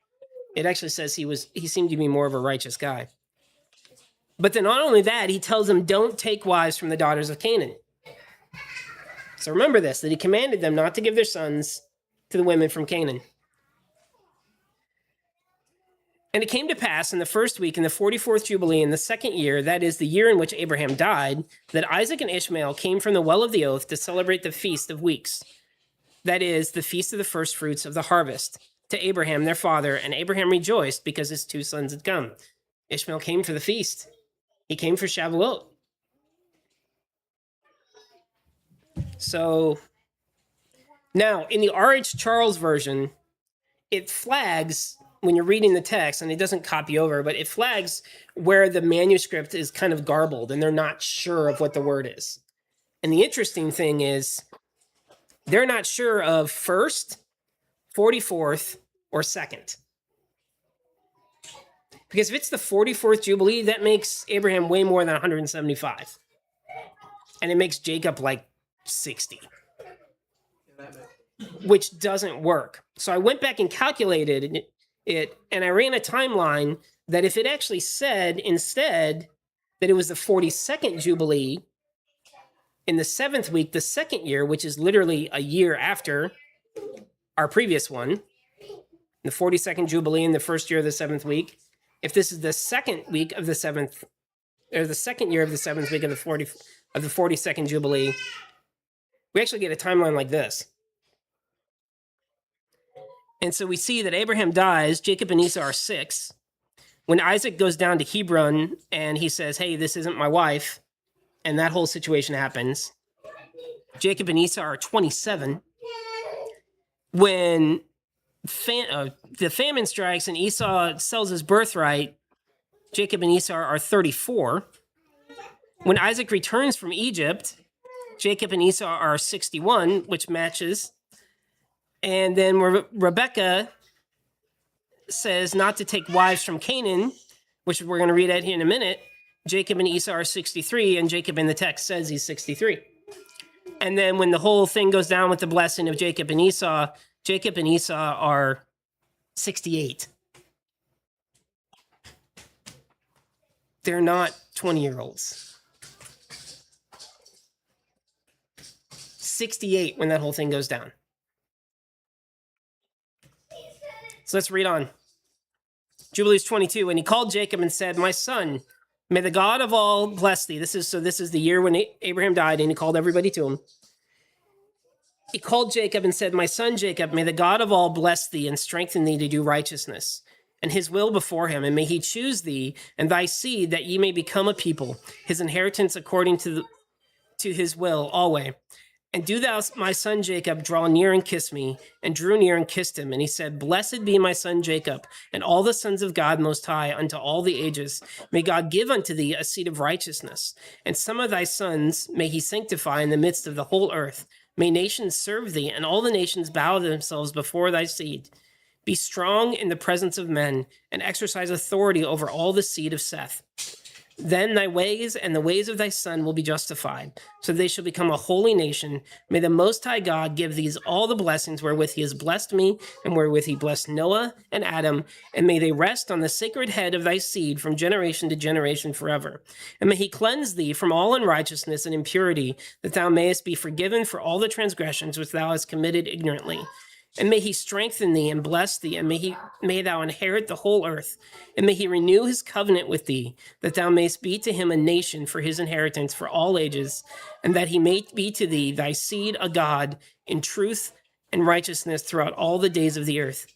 [SPEAKER 1] It actually says he seemed to be more of a righteous guy. But then not only that, he tells them, don't take wives from the daughters of Canaan. So remember this, that he commanded them not to give their sons to the women from Canaan. And it came to pass in the first week in the 44th Jubilee in the 2nd year, that is the year in which Abraham died, that Isaac and Ishmael came from the well of the oath to celebrate the Feast of Weeks. That is the feast of the first fruits of the harvest, to Abraham their father, and Abraham rejoiced because his 2 sons had come. Ishmael came for the feast. He came for Shavuot. So now in the R.H. Charles version, it flags when you're reading the text, and it doesn't copy over, but it flags where the manuscript is kind of garbled and they're not sure of what the word is. And the interesting thing is they're not sure of 1st, 44th, or 2nd. Because if it's the 44th Jubilee, that makes Abraham way more than 175. And it makes Jacob like 60. Which doesn't work. So I went back and calculated it, and I ran a timeline that if it actually said instead that it was the 42nd Jubilee in the 7th week, the 2nd year, which is literally a year after our previous one, the 42nd Jubilee in the first year of the 7th week, if this is the 2nd week of the 7th, or the second year of the seventh week of the 42nd Jubilee, we actually get a timeline like this. And so we see that Abraham dies, Jacob and Esau are 6. When Isaac goes down to Hebron and he says, hey, this isn't my wife, and that whole situation happens, Jacob and Esau are 27. When the famine strikes and Esau sells his birthright, Jacob and Esau are 34. When Isaac returns from Egypt, Jacob and Esau are 61, which matches. And then Rebekah says not to take wives from Canaan, which we're going to read at here in a minute. Jacob and Esau are 63, and Jacob in the text says he's 63. And then when the whole thing goes down with the blessing of Jacob and Esau are 68. They're not 20-year-olds. 68 when that whole thing goes down. So let's read on. Jubilees 22. And he called Jacob and said, my son, may the God of all bless thee. This is the year when Abraham died, and he called everybody to him. He called Jacob and said, my son Jacob, may the God of all bless thee and strengthen thee to do righteousness, and his will before him, and may he choose thee and thy seed, that ye may become a people, his inheritance according to his will always. And do thou, my son Jacob, draw near and kiss me. And drew near and kissed him. And he said, blessed be my son Jacob, and all the sons of God Most High unto all the ages. May God give unto thee a seed of righteousness. And some of thy sons may he sanctify in the midst of the whole earth. May nations serve thee, and all the nations bow themselves before thy seed. Be strong in the presence of men, and exercise authority over all the seed of Seth. Then thy ways and the ways of thy son will be justified, so they shall become a holy nation. May the Most High God give these all the blessings wherewith he has blessed me, and wherewith he blessed Noah and Adam, and may they rest on the sacred head of thy seed from generation to generation forever. And may he cleanse thee from all unrighteousness and impurity, that thou mayest be forgiven for all the transgressions which thou hast committed ignorantly. And may he strengthen thee and bless thee, and may thou inherit the whole earth. And may he renew his covenant with thee, that thou mayst be to him a nation for his inheritance for all ages, and that he may be to thee, thy seed, a God, in truth and righteousness throughout all the days of the earth.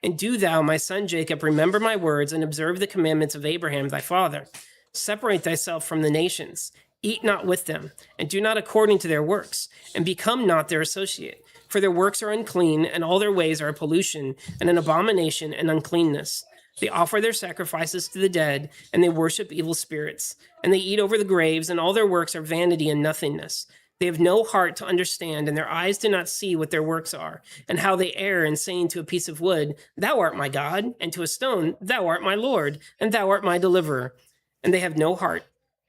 [SPEAKER 1] And do thou, my son Jacob, remember my words, and observe the commandments of Abraham thy father. Separate thyself from the nations, eat not with them, and do not according to their works, and become not their associate. For their works are unclean, and all their ways are a pollution, and an abomination and uncleanness. They offer their sacrifices to the dead, and they worship evil spirits. And they eat over the graves, and all their works are vanity and nothingness. They have no heart to understand, and their eyes do not see what their works are, and how they err in saying to a piece of wood, thou art my God, and to a stone, thou art my Lord, and thou art my deliverer. And they have no heart.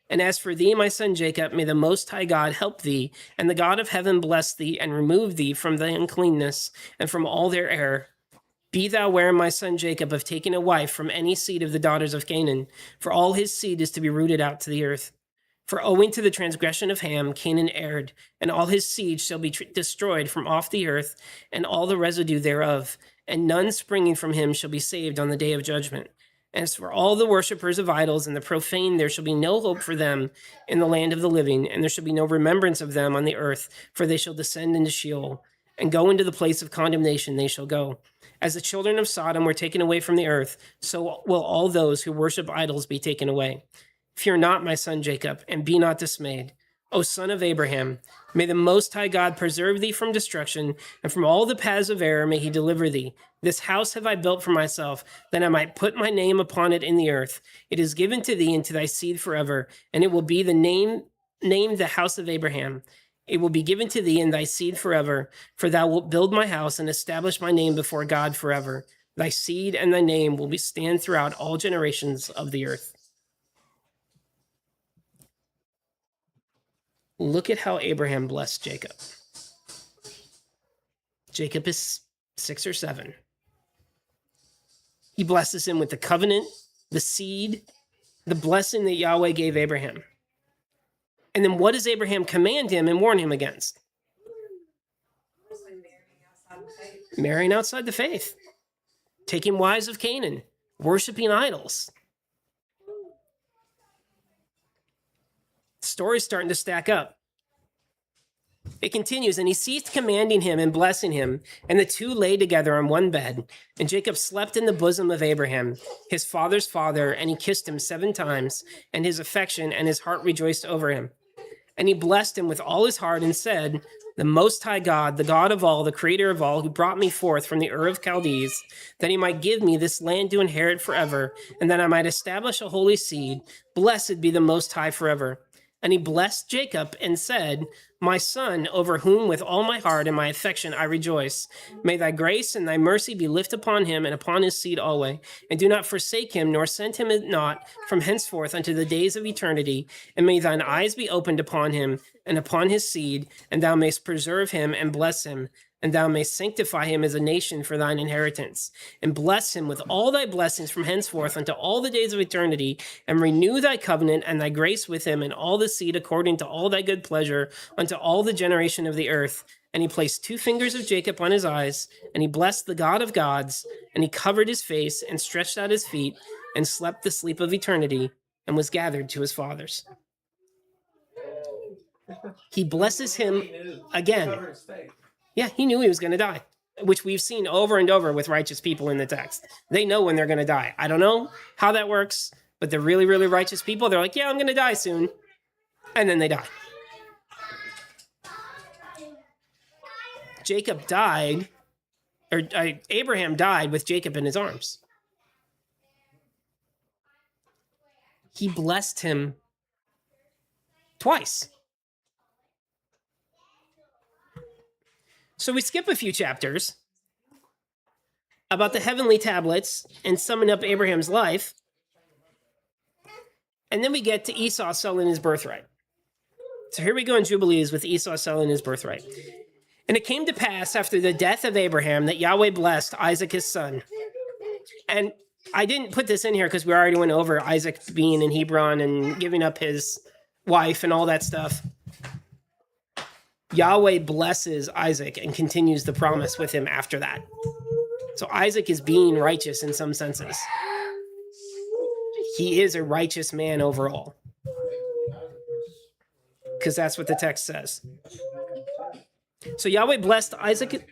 [SPEAKER 1] And as for thee, my son Jacob, may the Most High God help thee, and the God of heaven bless thee, and remove thee from the uncleanness, and from all their error. Be thou ware, my son Jacob, of taking a wife from any seed of the daughters of Canaan, for all his seed is to be rooted out to the earth. For owing to the transgression of Ham, Canaan erred, and all his seed shall be destroyed from off the earth, and all the residue thereof, and none springing from him shall be saved on the day of judgment. As for all the worshippers of idols and the profane, there shall be no hope for them in the land of the living, and there shall be no remembrance of them on the earth, for they shall descend into Sheol, and go into the place of condemnation they shall go. As the children of Sodom were taken away from the earth, so will all those who worship idols be taken away. Fear not, my son Jacob, and be not dismayed. O son of Abraham, may the Most High God preserve thee from destruction, and from all the paths of error may he deliver thee. This house have I built for myself, that I might put my name upon it in the earth. It is given to thee and to thy seed forever, and it will be the name named the house of Abraham. It will be given to thee and thy seed forever, for thou wilt build my house and establish my name before God forever. Thy seed and thy name will stand throughout all generations of the earth. Look at how Abraham blessed Jacob. Jacob is 6 or 7. He blesses him with the covenant, the seed, the blessing that Yahweh gave Abraham. And then what does Abraham command him and warn him against? Marrying outside the faith. Taking wives of Canaan. Worshiping idols. The story's starting to stack up. It continues, and he ceased commanding him and blessing him, and the two lay together on one bed. And Jacob slept in the bosom of Abraham, his father's father, and he kissed him 7 times, and his affection and his heart rejoiced over him. And he blessed him with all his heart and said, the Most High God, the God of all, the creator of all, who brought me forth from the Ur of Chaldees, that he might give me this land to inherit forever, and that I might establish a holy seed. Blessed be the Most High forever. And he blessed Jacob and said, my son, over whom with all my heart and my affection I rejoice. May thy grace and thy mercy be lifted upon him and upon his seed always. And do not forsake him, nor send him not from henceforth unto the days of eternity. And may thine eyes be opened upon him and upon his seed, and thou mayst preserve him and bless him. And thou mayst sanctify him as a nation for thine inheritance, and bless him with all thy blessings from henceforth unto all the days of eternity, and renew thy covenant and thy grace with him and all the seed according to all thy good pleasure unto all the generation of the earth. And he placed 2 fingers of Jacob on his eyes, and he blessed the God of gods, and he covered his face and stretched out his feet and slept the sleep of eternity and was gathered to his fathers. He blesses him again. Yeah, he knew he was going to die, which we've seen over and over with righteous people in the text. They know when they're going to die. I don't know how that works, but the really, really righteous people, they're like, yeah, I'm going to die soon. And then they die. Abraham died with Jacob in his arms. He blessed him twice. So we skip a few chapters about the heavenly tablets and summing up Abraham's life. And then we get to Esau selling his birthright. So here we go in Jubilees with Esau selling his birthright. And it came to pass after the death of Abraham that Yahweh blessed Isaac his son. And I didn't put this in here because we already went over Isaac being in Hebron and giving up his wife and all that stuff. Yahweh blesses Isaac and continues the promise with him after that. So Isaac is being righteous in some senses. He is a righteous man overall. Because that's what the text says. So Yahweh blessed Isaac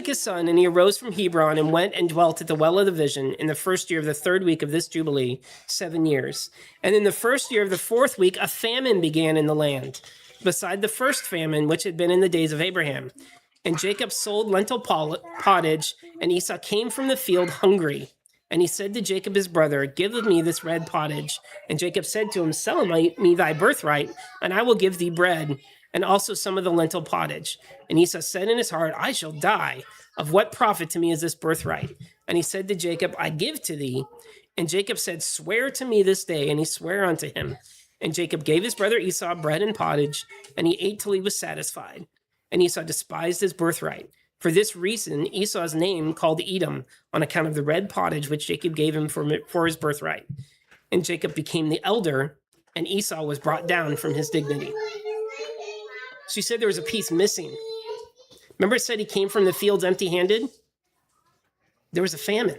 [SPEAKER 1] his son, and he arose from Hebron and went and dwelt at the well of the vision in the first year of the 3rd week of this Jubilee, 7 years. And in the first year of the 4th week, a famine began in the land, beside the first famine which had been in the days of Abraham. And Jacob sold lentil pottage, and Esau came from the field hungry. And he said to Jacob his brother, give me this red pottage. And Jacob said to him, sell me thy birthright, and I will give thee bread, and also some of the lentil pottage. And Esau said in his heart, I shall die. Of what profit to me is this birthright? And he said to Jacob, I give to thee. And Jacob said, swear to me this day. And he sware unto him. And Jacob gave his brother Esau bread and pottage, and he ate till he was satisfied. And Esau despised his birthright. For this reason, Esau's name called Edom, on account of the red pottage which Jacob gave him for his birthright. And Jacob became the elder, and Esau was brought down from his dignity. So you said there was a piece missing. Remember it said he came from the fields empty-handed? There was a famine.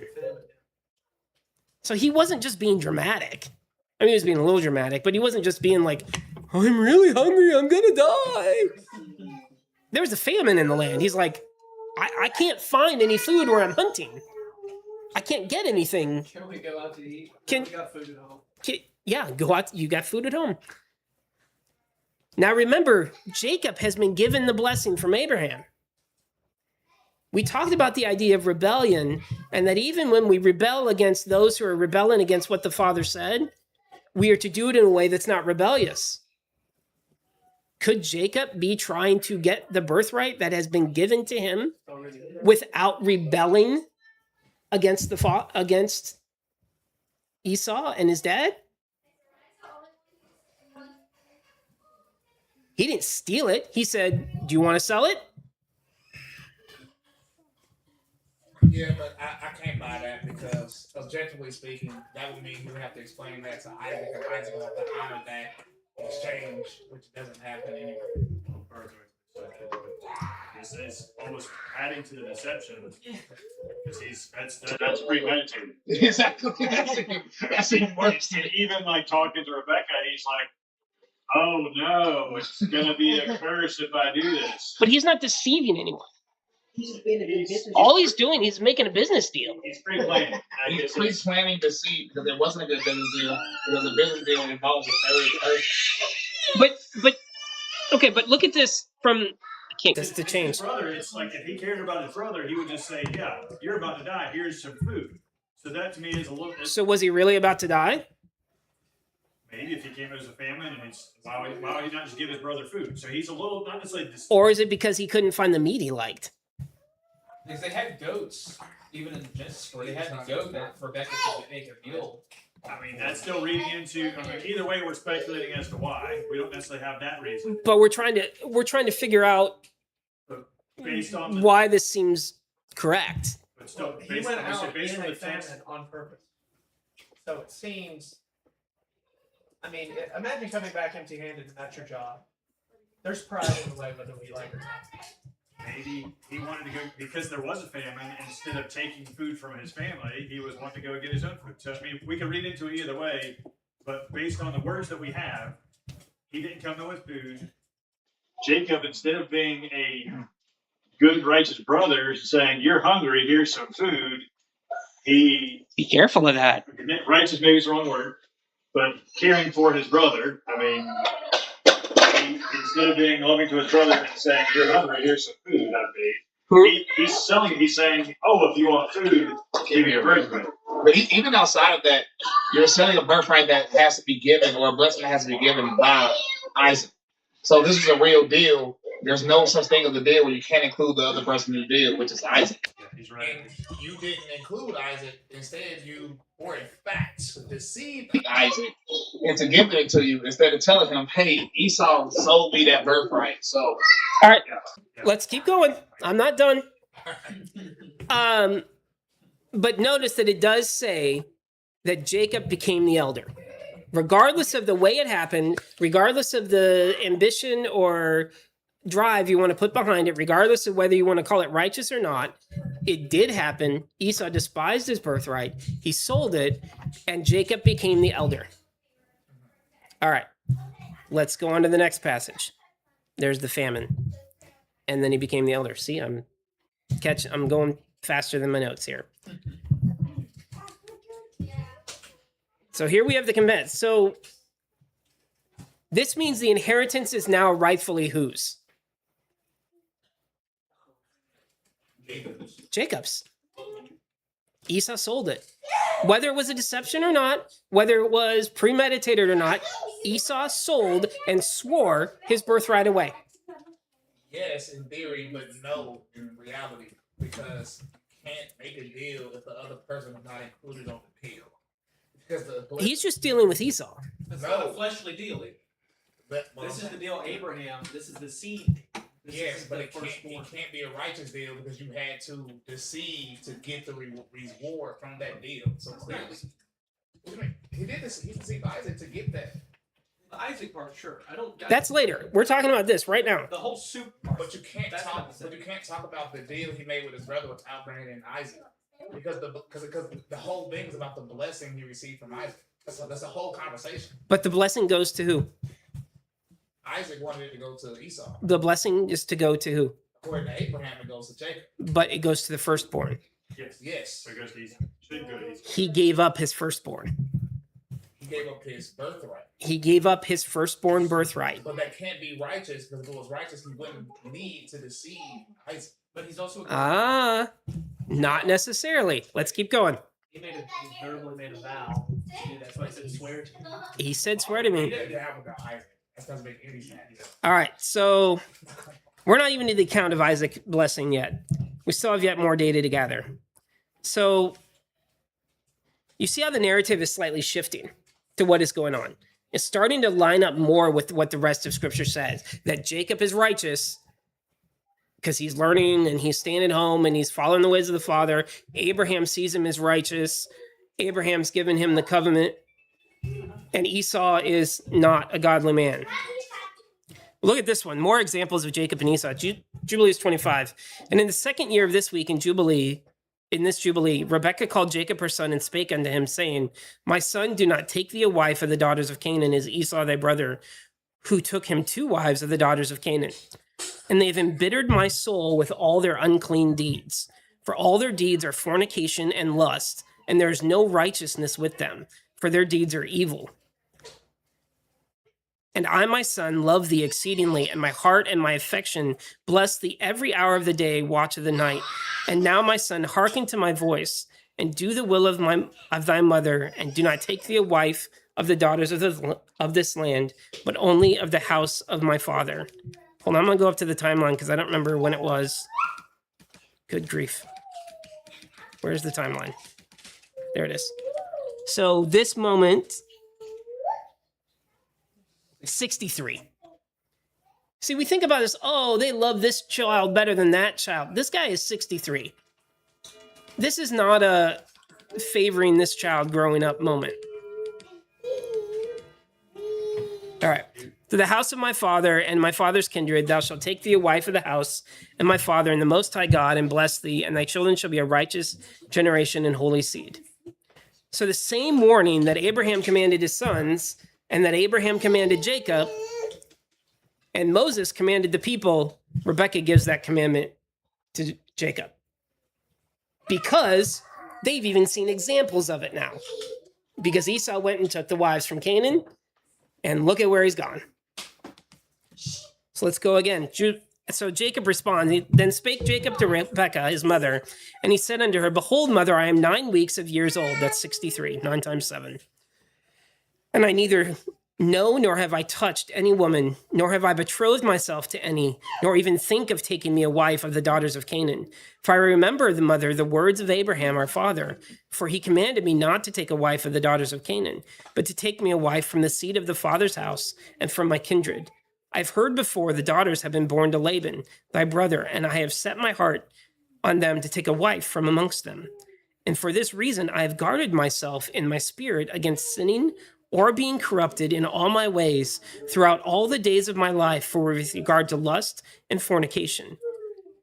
[SPEAKER 1] So he wasn't just being dramatic. I mean, he was being a little dramatic, but he wasn't just being like, I'm really hungry, I'm gonna die. There was a famine in the land. He's like, I can't find any food where I'm hunting. I can't get anything.
[SPEAKER 11] Can we go out to eat? We got food at home.
[SPEAKER 1] Yeah, go out. You got food at home. Now remember, Jacob has been given the blessing from Abraham. We talked about the idea of rebellion, and that even when we rebel against those who are rebelling against what the Father said, we are to do it in a way that's not rebellious. Could Jacob be trying to get the birthright that has been given to him without rebelling against against Esau and his dad? He didn't steal it. He said, do you want to sell it?
[SPEAKER 11] Yeah, but I can't buy that because, objectively speaking, that would mean you would have to explain that to Isaac, and Isaac would have to honor that exchange, which doesn't happen anywhere.
[SPEAKER 8] It's almost adding to the deception. Because that's premeditated.
[SPEAKER 2] Exactly. That's even worse.
[SPEAKER 8] And even like talking to Rebekah, he's like, "Oh no, it's gonna be a curse if I do this."
[SPEAKER 1] But he's not deceiving anyone.
[SPEAKER 9] He's just being a good business.
[SPEAKER 1] All he's doing, he's making a business deal.
[SPEAKER 8] He's pre-planning.
[SPEAKER 2] He's pre-planning deceit because it wasn't a good business deal. Because the business deal involves a third person.
[SPEAKER 1] But look at this from. I can't get this to change.
[SPEAKER 8] His brother, it's like if he cared about his brother, he would just say, "Yeah, you're about to die. Here's some food." So that to me is a little.
[SPEAKER 1] So was he really about to die?
[SPEAKER 8] Maybe if he came as a famine, and it's why would he not just give his brother food? So he's a little not necessarily.
[SPEAKER 1] Or is it because he couldn't find the meat he liked?
[SPEAKER 12] Because they had goats, even in the Genesis story, they had the goat that Rebekah could make a meal.
[SPEAKER 8] I mean, that's still reading into. I mean, either way, we're speculating as to why. We don't necessarily have that reason.
[SPEAKER 1] But we're trying to figure out
[SPEAKER 8] Based on
[SPEAKER 1] why this seems correct.
[SPEAKER 8] But still,
[SPEAKER 3] He went out
[SPEAKER 8] based
[SPEAKER 3] in
[SPEAKER 8] on
[SPEAKER 3] a
[SPEAKER 8] the text.
[SPEAKER 3] famine on purpose. So it seems. I mean, imagine coming back empty-handed and that's your job. There's pride in the way whether we like it or not.
[SPEAKER 8] Maybe he wanted to go because there was a famine. Instead of taking food from his family, he was wanting to go get his own food. So I mean, we can read into it either way. But based on the words that we have, he didn't come to with food. Jacob, instead of being a good, righteous brother, saying, "You're hungry, here's some food," he
[SPEAKER 1] Be careful of that.
[SPEAKER 8] righteous maybe is the wrong word, but caring for his brother. I mean. Instead of being loving to his brother and saying, "You're hungry, here's some food I made," he's selling. He's saying, "Oh, if you want food, give me a birthright."
[SPEAKER 2] But even outside of that, you're selling a birthright that has to be given, or a blessing that has to be given by Isaac. So this is a real deal. There's no such thing as a deal where you can't include the other person in the deal, which is Isaac.
[SPEAKER 8] Yeah, he's right.
[SPEAKER 11] And you didn't include Isaac. Instead, you, for a fact, deceived
[SPEAKER 2] Isaac. And to give it to you, instead of telling him, "Hey, Esau sold me that birthright." So,
[SPEAKER 1] All right,
[SPEAKER 8] Yeah.
[SPEAKER 1] let's keep going. I'm not done. But notice that it does say that Jacob became the elder. Regardless of the way it happened, regardless of the ambition or drive you want to put behind it, regardless of whether you want to call it righteous or not, it did happen. Esau despised his birthright. He sold it, and Jacob became the elder. All right, let's go on to the next passage. There's the famine. And then he became the elder. See, I'm going faster than my notes here. So here we have the command. So this means the inheritance is now rightfully whose? Jacob's. Esau sold it. Whether it was a deception or not, whether it was premeditated or not, Esau sold and swore his birthright away.
[SPEAKER 11] yes in theory, but no in reality, because you can't make a deal if the other person is not included on the deal. Because
[SPEAKER 1] He's just dealing with Esau.
[SPEAKER 12] It's not a fleshly deal. This is the deal Abraham. This is the seed.
[SPEAKER 11] Yes, but it can't be a righteous deal because you had to deceive to get the reward from that deal. So clearly, he did this. He deceived Isaac to get that.
[SPEAKER 12] The Isaac part, sure.
[SPEAKER 1] That's later. We're talking about this right now.
[SPEAKER 12] The whole soup part.
[SPEAKER 11] But you can't talk about the deal he made with his brother without bringing in Isaac, because the whole thing is about the blessing he received from Isaac. That's a whole conversation.
[SPEAKER 1] But the blessing goes to who?
[SPEAKER 11] Isaac wanted it to go to Esau.
[SPEAKER 1] The blessing is to go to who?
[SPEAKER 11] According to Abraham, it goes to Jacob.
[SPEAKER 1] But it goes to the firstborn.
[SPEAKER 11] Yes.
[SPEAKER 8] So it goes to Esau. Should go to Esau.
[SPEAKER 1] He gave up his firstborn.
[SPEAKER 11] He gave up his birthright.
[SPEAKER 1] He gave up his firstborn birthright.
[SPEAKER 11] But that can't be righteous, because if it was righteous, he wouldn't need to deceive Isaac.
[SPEAKER 12] But he's also
[SPEAKER 1] Not necessarily. Let's keep going.
[SPEAKER 12] he verbally made a vow to do that. So I said swear to me.
[SPEAKER 1] He said, "Swear to
[SPEAKER 11] He
[SPEAKER 1] me."
[SPEAKER 11] didn't have without Isaac. That doesn't make any sense.
[SPEAKER 1] All right, so we're not even to the account of Isaac blessing yet. We still have yet more data to gather. So you see how the narrative is slightly shifting to what is going on. It's starting to line up more with what the rest of Scripture says, that Jacob is righteous because he's learning and he's staying at home and he's following the ways of the Father. Abraham sees him as righteous. Abraham's given him the covenant. And Esau is not a godly man. Look at this one. More examples of Jacob and Esau. Jubilees 25. And in the second year of this week in this Jubilee, Rebekah called Jacob her son and spake unto him, saying, My son, do not take thee a wife of the daughters of Canaan, as Esau thy brother, who took him 2 wives of the daughters of Canaan. And they have embittered my soul with all their unclean deeds. For all their deeds are fornication and lust, and there is no righteousness with them, for their deeds are evil. And I, my son, love thee exceedingly, and my heart and my affection bless thee every hour of the day, watch of the night. And now, my son, hearken to my voice, and do the will of thy mother, and do not take thee a wife of the daughters of this land, but only of the house of my father. Hold on, I'm going to go up to the timeline because I don't remember when it was. Good grief. Where's the timeline? There it is. So this moment, 63. See, we think about this, oh, they love this child better than that child. This guy is 63. This is not a favoring this child growing up moment. All right. To the house of my father and my father's kindred, thou shalt take thee a wife of the house and my father and the Most High God, and bless thee, and thy children shall be a righteous generation and holy seed. So the same warning that Abraham commanded his sons, and that Abraham commanded Jacob, and Moses commanded the people, Rebekah gives that commandment to Jacob. Because they've even seen examples of it now. Because Esau went and took the wives from Canaan, and look at where he's gone. So let's go again. So Jacob responds, Then spake Jacob to Rebekah, his mother, and he said unto her, Behold, mother, I am 9 weeks of years old. That's 63, 9 times 7. And I neither know nor have I touched any woman, nor have I betrothed myself to any, nor even think of taking me a wife of the daughters of Canaan. For I remember, the mother, the words of Abraham our father, for he commanded me not to take a wife of the daughters of Canaan, but to take me a wife from the seed of the father's house and from my kindred. I've heard before the daughters have been born to Laban, thy brother, and I have set my heart on them to take a wife from amongst them. And for this reason I have guarded myself in my spirit against sinning or being corrupted in all my ways throughout all the days of my life, for with regard to lust and fornication.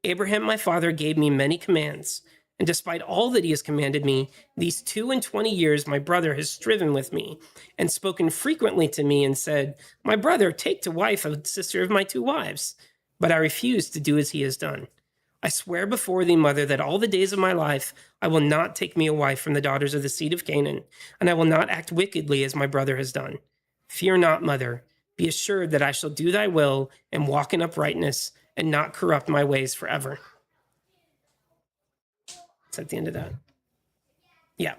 [SPEAKER 1] Abraham my father gave me many commands, and despite all that he has commanded me, these 22 years my brother has striven with me, and spoken frequently to me, and said, My brother, take to wife a sister of my 2 wives. But I refused to do as he has done. I swear before thee, mother, that all the days of my life I will not take me a wife from the daughters of the seed of Canaan, and I will not act wickedly as my brother has done. Fear not, mother. Be assured that I shall do thy will and walk in uprightness and not corrupt my ways forever. It's at the end of that. Yeah.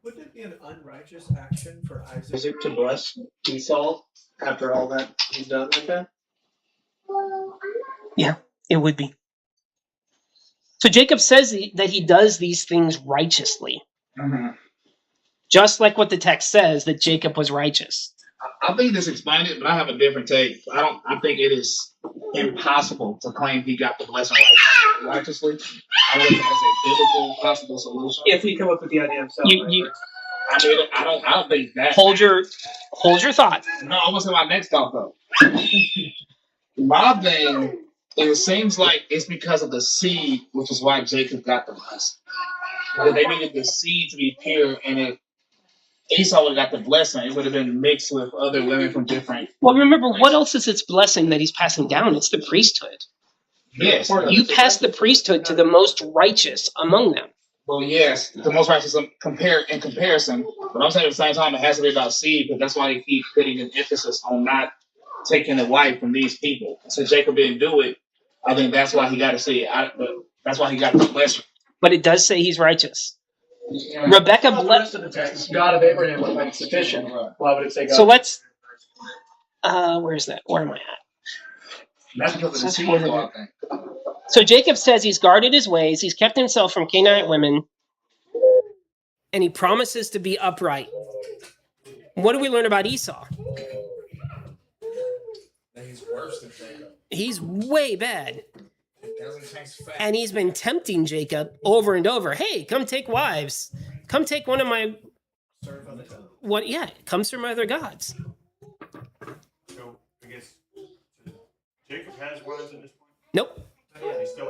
[SPEAKER 3] Wouldn't it be an unrighteous action for Isaac to bless Esau after all that he's done like that?
[SPEAKER 1] Yeah, it would be. So Jacob says that he does these things righteously.
[SPEAKER 2] Mm-hmm.
[SPEAKER 1] Just like what the text says, that Jacob was righteous.
[SPEAKER 2] I think this explained it, but I have a different take. I think it is impossible to claim he got the blessing righteously. I don't think that is a biblical possible solution.
[SPEAKER 3] If he come up with the idea himself.
[SPEAKER 2] I don't think that.
[SPEAKER 1] Hold your thought.
[SPEAKER 2] No, I want to say my next thought though. My thing, it seems like it's because of the seed, which is why Jacob got the blessing. Because they needed the seed to be pure, and if Esau would have got the blessing, it would have been mixed with other women from different.
[SPEAKER 1] Well, remember, what else is its blessing that he's passing down? It's the priesthood.
[SPEAKER 2] Yes.
[SPEAKER 1] You pass the priesthood to the most righteous among them.
[SPEAKER 2] Well, yes, the most righteous in comparison. But I'm saying at the same time, it has to be about seed, because that's why he keeps putting an emphasis on not taking a wife from these people. So Jacob didn't do it. I think that's why he got a seed. That's why he got the blessing.
[SPEAKER 1] But it does say he's righteous.
[SPEAKER 2] Yeah.
[SPEAKER 1] Rebekah
[SPEAKER 3] blessed the text. God of Abraham would make sufficient. Why would it say God?
[SPEAKER 1] So let's. Where's that? Where am I at?
[SPEAKER 2] That's because of the seed, I think.
[SPEAKER 1] So Jacob says he's guarded his ways, he's kept himself from Canaanite women, and he promises to be upright. What do we learn about Esau?
[SPEAKER 11] That he's worse than Jacob.
[SPEAKER 1] He's way bad.
[SPEAKER 11] It doesn't taste fat.
[SPEAKER 1] And he's been tempting Jacob over and over. Hey, come take wives. Come take one of my... What? Yeah, come serve my other gods.
[SPEAKER 8] So I guess has wives at this point?
[SPEAKER 1] Nope.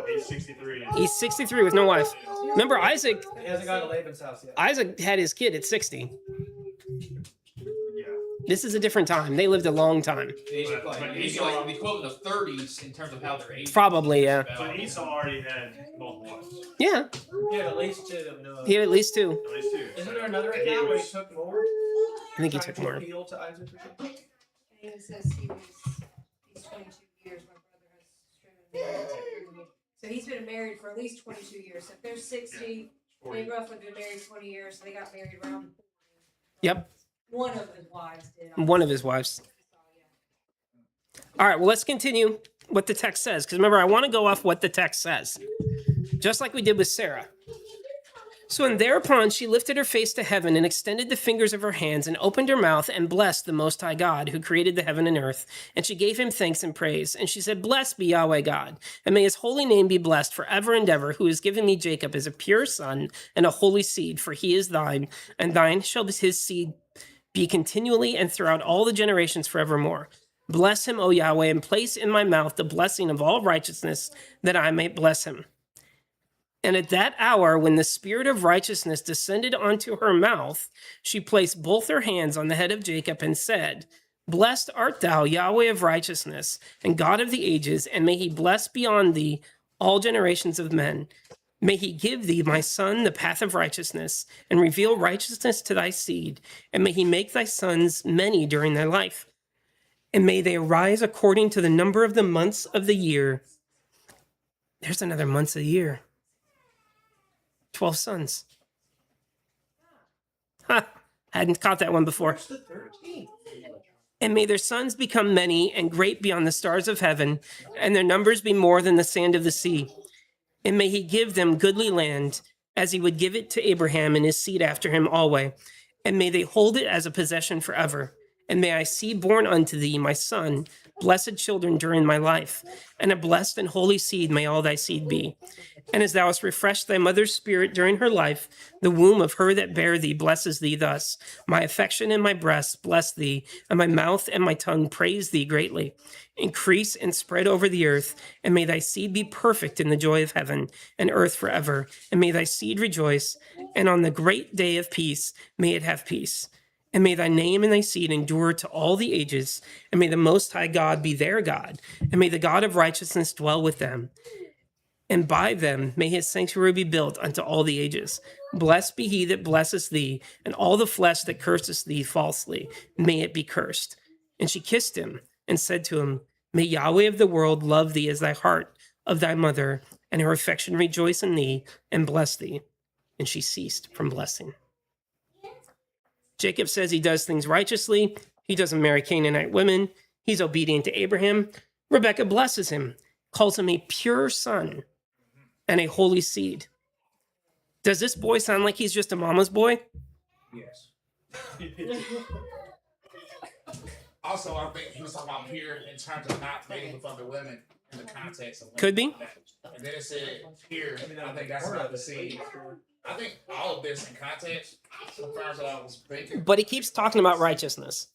[SPEAKER 8] He's 63.
[SPEAKER 1] He's 63 with no wife. Remember, Isaac.
[SPEAKER 3] He hasn't gone to Laban's house yet.
[SPEAKER 1] Isaac had his kid at 60.
[SPEAKER 8] Yeah.
[SPEAKER 1] This is a different time. They lived a long time.
[SPEAKER 12] He's like the equivalent of 30s in terms of how they're aged.
[SPEAKER 1] Probably, yeah.
[SPEAKER 8] So Esau already had multiple wives.
[SPEAKER 1] Yeah.
[SPEAKER 3] He had at least two that we know of.
[SPEAKER 1] He had at least two.
[SPEAKER 8] At least two.
[SPEAKER 3] Isn't there another account where he took more?
[SPEAKER 1] I think he
[SPEAKER 3] Trying
[SPEAKER 1] took
[SPEAKER 3] to
[SPEAKER 1] more.
[SPEAKER 3] appeal to Isaac or something?
[SPEAKER 4] And it says he's 22 years. My brother has striven. So he's been married for at least 22 years. So if they're 60, they roughly been married 20 years. So they got married around 40.
[SPEAKER 1] Yep.
[SPEAKER 4] One of his wives did.
[SPEAKER 1] One of his wives. All right, well, let's continue what the text says. Because remember, I want to go off what the text says. Just like we did with Sarah. So, and thereupon she lifted her face to heaven and extended the fingers of her hands and opened her mouth and blessed the Most High God who created the heaven and earth. And she gave him thanks and praise. And she said, Blessed be Yahweh God, and may his holy name be blessed forever and ever, who has given me Jacob as a pure son and a holy seed, for he is thine, and thine shall his seed be continually and throughout all the generations forevermore. Bless him, O Yahweh, and place in my mouth the blessing of all righteousness, that I may bless him. And at that hour, when the spirit of righteousness descended onto her mouth, she placed both her hands on the head of Jacob and said, Blessed art thou, Yahweh of righteousness, and God of the ages, and may he bless beyond thee all generations of men. May he give thee, my son, the path of righteousness, and reveal righteousness to thy seed, and may he make thy sons many during thy life. And may they arise according to the number of the months of the year. There's another months of the year. 12 sons. Ha! Hadn't caught that one before.
[SPEAKER 3] Where's the 13th?
[SPEAKER 1] And may their sons become many and great beyond the stars of heaven, and their numbers be more than the sand of the sea. And may he give them goodly land, as he would give it to Abraham and his seed after him always. And may they hold it as a possession forever. And may I see born unto thee, my son, blessed children during my life, and a blessed and holy seed may all thy seed be. And as thou hast refreshed thy mother's spirit during her life, the womb of her that bare thee blesses thee thus. My affection and my breasts bless thee, and my mouth and my tongue praise thee greatly. Increase and spread over the earth, and may thy seed be perfect in the joy of heaven and earth forever. And may thy seed rejoice, and on the great day of peace may it have peace. And may thy name and thy seed endure to all the ages, and may the Most High God be their God, and may the God of righteousness dwell with them. And by them may his sanctuary be built unto all the ages. Blessed be he that blesseth thee, and all the flesh that curseth thee falsely, may it be cursed. And she kissed him, and said to him, May Yahweh of the world love thee as thy heart of thy mother, and her affection rejoice in thee, and bless thee. And she ceased from blessing. Jacob says he does things righteously. He doesn't marry Canaanite women. He's obedient to Abraham. Rebekah blesses him, calls him a pure son and a holy seed. Does this boy sound like he's just a mama's boy?
[SPEAKER 11] Yes. Also, I think he was talking about pure in terms of not mating with other women in the context of
[SPEAKER 1] Could be.
[SPEAKER 11] And then it said pure. I think that's about the seed. I think all of this in context confirms what I was thinking.
[SPEAKER 1] But he keeps talking about righteousness.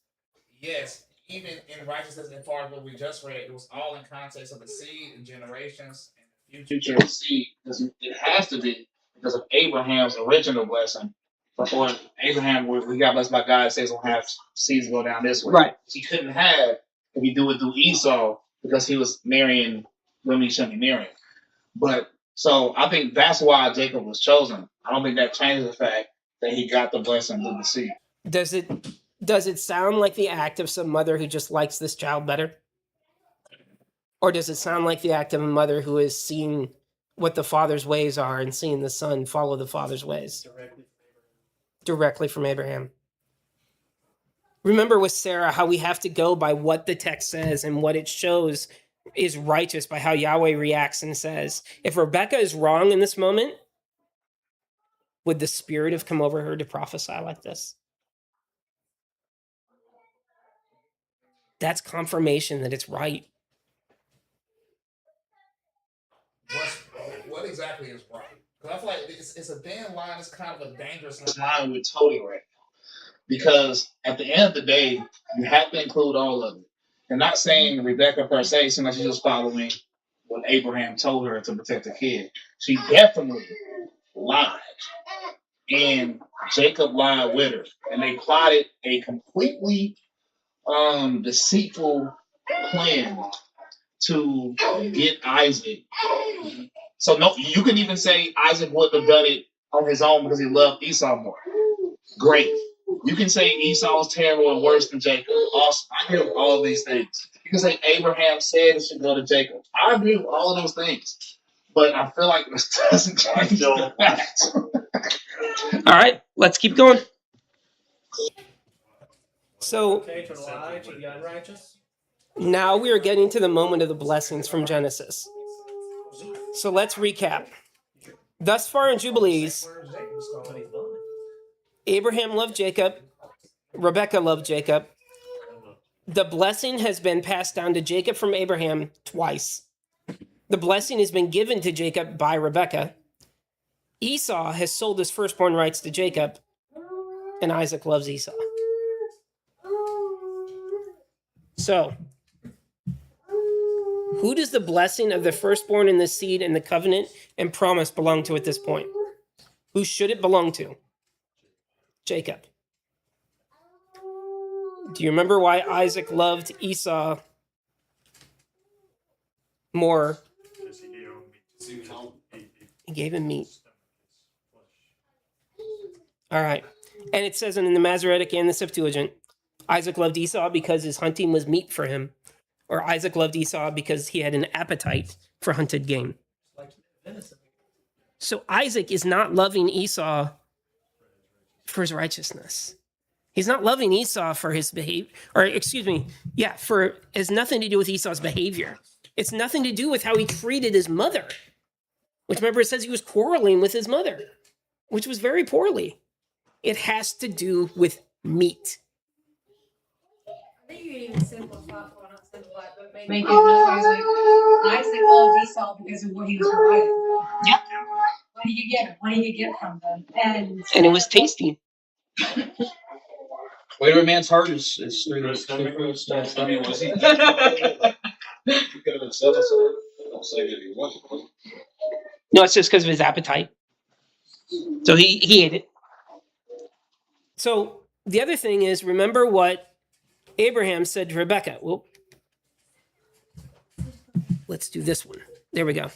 [SPEAKER 11] Yes, even in righteousness, as far as what we just read, it was all in context of the seed and generations and the future.
[SPEAKER 2] Future seed, it has to be because of Abraham's original blessing. Before Abraham, we got blessed by God, it says we'll have seeds go down this way.
[SPEAKER 1] Right.
[SPEAKER 2] He couldn't have if he do it through Esau because he was marrying women he shouldn't be marrying. But so I think that's why Jacob was chosen. I don't think that changes the fact that he got the blessing through the seed.
[SPEAKER 1] Does it sound like the act of some mother who just likes this child better? Or does it sound like the act of a mother who has seen what the father's ways are and seeing the son follow the father's ways? Directly from Abraham. Remember with Sarah how we have to go by what the text says, and what it shows is righteous by how Yahweh reacts and says. If Rebekah is wrong in this moment, would the Spirit have come over her to prophesy like this? That's confirmation that it's right.
[SPEAKER 11] What exactly is right? Because I feel like it's a thin line. It's kind of a dangerous
[SPEAKER 2] Line with Tony right now. Because at the end of the day, you have to include all of it. They're not saying Rebekah per se, so much she's just following what Abraham told her to protect the kid. She definitely lied. And Jacob lied with her. And they plotted a completely deceitful plan to get Isaac. So no, you can even say Isaac wouldn't have done it on his own because he loved Esau more. Great. You can say Esau was terrible and worse than Jacob. Awesome. I agree with all of these things. You can say Abraham said it should go to Jacob. I agree with all of those things. But I feel like this doesn't change the facts.
[SPEAKER 1] All right, let's keep going. So
[SPEAKER 12] Okay, to lie to the unrighteous.
[SPEAKER 1] now we are getting to the moment of the blessings from Genesis. So let's recap. Thus far in Jubilees, Abraham loved Jacob. Rebekah loved Jacob. The blessing has been passed down to Jacob from Abraham twice. The blessing has been given to Jacob by Rebekah. Esau has sold his firstborn rights to Jacob, and Isaac loves Esau. So, who does the blessing of the firstborn in the seed and the covenant and promise belong to at this point? Who should it belong to? Jacob. Do you remember why Isaac loved Esau more? He gave him meat. All right. And it says in the Masoretic and the Septuagint, Isaac loved Esau because his hunting was meat for him. Or Isaac loved Esau because he had an appetite for hunted game. So Isaac is not loving Esau for his righteousness. He's not loving Esau for his behavior, has nothing to do with Esau's behavior. It's nothing to do with how he treated his mother, which remember it says he was quarreling with his mother, which was very poorly. It has to do with meat.
[SPEAKER 4] I think you could even simplify, well, not simplify, but make it known like Isaac loved Esau because of what he was providing.
[SPEAKER 1] Yep.
[SPEAKER 4] What he could get from them.
[SPEAKER 1] And it was tasty.
[SPEAKER 5] Way to a man's heart is through the
[SPEAKER 6] I mean, was he? You could have been selling something. Don't say that he wasn't.
[SPEAKER 1] No, it's just because of his appetite. So he ate it. So the other thing is, remember what Abraham said to Rebekah. Well, let's do this one. There we go.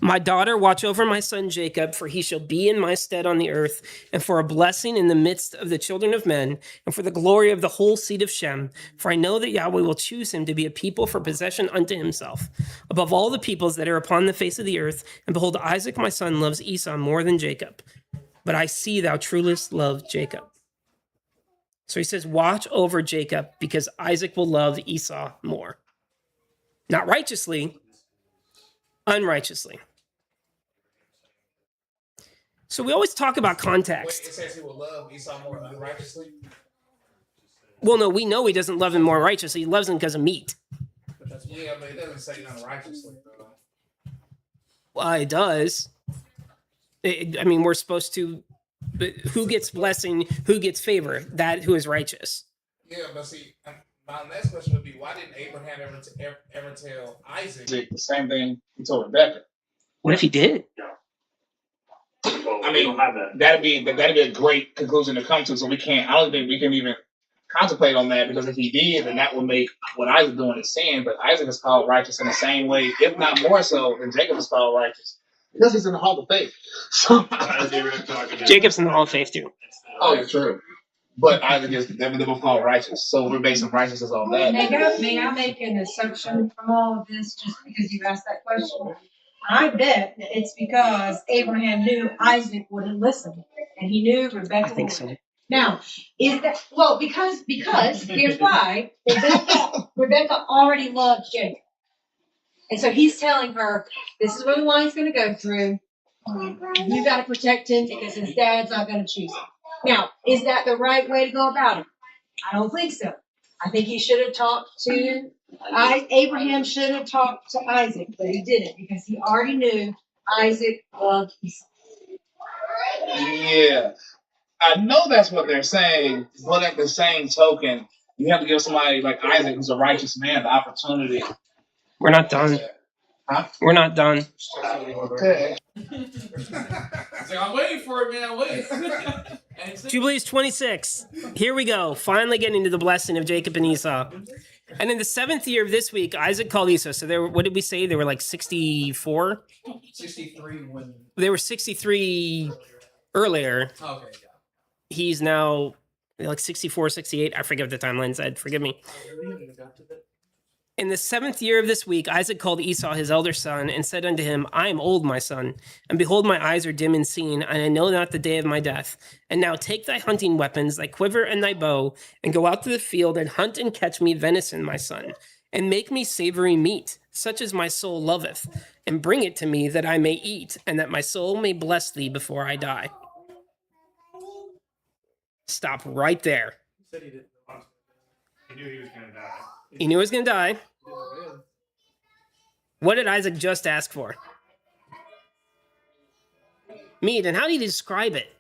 [SPEAKER 1] My daughter, watch over my son Jacob, for he shall be in my stead on the earth, and for a blessing in the midst of the children of men, and for the glory of the whole seed of Shem. For I know that Yahweh will choose him to be a people for possession unto himself, above all the peoples that are upon the face of the earth. And behold, Isaac my son loves Esau more than Jacob, but I see thou truest love Jacob. So he says, watch over Jacob, because Isaac will love Esau more. Not righteously, unrighteously. So we always talk about context.
[SPEAKER 11] Wait, it says he will love Esau more unrighteously?
[SPEAKER 1] Well, no, we know he doesn't love him more righteously. He loves him because of meat.
[SPEAKER 11] Yeah, but it doesn't say unrighteously, though.
[SPEAKER 1] Well, it does. We're supposed to... But who gets blessing, who gets favor? That who is righteous.
[SPEAKER 11] Yeah, but see, my next question would be, why didn't Abraham ever tell Isaac?
[SPEAKER 2] The same thing he told Rebekah.
[SPEAKER 1] What if he did?
[SPEAKER 8] Well,
[SPEAKER 2] I
[SPEAKER 8] we
[SPEAKER 2] mean,
[SPEAKER 8] don't have that.
[SPEAKER 2] that'd be a great conclusion to come to. So I don't think we can even contemplate on that, because if he did, then that would make what Isaac doing is sin. But Isaac is called righteous in the same way, if not more so, than Jacob is called righteous, because he's in the Hall of Faith. So
[SPEAKER 1] Jacob's in the Hall of Faith too.
[SPEAKER 2] Oh, you're true. But Isaac is they're both called righteous. So we're basing righteousness on that.
[SPEAKER 4] May I make an assumption from all of this just because you asked that question? I bet that it's because Abraham knew Isaac wouldn't listen, and he knew Rebekah
[SPEAKER 1] I think
[SPEAKER 4] would.
[SPEAKER 1] so.
[SPEAKER 4] Now, is that well? Because here's why. Rebekah already loved Jacob, and so he's telling her, "This is where the line's going to go through. You got to protect him because his dad's not going to choose him." Now, is that the right way to go about it? I don't think so. I think he should have talked to Abraham should have talked to Isaac, but he didn't because he already knew Isaac loved Esau.
[SPEAKER 2] Yeah. I know that's what they're saying, but at the same token, You have to give somebody like Isaac, who's a righteous man, the opportunity.
[SPEAKER 1] We're not done.
[SPEAKER 2] Huh?
[SPEAKER 1] We're not done.
[SPEAKER 2] Okay.
[SPEAKER 12] It's like, I'm waiting for it, man. I'm waiting. And it's
[SPEAKER 1] Jubilees 26. Here we go. Finally getting to the blessing of Jacob and Esau. And in the 7th year of this week, Isaac called Esau. So they were, what did we say? They were like 64?
[SPEAKER 12] 63 when.
[SPEAKER 1] They were 63 earlier.
[SPEAKER 12] Okay, yeah.
[SPEAKER 1] He's now like 64, 68. I forget what the timeline said. Forgive me. In the 7th year of this week, Isaac called Esau his elder son and said unto him, I am old, my son, and behold, my eyes are dim and seen, and I know not the day of my death. And now take thy hunting weapons, thy quiver and thy bow, and go out to the field and hunt and catch me venison, my son, and make me savory meat, such as my soul loveth, and bring it to me that I may eat, and that my soul may bless thee before I die. Stop right there.
[SPEAKER 8] He said he didn't. He knew he was going to die.
[SPEAKER 1] He knew he was going to die. What did Isaac just ask for? Meat. And how did he describe it?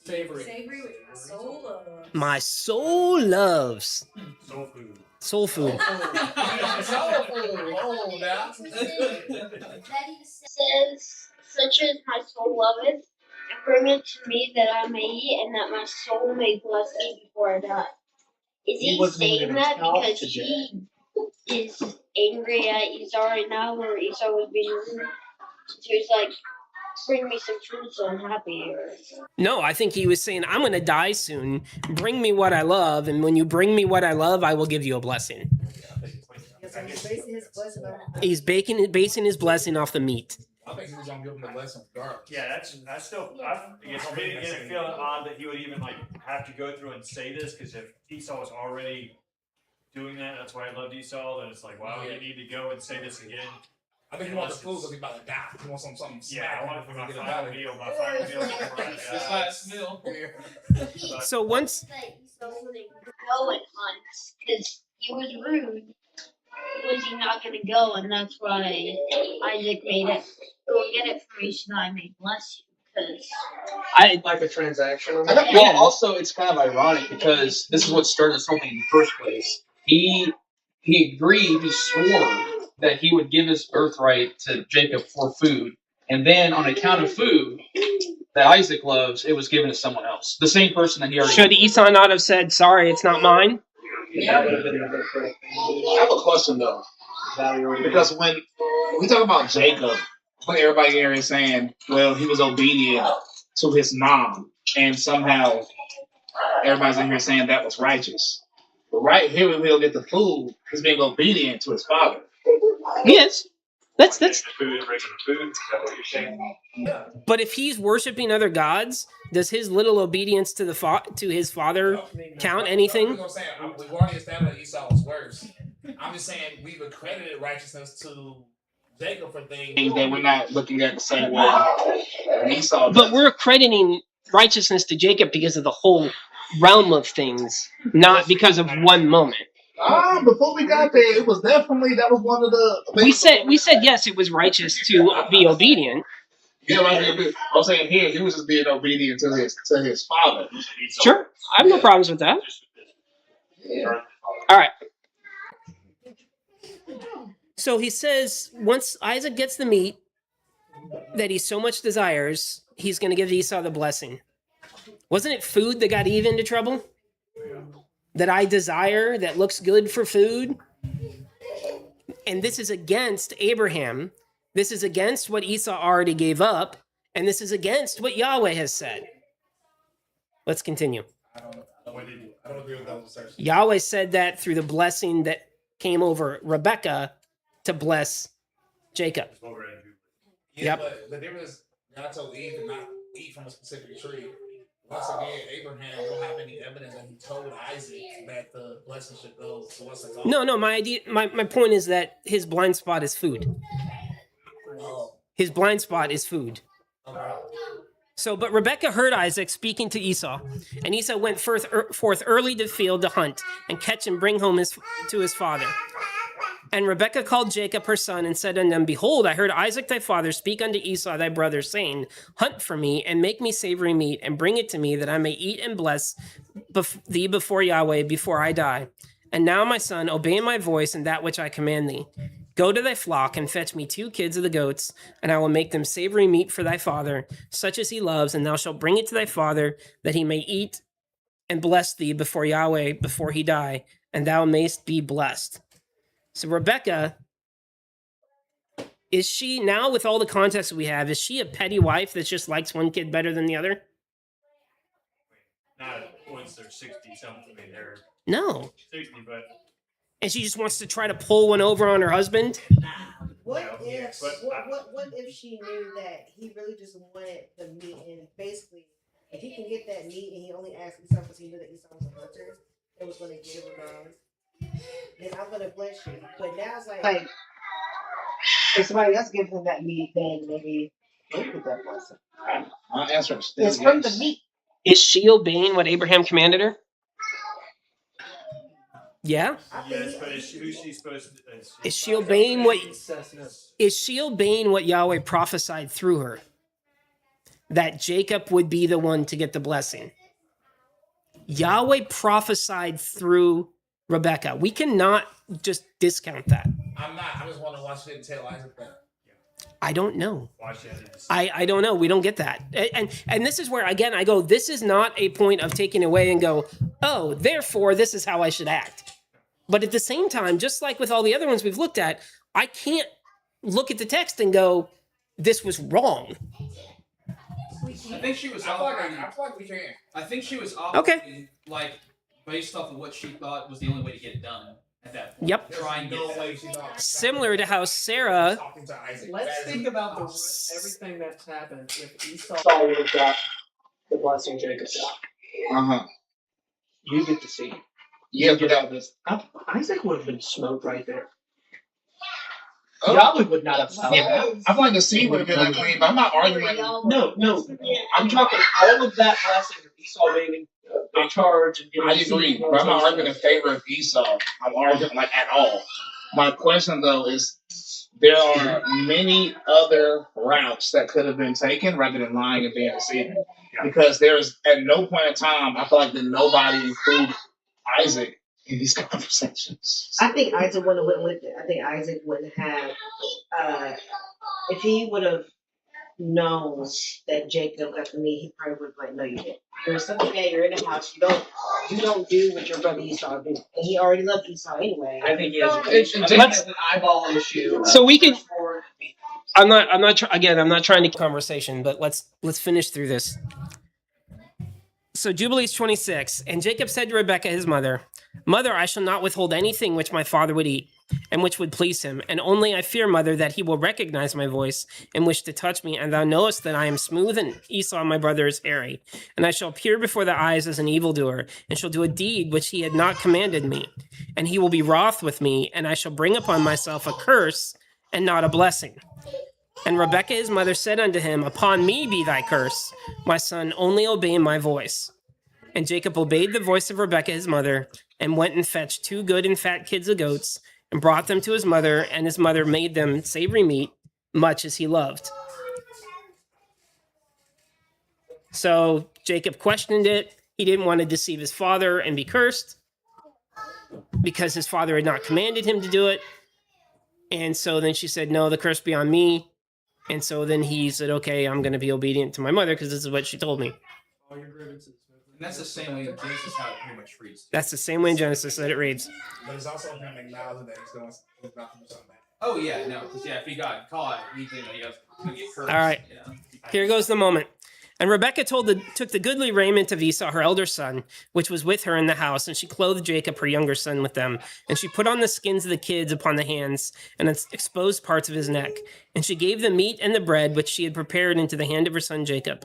[SPEAKER 12] Savory.
[SPEAKER 4] Savory, which my soul loves.
[SPEAKER 1] My soul loves.
[SPEAKER 8] Soul food.
[SPEAKER 1] Soul food.
[SPEAKER 12] Oh, now.
[SPEAKER 7] Says, such as my soul loveth, and bring it to me that I may eat, and that my soul may bless me before I die. Is he
[SPEAKER 3] wasn't even
[SPEAKER 7] saying
[SPEAKER 3] gonna
[SPEAKER 7] that
[SPEAKER 3] talk
[SPEAKER 7] because
[SPEAKER 3] to
[SPEAKER 7] he is angry at Esau right now, or Esau was being rude? So he's like, bring me some food so I'm happy. Or...
[SPEAKER 1] No, I think he was saying, I'm going to die soon. Bring me what I love. And when you bring me what I love, I will give you a blessing. He's basing his blessing off the meat.
[SPEAKER 11] I think he was gonna give him the lesson regardless.
[SPEAKER 8] Yeah, that's still. It didn't feel odd that he would even like have to go through and say this, because if Esau was already doing that, that's why I loved Esau. Then it's like, wow, you need to go and say this again.
[SPEAKER 11] I think he wants the food because he's about to die. He wants something
[SPEAKER 8] Yeah, I want
[SPEAKER 11] smack
[SPEAKER 8] my
[SPEAKER 11] him
[SPEAKER 8] final meal. My final meal before I
[SPEAKER 12] This
[SPEAKER 8] die.
[SPEAKER 12] last meal.
[SPEAKER 1] So once...
[SPEAKER 7] That Esau wouldn't go and hunt, because he was rude. Was he not going to go? And that's why Isaac made it. Go get it for me so I may bless you. Because
[SPEAKER 3] Like a transaction. On
[SPEAKER 5] I
[SPEAKER 3] that.
[SPEAKER 5] think, well, also it's kind of ironic because this is what started this whole thing in the first place. He agreed, he swore that he would give his birthright to Jacob for food, and then on account of food that Isaac loves, it was given to someone else, the same person that he already.
[SPEAKER 1] Should Esau not have said, sorry, it's not mine?
[SPEAKER 3] That would have been the correct thing to do.
[SPEAKER 2] I have a question though, because when we talk about Jacob, when everybody here is saying, well, he was obedient to his mom, and somehow everybody's in here saying that was righteous. But right here, when we don't get the food, he's being obedient to his father.
[SPEAKER 1] Yes. That's.
[SPEAKER 8] Food, bringing food. Is that what you're saying?
[SPEAKER 1] But if he's worshiping other gods, does his little obedience to to his father count anything?
[SPEAKER 11] I'm saying we've already established that Esau was worse. I'm just saying we've accredited righteousness to Jacob for things
[SPEAKER 2] That we're not looking at the same way. Esau.
[SPEAKER 1] But we're accrediting righteousness to Jacob because of the whole realm of things, not because of one moment.
[SPEAKER 2] Before we got there, it was definitely, that was one of the.
[SPEAKER 1] We said yes, it was righteous to be obedient.
[SPEAKER 2] Yeah, like, I'm saying here, he was just being obedient to his father.
[SPEAKER 1] Sure, I have no problems with that.
[SPEAKER 2] Yeah.
[SPEAKER 1] All right. So he says once Isaac gets the meat that he so much desires, he's going to give Esau the blessing. Wasn't it food that got Eve into trouble? That I desire, that looks good for food? And this is against Abraham. This is against what Esau already gave up. And this is against what Yahweh has said. Let's continue.
[SPEAKER 11] I don't agree with those assertions.
[SPEAKER 1] Yahweh said that through the blessing that came over Rebekah to bless Jacob.
[SPEAKER 11] Yeah,
[SPEAKER 1] Yep.
[SPEAKER 11] But the difference is God told Eve to not eat from a specific tree. Once again, Abraham don't have any evidence that he told Isaac that the blessing should go to what's it called?
[SPEAKER 1] No, my point is that his blind spot is food.
[SPEAKER 11] Oh,
[SPEAKER 1] His blind spot is food.
[SPEAKER 11] okay.
[SPEAKER 1] So, but Rebekah heard Isaac speaking to Esau, and Esau went forth early to the field to hunt and catch and bring home to his father. And Rebekah called Jacob her son and said unto him, Behold, I heard Isaac thy father speak unto Esau thy brother, saying, Hunt for me, and make me savory meat, and bring it to me, that I may eat and bless thee before Yahweh, before I die. And now, my son, obey my voice and that which I command thee. Go to thy flock, and fetch me 2 kids of the goats, and I will make them savory meat for thy father, such as he loves, and thou shalt bring it to thy father, that he may eat and bless thee before Yahweh, before he die, and thou mayst be blessed. So Rebekah, is she, now with all the context we have, is she a petty wife that just likes one kid better than the other?
[SPEAKER 8] Not once they're 60 something, they're
[SPEAKER 1] No.
[SPEAKER 8] 60, but
[SPEAKER 1] And she just wants to try to pull one over on her husband?
[SPEAKER 9] What
[SPEAKER 8] Yeah,
[SPEAKER 9] if
[SPEAKER 8] but
[SPEAKER 9] what if she knew that he really just wanted the meat, and basically if he can get that meat and he only asked Esau because he knew that Esau was a hunter and was going to give him then I'm going to bless you. But now it's like if somebody else gives him that meat, then maybe he'll get that blessing.
[SPEAKER 2] My answer is still
[SPEAKER 9] It's from the
[SPEAKER 2] yes.
[SPEAKER 9] meat.
[SPEAKER 1] Is she obeying what Abraham commanded her? Yeah.
[SPEAKER 8] yes, but who's she supposed to?
[SPEAKER 1] Is she obeying what Yahweh prophesied through her? That Jacob would be the one to get the blessing. Yahweh prophesied through Rebekah. We cannot just discount that.
[SPEAKER 11] I'm not. I just wondering why she didn't tell Isaac that.
[SPEAKER 1] I don't know.
[SPEAKER 8] Why she had to
[SPEAKER 1] I don't know. We don't get that. And this is where, again, I go, this is not a point of taking away and go, oh, therefore, this is how I should act. But at the same time, just like with all the other ones we've looked at, I can't look at the text and go, this was wrong.
[SPEAKER 12] I think she was
[SPEAKER 11] I feel
[SPEAKER 12] operating.
[SPEAKER 11] like we can.
[SPEAKER 12] I think she was operating like based off of what she thought was the only way to get it done at that point.
[SPEAKER 1] Yep.
[SPEAKER 12] Try and get
[SPEAKER 11] No
[SPEAKER 12] that.
[SPEAKER 11] way she's not.
[SPEAKER 1] Similar to how Sarah,
[SPEAKER 11] Talking to Isaac.
[SPEAKER 3] Let's
[SPEAKER 11] That is-
[SPEAKER 3] think about everything that's happened if Esau would have got the blessing Jacob got. You get to see.
[SPEAKER 2] Yeah,
[SPEAKER 3] You
[SPEAKER 2] but
[SPEAKER 3] get all this. Isaac would have been smoked right there.
[SPEAKER 2] Oh.
[SPEAKER 3] Yahweh would not have allowed that.
[SPEAKER 2] I feel like the seed would have been unclean, but I'm not arguing.
[SPEAKER 3] No. I'm talking all of that blessing of Esau being in charge and getting
[SPEAKER 2] I agree, but I'm not arguing in favor of Esau. I'm arguing like at all. My question though is, there are many other routes that could have been taken rather than lying and being deceiving. Because there's at no point in time I feel like that nobody included Isaac in these conversations.
[SPEAKER 9] I think Isaac wouldn't have went with it. I think Isaac wouldn't have if he would have known that Jacob got the meat, he probably would have like, no, you didn't. You're something that you're in the house. You don't do what your brother Esau did. And he already loved Esau anyway.
[SPEAKER 3] I think he has
[SPEAKER 1] Let's-
[SPEAKER 3] an eyeball issue.
[SPEAKER 1] So we can. I'm not trying to conversation, but let's finish through this. So Jubilees 26, and Jacob said to Rebekah his mother, Mother, I shall not withhold anything which my father would eat, and which would please him. And only I fear, mother, that he will recognize my voice, and wish to touch me. And thou knowest that I am smooth, and Esau my brother is hairy. And I shall appear before the eyes as an evildoer, and shall do a deed which he had not commanded me. And he will be wroth with me, and I shall bring upon myself a curse, and not a blessing. And Rebekah his mother said unto him, Upon me be thy curse, my son, only obey my voice. And Jacob obeyed the voice of Rebekah his mother, and went and fetched 2 good and fat kids of goats, and brought them to his mother, and his mother made them savory meat, much as he loved. So Jacob questioned it. He didn't want to deceive his father and be cursed, because his father had not commanded him to do it. And so then she said, no, the curse be on me. And so then he said, okay, I'm going to be obedient to my mother because this is what she told me.
[SPEAKER 12] All your grievances. And that's the same way in Genesis how it pretty much reads.
[SPEAKER 1] That's the same way in Genesis that it reads.
[SPEAKER 11] But it's also him acknowledging that he's about to do something bad.
[SPEAKER 12] Oh yeah, no, because if he got caught, he think that he was going to get cursed.
[SPEAKER 1] All right.
[SPEAKER 12] Yeah.
[SPEAKER 1] Here goes the moment. And Rebekah took the goodly raiment of Esau, her elder son, which was with her in the house, and she clothed Jacob, her younger son, with them. And she put on the skins of the kids upon the hands and exposed parts of his neck. And she gave the meat and the bread which she had prepared into the hand of her son Jacob.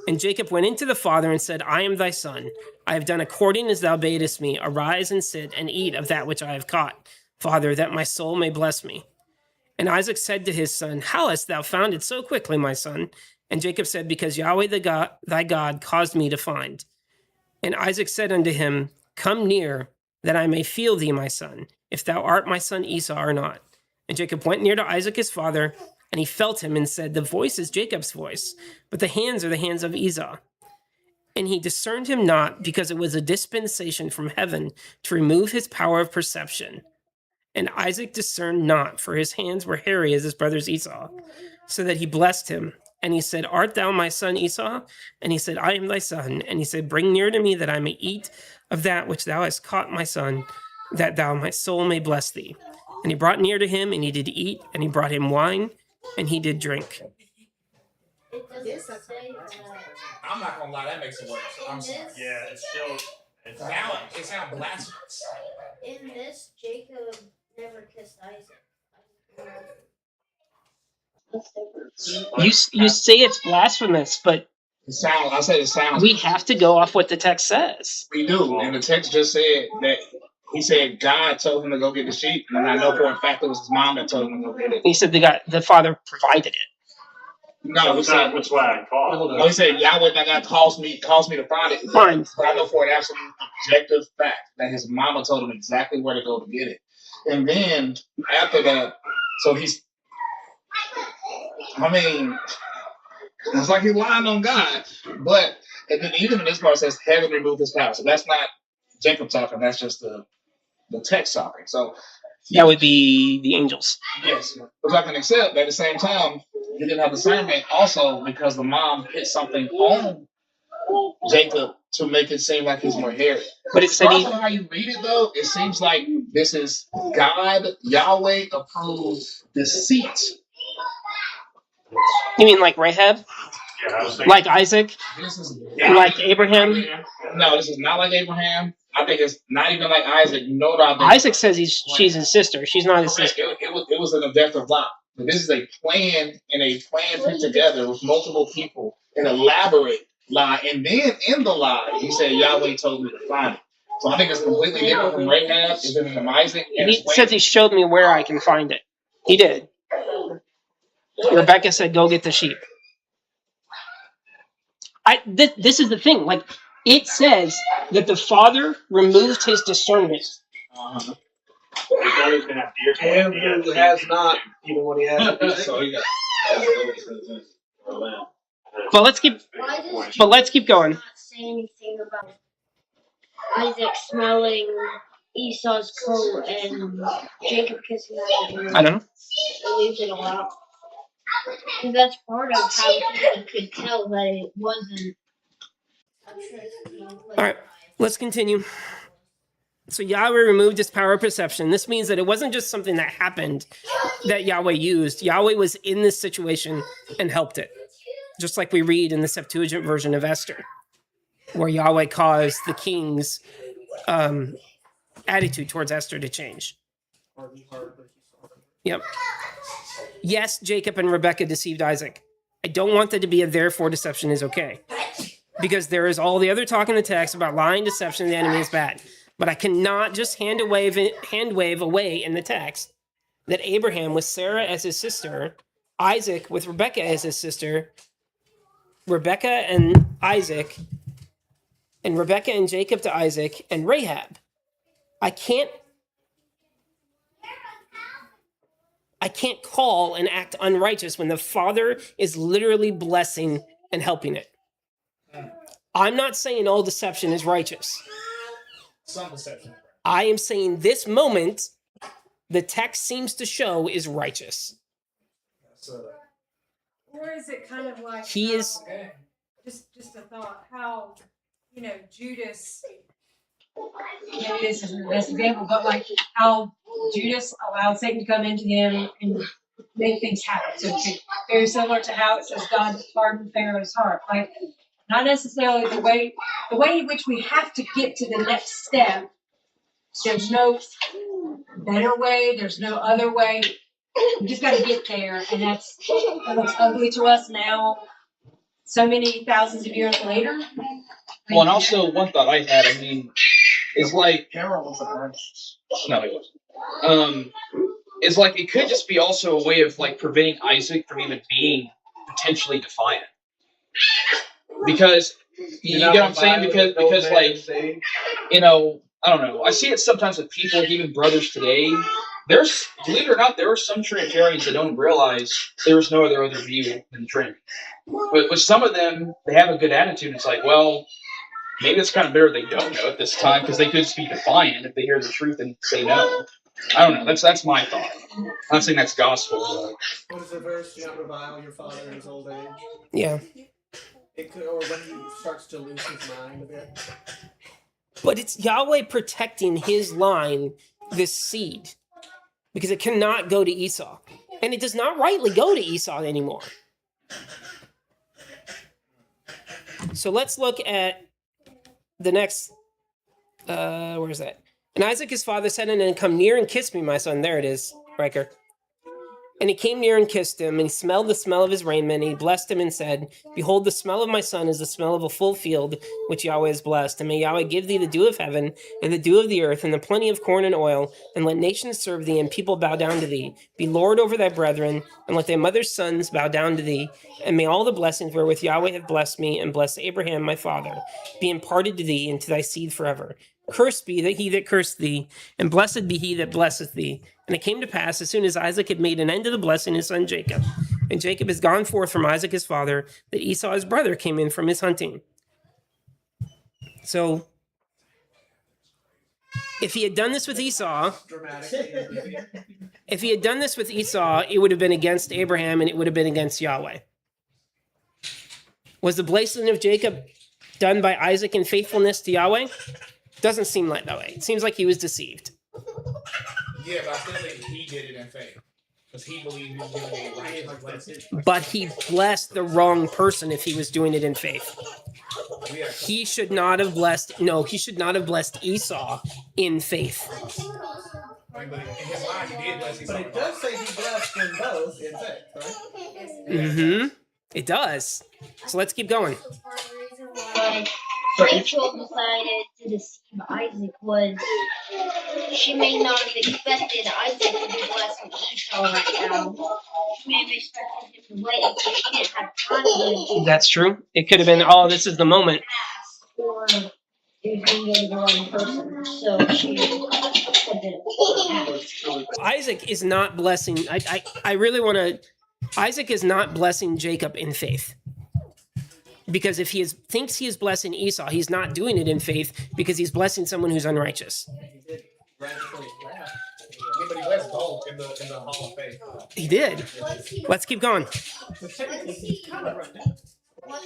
[SPEAKER 1] And Jacob went into the father and said, I am thy son. I have done according as thou badest me. Arise and sit and eat of that which I have caught, Father, that my soul may bless me. And Isaac said to his son, How hast thou found it so quickly, my son? And Jacob said, Because Yahweh thy God caused me to find. And Isaac said unto him, Come near that I may feel thee, my son, if thou art my son Esau or not. And Jacob went near to Isaac his father, and he felt him and said, the voice is Jacob's voice, but the hands are the hands of Esau. And he discerned him not, because it was a dispensation from heaven to remove his power of perception. And Isaac discerned not, for his hands were hairy as his brother's Esau, so that he blessed him. And he said, art thou my son Esau? And he said, I am thy son. And he said, bring near to me that I may eat of that which thou hast caught, my son, that thou my soul may bless thee. And he brought near to him, and he did eat, and he brought him wine, and he did drink.
[SPEAKER 7] It doesn't say that.
[SPEAKER 11] I'm not gonna lie, that makes it worse. I'm sorry.
[SPEAKER 8] Yeah, it's still. It's
[SPEAKER 11] Now it sounds blasphemous.
[SPEAKER 7] In this, Jacob never kissed Isaac.
[SPEAKER 1] You say it's blasphemous, but
[SPEAKER 2] It sounds. I said it sounds.
[SPEAKER 1] we have to go off what the text says.
[SPEAKER 2] We do, and the text just said that he said God told him to go get the sheep, and I know for a fact it was his mom that told him to go get it.
[SPEAKER 1] He said the father provided it.
[SPEAKER 2] No, he said.
[SPEAKER 8] That's why I called.
[SPEAKER 2] No, he said Yahweh that God calls me to find it.
[SPEAKER 1] Fine.
[SPEAKER 2] But I know for an absolute objective fact that his mama told him exactly where to go to get it. And then after that, so he's. I mean, it's like he's lying on God. But and then even in this part it says heaven removed his power. So that's not Jacob talking. That's just the text talking. So
[SPEAKER 1] That would be the angels.
[SPEAKER 2] yes, which I can accept. But at the same time, he didn't have discernment also because the mom hit something on Jacob to make it seem like he's more hairy.
[SPEAKER 1] But it said
[SPEAKER 2] Also, how you read it though, it seems like this is God, Yahweh approves deceit.
[SPEAKER 1] you mean like Rahab?
[SPEAKER 8] Yeah, I was thinking.
[SPEAKER 1] Like Isaac?
[SPEAKER 2] This is
[SPEAKER 1] Like Abraham?
[SPEAKER 2] No, this is not like Abraham. I think it's not even like Isaac. You know what I think?
[SPEAKER 1] Isaac says she's his sister. She's not his sister.
[SPEAKER 2] It was an objective lie. But this is a plan and a plan put together with multiple people, an elaborate lie. And then in the lie, he said Yahweh told me to find it. So I think it's completely different from Rahab. It's different from Isaac. And
[SPEAKER 1] He says he showed me where I can find it. He did. Rebekah said, go get the sheep. This is the thing. Like, it says that the father removed his discernment.
[SPEAKER 2] Uh-huh.
[SPEAKER 8] He thought he was gonna have deer.
[SPEAKER 3] Him who has not, even what he has.
[SPEAKER 6] So he got.
[SPEAKER 1] But let's keep going.
[SPEAKER 7] Not say anything about Isaac smelling Esau's coat and Jacob kissing Isaac.
[SPEAKER 1] I don't know.
[SPEAKER 7] It leaves it alone. Because that's part of how people could tell that it wasn't a trick being played.
[SPEAKER 1] All right, let's continue. So Yahweh removed his power of perception. This means that it wasn't just something that happened that Yahweh used. Yahweh was in this situation and helped it. Just like we read in the Septuagint version of Esther, where Yahweh caused the king's attitude towards Esther to change. Yep. Yes, Jacob and Rebekah deceived Isaac. I don't want that to be a therefore deception is okay. Because there is all the other talk in the text about lying, deception, and the enemy is bad. But I cannot just hand wave away in the text that Abraham with Sarah as his sister, Isaac with Rebekah as his sister, Rebekah and Isaac, and Rebekah and Jacob to Isaac, and Rahab. I can't call and act unrighteous when the father is literally blessing and helping it. I'm not saying all deception is righteous.
[SPEAKER 11] Some deception.
[SPEAKER 1] I am saying this moment, the text seems to show is righteous.
[SPEAKER 4] Or is it kind of like
[SPEAKER 1] He
[SPEAKER 4] how-
[SPEAKER 1] is.
[SPEAKER 4] just a thought how Judas, maybe this isn't the best example, but like how Judas allowed Satan to come into him and make things happen. So it's very similar to how it says God hardened Pharaoh's heart. Like not necessarily the way in which we have to get to the next step. There's no better way, there's no other way. We just gotta get there, and that looks ugly to us now, so many thousands of years later.
[SPEAKER 5] Well, and also one thought I had, I mean, is like
[SPEAKER 2] Harold was a righteous.
[SPEAKER 5] no, he wasn't. It's like it could just be also a way of like preventing Isaac from even being potentially defiant. Because you get what I'm saying? Because like I don't know. I see it sometimes with people, even brothers today. There's, believe it or not, there are some Trinitarians that don't realize there's no other view than the Trinity. But with some of them, they have a good attitude. It's like, well, maybe it's kind of better they don't know at this time because they could just be defiant if they hear the truth and say no. I don't know. That's my thought. I'm not saying that's gospel.
[SPEAKER 3] What is the verse? Do not revile your father in his old age.
[SPEAKER 1] Yeah.
[SPEAKER 3] It could, or when he starts to lose his mind a bit.
[SPEAKER 1] But it's Yahweh protecting his line, this seed, because it cannot go to Esau. And it does not rightly go to Esau anymore. So let's look at the next, where is that? And Isaac his father said unto him, come near and kiss me, my son. There it is, Riker. And he came near and kissed him, and he smelled the smell of his raiment, and he blessed him and said, behold, the smell of my son is the smell of a full field, which Yahweh has blessed. And may Yahweh give thee the dew of heaven, and the dew of the earth, and the plenty of corn and oil, and let nations serve thee, and people bow down to thee. Be Lord over thy brethren, and let thy mother's sons bow down to thee. And may all the blessings wherewith Yahweh hath blessed me, and blessed Abraham my father, be imparted to thee and to thy seed forever. Cursed be that he that cursed thee, and blessed be he that blesseth thee. And it came to pass, as soon as Isaac had made an end of the blessing his son Jacob, and Jacob is gone forth from Isaac his father, that Esau his brother came in from his hunting. So, if he had done this with Esau, it would have been against Abraham, and it would have been against Yahweh. Was the blessing of Jacob done by Isaac in faithfulness to Yahweh? Doesn't seem like that way. It seems like he was deceived.
[SPEAKER 11] Yeah, but I still think he did it in faith. Because he believed he was giving it right.
[SPEAKER 1] But he blessed the wrong person if he was doing it in faith.
[SPEAKER 11] Yeah.
[SPEAKER 1] He should not have blessed Esau in faith.
[SPEAKER 11] But in his mind, he did bless Esau.
[SPEAKER 3] But it does say he blessed them both in faith, right?
[SPEAKER 1] Mm-hmm. It does. So let's keep going.
[SPEAKER 7] Rachel decided to deceive Isaac was she may not have expected Isaac to be blessed with Esau right now. She may have expected him to wait until she didn't have time to.
[SPEAKER 1] That's true. It could have been, oh, this is the moment.
[SPEAKER 7] Or it was going to go to the wrong person. So she said that.
[SPEAKER 1] Isaac is not blessing. I really want to. Isaac is not blessing Jacob in faith. Because if he thinks he is blessing Esau, he's not doing it in faith because he's blessing someone who's unrighteous.
[SPEAKER 11] But he blessed both in the Hall of Faith.
[SPEAKER 1] He did. Let's keep going.
[SPEAKER 13] Once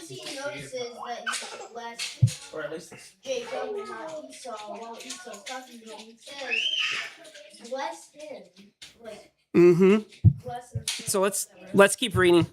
[SPEAKER 13] he notices that he blessed
[SPEAKER 3] Or at least
[SPEAKER 13] Jacob and not Esau, while Esau's talking to him, he says, bless him. Like, bless him.
[SPEAKER 1] So let's keep reading.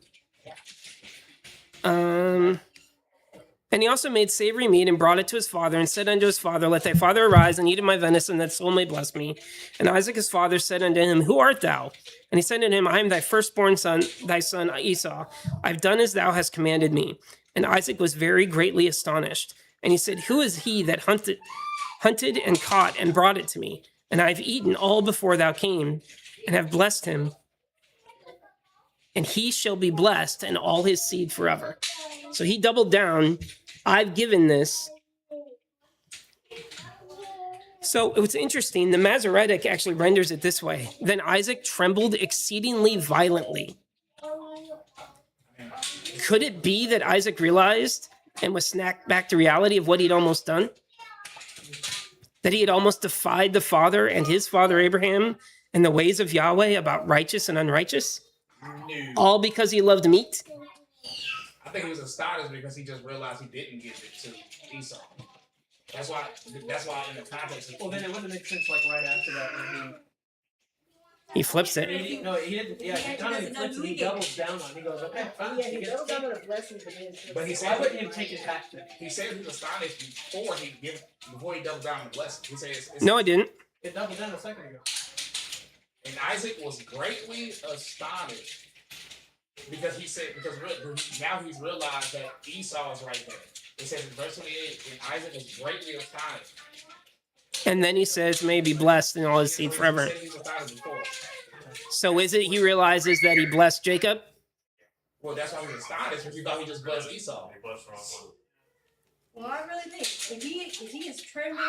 [SPEAKER 1] And he also made savory meat and brought it to his father and said unto his father, let thy father arise and eat of my venison, that soul may bless me. And Isaac his father said unto him, who art thou? And he said unto him, I am thy firstborn son, thy son Esau. I've done as thou hast commanded me. And Isaac was very greatly astonished. And he said, who is he that hunted and caught and brought it to me? And I have eaten all before thou came, and have blessed him. And he shall be blessed, and all his seed forever. So he doubled down. I've given this. So it was interesting. The Masoretic actually renders it this way. Then Isaac trembled exceedingly violently. Could it be that Isaac realized and was snapped back to reality of what he'd almost done? That he had almost defied the father and his father Abraham and the ways of Yahweh about righteous and unrighteous?
[SPEAKER 11] No.
[SPEAKER 1] All because he loved meat?
[SPEAKER 11] I think he was astonished because he just realized he didn't give it to Esau. That's why in the context of
[SPEAKER 3] then it wouldn't make sense like right after that when
[SPEAKER 1] He flips it.
[SPEAKER 3] he didn't. Yeah, he kind of flips it. He doubles down on it. He goes, okay, fine.
[SPEAKER 9] Yeah, he goes down on a blessing,
[SPEAKER 11] But he
[SPEAKER 3] Why
[SPEAKER 11] said
[SPEAKER 3] wouldn't he take it back then?
[SPEAKER 11] he said he was astonished before he doubled down on the blessing. He said it's
[SPEAKER 1] No, I didn't.
[SPEAKER 3] It doubled down a second ago.
[SPEAKER 11] And Isaac was greatly astonished because now he's realized that Esau is right there. It says in verse 28, and Isaac was greatly astonished.
[SPEAKER 1] And then he says, may be blessed in all his seed forever.
[SPEAKER 11] He said he was astonished before.
[SPEAKER 1] So is it he realizes that he blessed Jacob?
[SPEAKER 11] Well, that's why he was astonished because he thought he just blessed Esau.
[SPEAKER 4] Well, I really think if he is trembling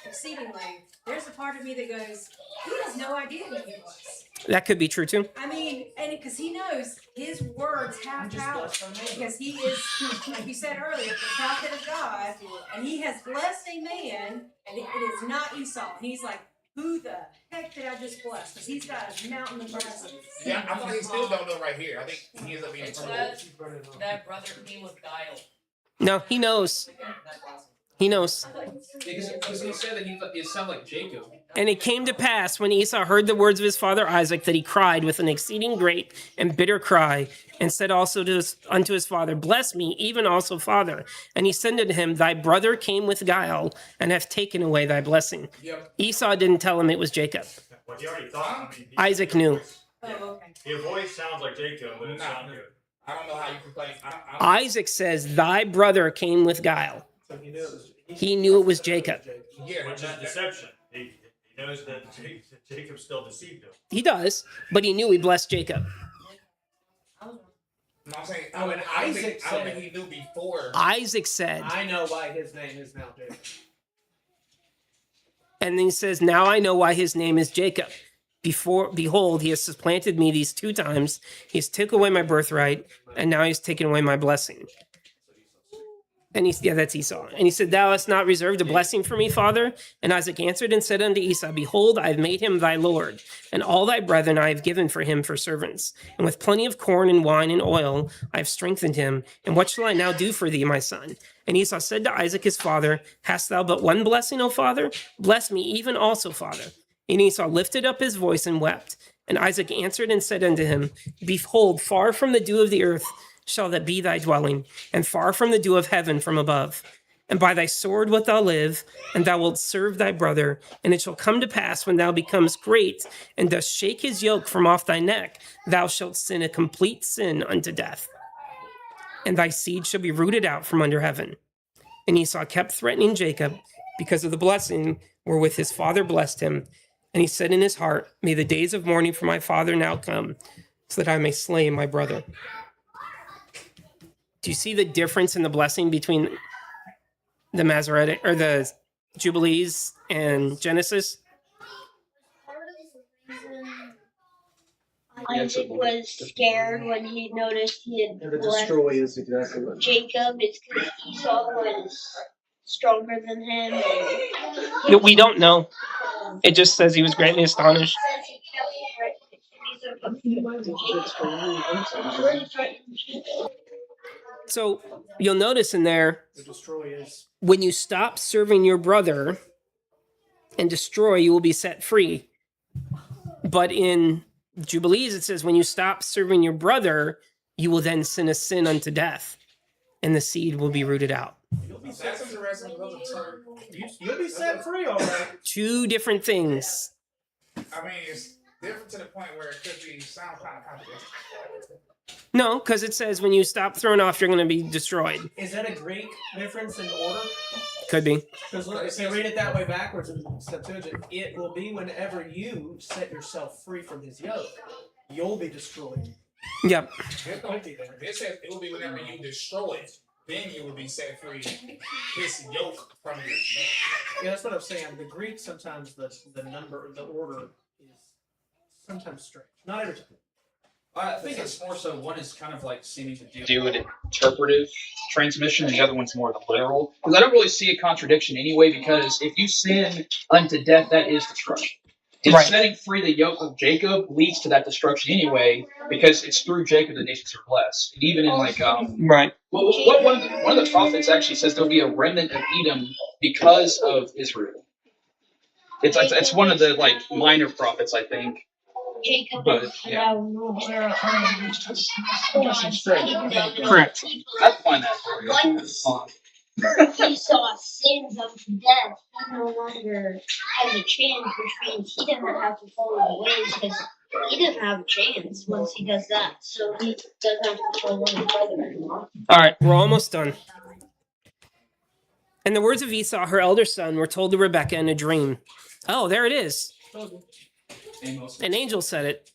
[SPEAKER 4] exceedingly, there's a part of me that goes, he has no idea who he was.
[SPEAKER 1] That could be true too.
[SPEAKER 4] I mean, and because he knows his words have power, because he is, like you said earlier, the prophet of God, and he has blessed a man, and it is not Esau. And he's like, who the heck did I just bless? Because he's got a mountain of blessings.
[SPEAKER 11] Yeah, I think he still don't know right here. I think he ends up being told.
[SPEAKER 14] That brother came with guile.
[SPEAKER 1] No, he knows. He knows.
[SPEAKER 12] Because he said that it sounded like Jacob.
[SPEAKER 1] And it came to pass when Esau heard the words of his father Isaac that he cried with an exceeding great and bitter cry, and said also unto his father, Bless me, even also, Father. And he said unto him, Thy brother came with guile, and hath taken away thy blessing.
[SPEAKER 11] Yep.
[SPEAKER 1] Esau didn't tell him it was Jacob.
[SPEAKER 8] Well, he already thought. I mean,
[SPEAKER 1] Isaac knew.
[SPEAKER 4] Oh, okay.
[SPEAKER 8] Your voice sounds like Jacob, but it's not good.
[SPEAKER 11] I don't know how you can play.
[SPEAKER 1] Isaac says, Thy brother came with guile.
[SPEAKER 3] So
[SPEAKER 1] He knew it was Jacob.
[SPEAKER 11] Yeah,
[SPEAKER 8] Which is deception. He knows that Jacob still deceived him.
[SPEAKER 1] He does, but he knew he blessed Jacob.
[SPEAKER 11] No, I'm saying,
[SPEAKER 3] when Isaac
[SPEAKER 11] I don't
[SPEAKER 3] said-
[SPEAKER 11] think he knew before.
[SPEAKER 1] Isaac said,
[SPEAKER 3] I know why his name is now Jacob.
[SPEAKER 1] and then he says, Now I know why his name is Jacob. Behold, he has supplanted me these 2 times. He has taken away my birthright, and now he's taken away my blessing. And that's Esau. And he said, Thou hast not reserved a blessing for me, Father? And Isaac answered and said unto Esau, Behold, I have made him thy Lord, and all thy brethren I have given for him for servants. And with plenty of corn and wine and oil I have strengthened him. And what shall I now do for thee, my son? And Esau said to Isaac his father, Hast thou but one blessing, O father? Bless me even also, father. And Esau lifted up his voice and wept. And Isaac answered and said unto him, Behold, far from the dew of the earth shall that be thy dwelling, and far from the dew of heaven from above. And by thy sword wilt thou live, and thou wilt serve thy brother. And it shall come to pass, when thou becomest great, and dost shake his yoke from off thy neck, thou shalt sin a complete sin unto death. And thy seed shall be rooted out from under heaven. And Esau kept threatening Jacob, because of the blessing wherewith his father blessed him. And he said in his heart, May the days of mourning for my father now come, so that I may slay my brother. Do you see the difference in the blessing between the Masoretic or the Jubilees and Genesis?
[SPEAKER 7] Isaac was scared when he noticed he had
[SPEAKER 3] And the
[SPEAKER 7] blessed
[SPEAKER 3] destroy is exactly what.
[SPEAKER 7] Jacob. It's because Esau was stronger than him. And
[SPEAKER 1] We don't know. It just says he was greatly astonished. So you'll notice in there,
[SPEAKER 3] The destroy is.
[SPEAKER 1] when you stop serving your brother and destroy, you will be set free. But in Jubilees, it says, when you stop serving your brother, you will then sin a sin unto death, and the seed will be rooted out.
[SPEAKER 3] You'll be
[SPEAKER 11] That's
[SPEAKER 3] set.
[SPEAKER 11] interesting.
[SPEAKER 3] You'll be set free, all right.
[SPEAKER 1] 2 different things.
[SPEAKER 11] I mean, it's different to the point where it could be sound kind of contradictory.
[SPEAKER 1] No, because it says when you stop throwing off, you're going to be destroyed.
[SPEAKER 3] Is that a Greek difference in order?
[SPEAKER 1] Could be.
[SPEAKER 3] Because look, if you read it that way backwards in Septuagint, it will be whenever you set yourself free from his yoke, you'll be destroyed.
[SPEAKER 1] Yep.
[SPEAKER 11] This says it will be whenever you destroy it, then you will be set free. His yoke from your neck.
[SPEAKER 3] Yeah, that's what I'm saying. The Greek sometimes the order is sometimes strange. Not every time.
[SPEAKER 12] I think it's more so one is kind of like seeming to
[SPEAKER 5] Do an interpretive transmission, and the other one's more the literal. Because I don't really see a contradiction anyway, because if you sin unto death, that is destruction. And
[SPEAKER 1] Right.
[SPEAKER 5] setting free the yoke of Jacob leads to that destruction anyway, because it's through Jacob the nations are blessed. And even in
[SPEAKER 1] Right.
[SPEAKER 5] what one of the prophets actually says there'll be a remnant of Edom because of Israel. It's one of the minor prophets, I think.
[SPEAKER 7] Jacob
[SPEAKER 5] But,
[SPEAKER 7] is
[SPEAKER 5] yeah.
[SPEAKER 7] now ruler
[SPEAKER 1] Correct.
[SPEAKER 5] I find that
[SPEAKER 7] Once Esau sins unto death, he no longer has a chance, which means he doesn't have to follow the ways because he doesn't have a chance once he does that. So he doesn't have to follow his brother anymore.
[SPEAKER 1] All right, we're almost done. And the words of Esau, her elder son, were told to Rebekah in a dream. Oh, there it is. An angel said it.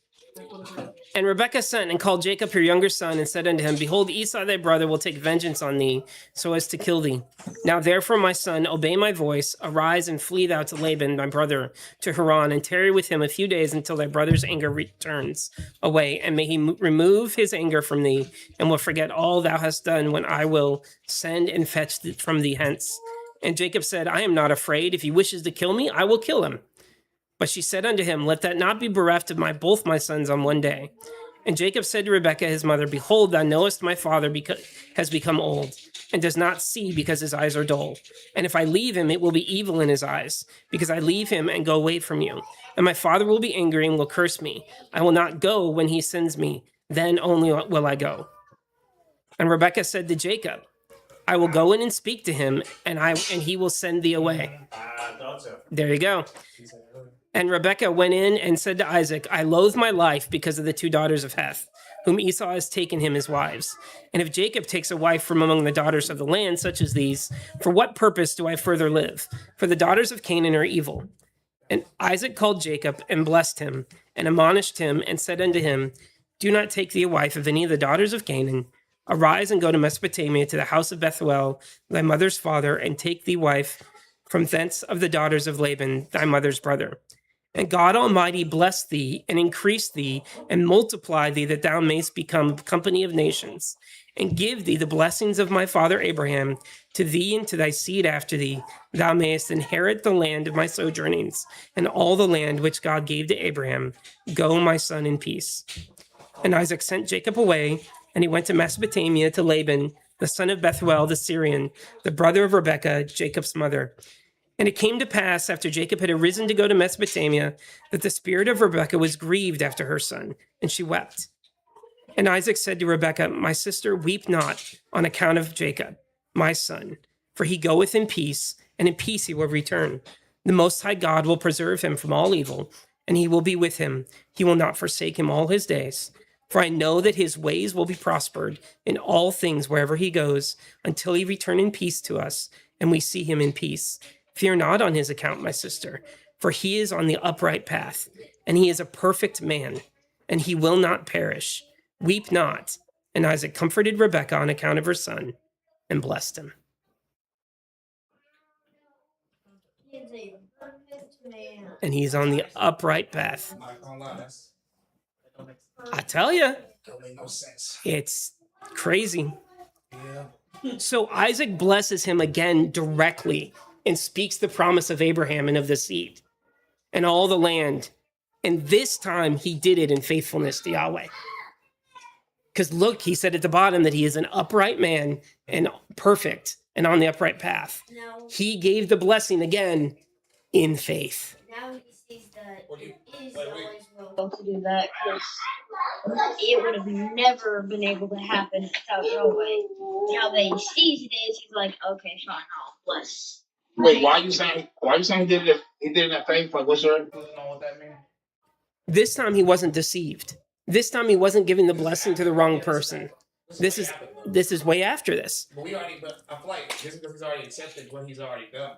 [SPEAKER 1] And Rebekah sent and called Jacob her younger son and said unto him, Behold, Esau thy brother will take vengeance on thee, so as to kill thee. Now therefore, my son, obey my voice. Arise and flee thou to Laban thy brother, to Haran, and tarry with him a few days until thy brother's anger returns away. And may he remove his anger from thee, and will forget all thou hast done, when I will send and fetch from thee hence. And Jacob said, I am not afraid. If he wishes to kill me, I will kill him. But she said unto him, Let that not be bereft of both my sons on one day. And Jacob said to Rebekah his mother, Behold, thou knowest my father has become old, and does not see because his eyes are dull. And if I leave him, it will be evil in his eyes, because I leave him and go away from you. And my father will be angry and will curse me. I will not go when he sends me, then only will I go. And Rebekah said to Jacob, I will go in and speak to him, and he will send thee away. There you go. And Rebekah went in and said to Isaac, I loathe my life because of the two daughters of Heth, whom Esau has taken him as wives. And if Jacob takes a wife from among the daughters of the land, such as these, for what purpose do I further live? For the daughters of Canaan are evil. And Isaac called Jacob and blessed him and admonished him and said unto him, Do not take thee a wife of any of the daughters of Canaan. Arise and go to Mesopotamia to the house of Bethuel, thy mother's father, and take thee wife from thence of the daughters of Laban, thy mother's brother. And God Almighty bless thee, and increase thee, and multiply thee, that thou mayst become company of nations, and give thee the blessings of my father Abraham, to thee and to thy seed after thee. Thou mayest inherit the land of my sojournings, and all the land which God gave to Abraham. Go, my son, in peace. And Isaac sent Jacob away, and he went to Mesopotamia to Laban, the son of Bethuel the Syrian, the brother of Rebekah, Jacob's mother. And it came to pass, after Jacob had arisen to go to Mesopotamia, that the spirit of Rebekah was grieved after her son, and she wept. And Isaac said to Rebekah, My sister, weep not on account of Jacob, my son, for he goeth in peace, and in peace he will return. The Most High God will preserve him from all evil, and he will be with him. He will not forsake him all his days. For I know that his ways will be prospered in all things wherever he goes, until he return in peace to us, and we see him in peace. Fear not on his account, my sister, for he is on the upright path, and he is a perfect man, and he will not perish. Weep not. And Isaac comforted Rebekah on account of her son, and blessed him.
[SPEAKER 13] He is a perfect man.
[SPEAKER 1] And he's on the upright path.
[SPEAKER 11] I'm not gonna lie, that don't make
[SPEAKER 1] I tell you,
[SPEAKER 11] don't make no sense.
[SPEAKER 1] it's crazy.
[SPEAKER 11] Yeah.
[SPEAKER 1] So Isaac blesses him again directly and speaks the promise of Abraham and of the seed and all the land. And this time he did it in faithfulness to Yahweh. Because look, he said at the bottom that he is an upright man and perfect and on the upright path.
[SPEAKER 13] Now,
[SPEAKER 1] He gave the blessing again in faith.
[SPEAKER 13] now he sees that
[SPEAKER 11] What do you-
[SPEAKER 13] it is
[SPEAKER 11] wait.
[SPEAKER 13] always will.
[SPEAKER 7] Able to do that because it would have never been able to happen without Yahweh. Now that he sees it is, he's like, okay, fine, I'll bless.
[SPEAKER 2] Wait, why are you saying he did it? He did it in faith. Like, what's your?
[SPEAKER 11] You know what that means?
[SPEAKER 1] This time he wasn't deceived. This time he wasn't giving the blessing to the wrong person. This is way after this.
[SPEAKER 11] But I feel like this is because he's already accepted what he's already done.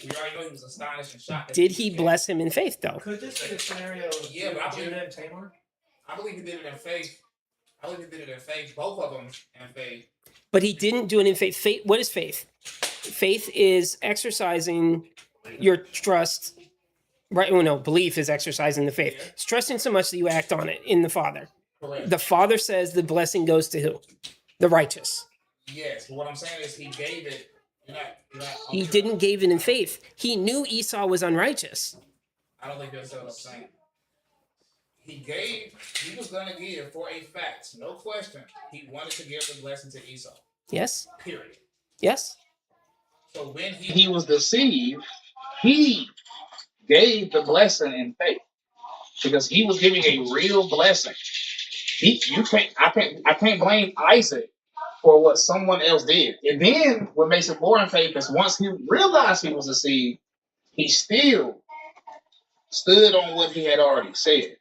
[SPEAKER 11] We already know he was astonished and shocked.
[SPEAKER 1] Did he bless him in faith, though?
[SPEAKER 3] Could this be a scenario of
[SPEAKER 11] Yeah, but I believe-
[SPEAKER 3] Judah and Tamar?
[SPEAKER 11] I believe he did it in faith. Both of them in faith.
[SPEAKER 1] But he didn't do it in faith. Faith. What is faith? Faith is exercising your trust. Right? Well, no, belief is exercising the faith. It's trusting so much that you act on it in the Father.
[SPEAKER 11] Correct.
[SPEAKER 1] The Father says the blessing goes to who? The righteous.
[SPEAKER 11] Yes, but what I'm saying is he gave it. You're not
[SPEAKER 1] He didn't give it in faith. He knew Esau was unrighteous.
[SPEAKER 11] I don't think that's what I'm saying. He was going to give for a fact, no question. He wanted to give the blessing to Esau.
[SPEAKER 1] Yes?
[SPEAKER 11] Period.
[SPEAKER 1] Yes?
[SPEAKER 11] So when
[SPEAKER 2] He was deceived. He gave the blessing in faith because he was giving a real blessing. I can't blame Isaac for what someone else did. And then what makes it more in faith is once he realized he was deceived, he still stood on what he had already said.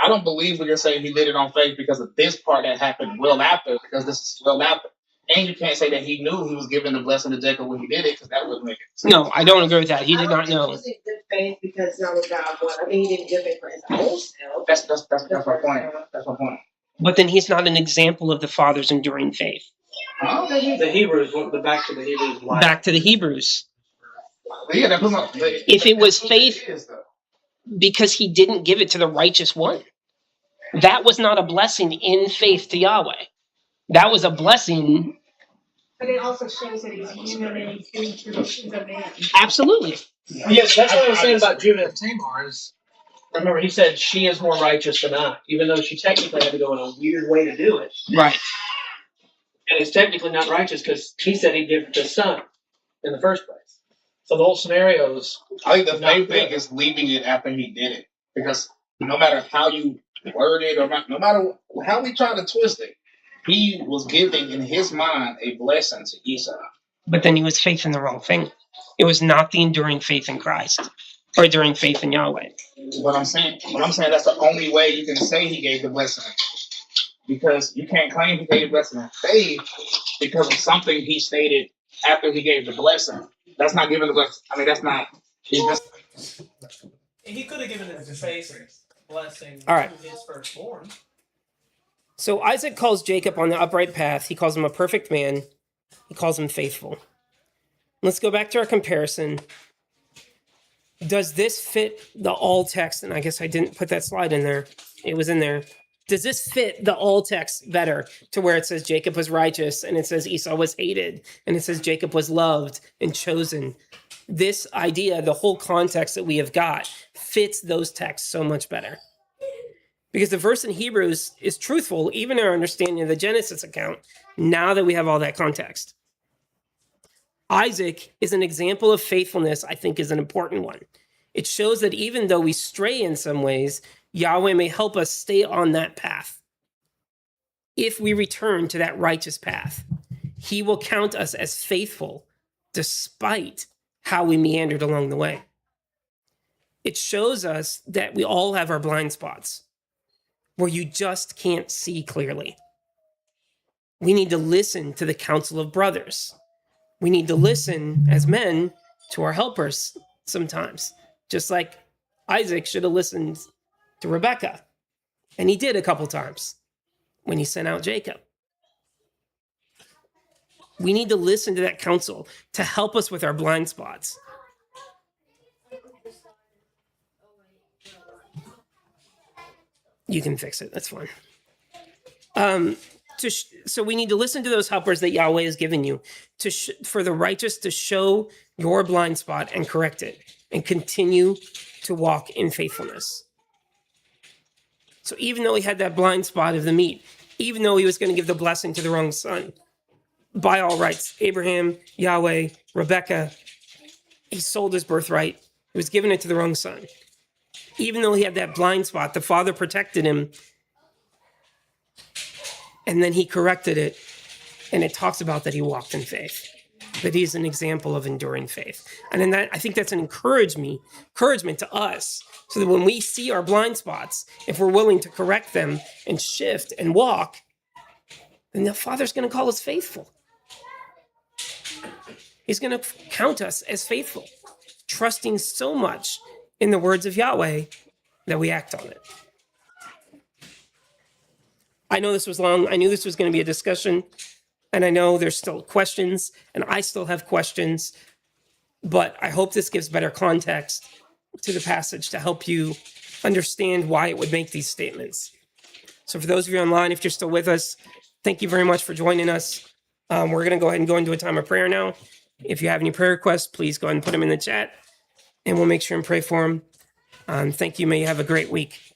[SPEAKER 2] I don't believe we can say he did it on faith because of this part that happened well after, because this is well after. And you can't say that he knew he was giving the blessing to Jacob when he did it, because that wouldn't make it.
[SPEAKER 1] No, I don't agree with that. He did not know.
[SPEAKER 3] Was it good
[SPEAKER 9] faith because now with God one. I think he didn't give it for his own self.
[SPEAKER 2] That's my point. That's my point.
[SPEAKER 1] But then he's not an example of the father's enduring faith.
[SPEAKER 3] The Hebrews, back to the Hebrews.
[SPEAKER 1] Back to the Hebrews.
[SPEAKER 2] Yeah, that's
[SPEAKER 1] If it was faith because he didn't give it to the righteous one, that was not a blessing in faith to Yahweh. That was a blessing.
[SPEAKER 4] But it also shows that he's human and he's doing traditions of man.
[SPEAKER 1] Absolutely.
[SPEAKER 3] Yes, that's what I was saying about Judah and Tamar. Remember, he said she is more righteous than I, even though she technically had to go in a weird way to do it.
[SPEAKER 1] Right.
[SPEAKER 3] And it's technically not righteous because he said he'd give it to his son in the first place. So the whole scenario is.
[SPEAKER 2] I think the main thing is leaving it after he did it, because no matter how you word it or no matter how we try to twist it, he was giving in his mind a blessing to Esau.
[SPEAKER 1] But then he was faith in the wrong thing. It was not the enduring faith in Christ or enduring faith in Yahweh.
[SPEAKER 2] What I'm saying that's the only way you can say he gave the blessing, because you can't claim he gave the blessing in faith because of something he stated after he gave the blessing. That's not giving the blessing. I mean, that's not.
[SPEAKER 12] He could have given his faith blessing
[SPEAKER 1] All right.
[SPEAKER 12] to his firstborn.
[SPEAKER 1] So Isaac calls Jacob on the upright path. He calls him a perfect man. He calls him faithful. Let's go back to our comparison. Does this fit the all text? And I guess I didn't put that slide in there. It was in there. Does this fit the all text better, to where it says Jacob was righteous and it says Esau was hated and it says Jacob was loved and chosen? This idea, the whole context that we have got, fits those texts so much better. Because the verse in Hebrews is truthful, even in our understanding of the Genesis account, now that we have all that context. Isaac is an example of faithfulness, I think is an important one. It shows that even though we stray in some ways, Yahweh may help us stay on that path. If we return to that righteous path, he will count us as faithful despite how we meandered along the way. It shows us that we all have our blind spots where you just can't see clearly. We need to listen to the counsel of brothers. We need to listen as men to our helpers sometimes, just like Isaac should have listened to Rebekah. And he did a couple times when he sent out Jacob. We need to listen to that counsel to help us with our blind spots. You can fix it. That's fine. So we need to listen to those helpers that Yahweh has given you for the righteous to show your blind spot and correct it and continue to walk in faithfulness. So even though he had that blind spot of the meat, even though he was going to give the blessing to the wrong son, by all rights, Abraham, Yahweh, Rebekah, he sold his birthright. He was giving it to the wrong son. Even though he had that blind spot, the father protected him. And then he corrected it. And it talks about that he walked in faith, that he's an example of enduring faith. And in that, I think that's an encouragement to us, so that when we see our blind spots, if we're willing to correct them and shift and walk, then the Father's going to call us faithful. He's going to count us as faithful, trusting so much in the words of Yahweh that we act on it. I know this was long. I knew this was going to be a discussion, and I know there's still questions, and I still have questions, but I hope this gives better context to the passage to help you understand why it would make these statements. So for those of you online, if you're still with us, thank you very much for joining us. We're going to go ahead and go into a time of prayer now. If you have any prayer requests, please go ahead and put them in the chat, and we'll make sure and pray for them. Thank you. May you have a great week.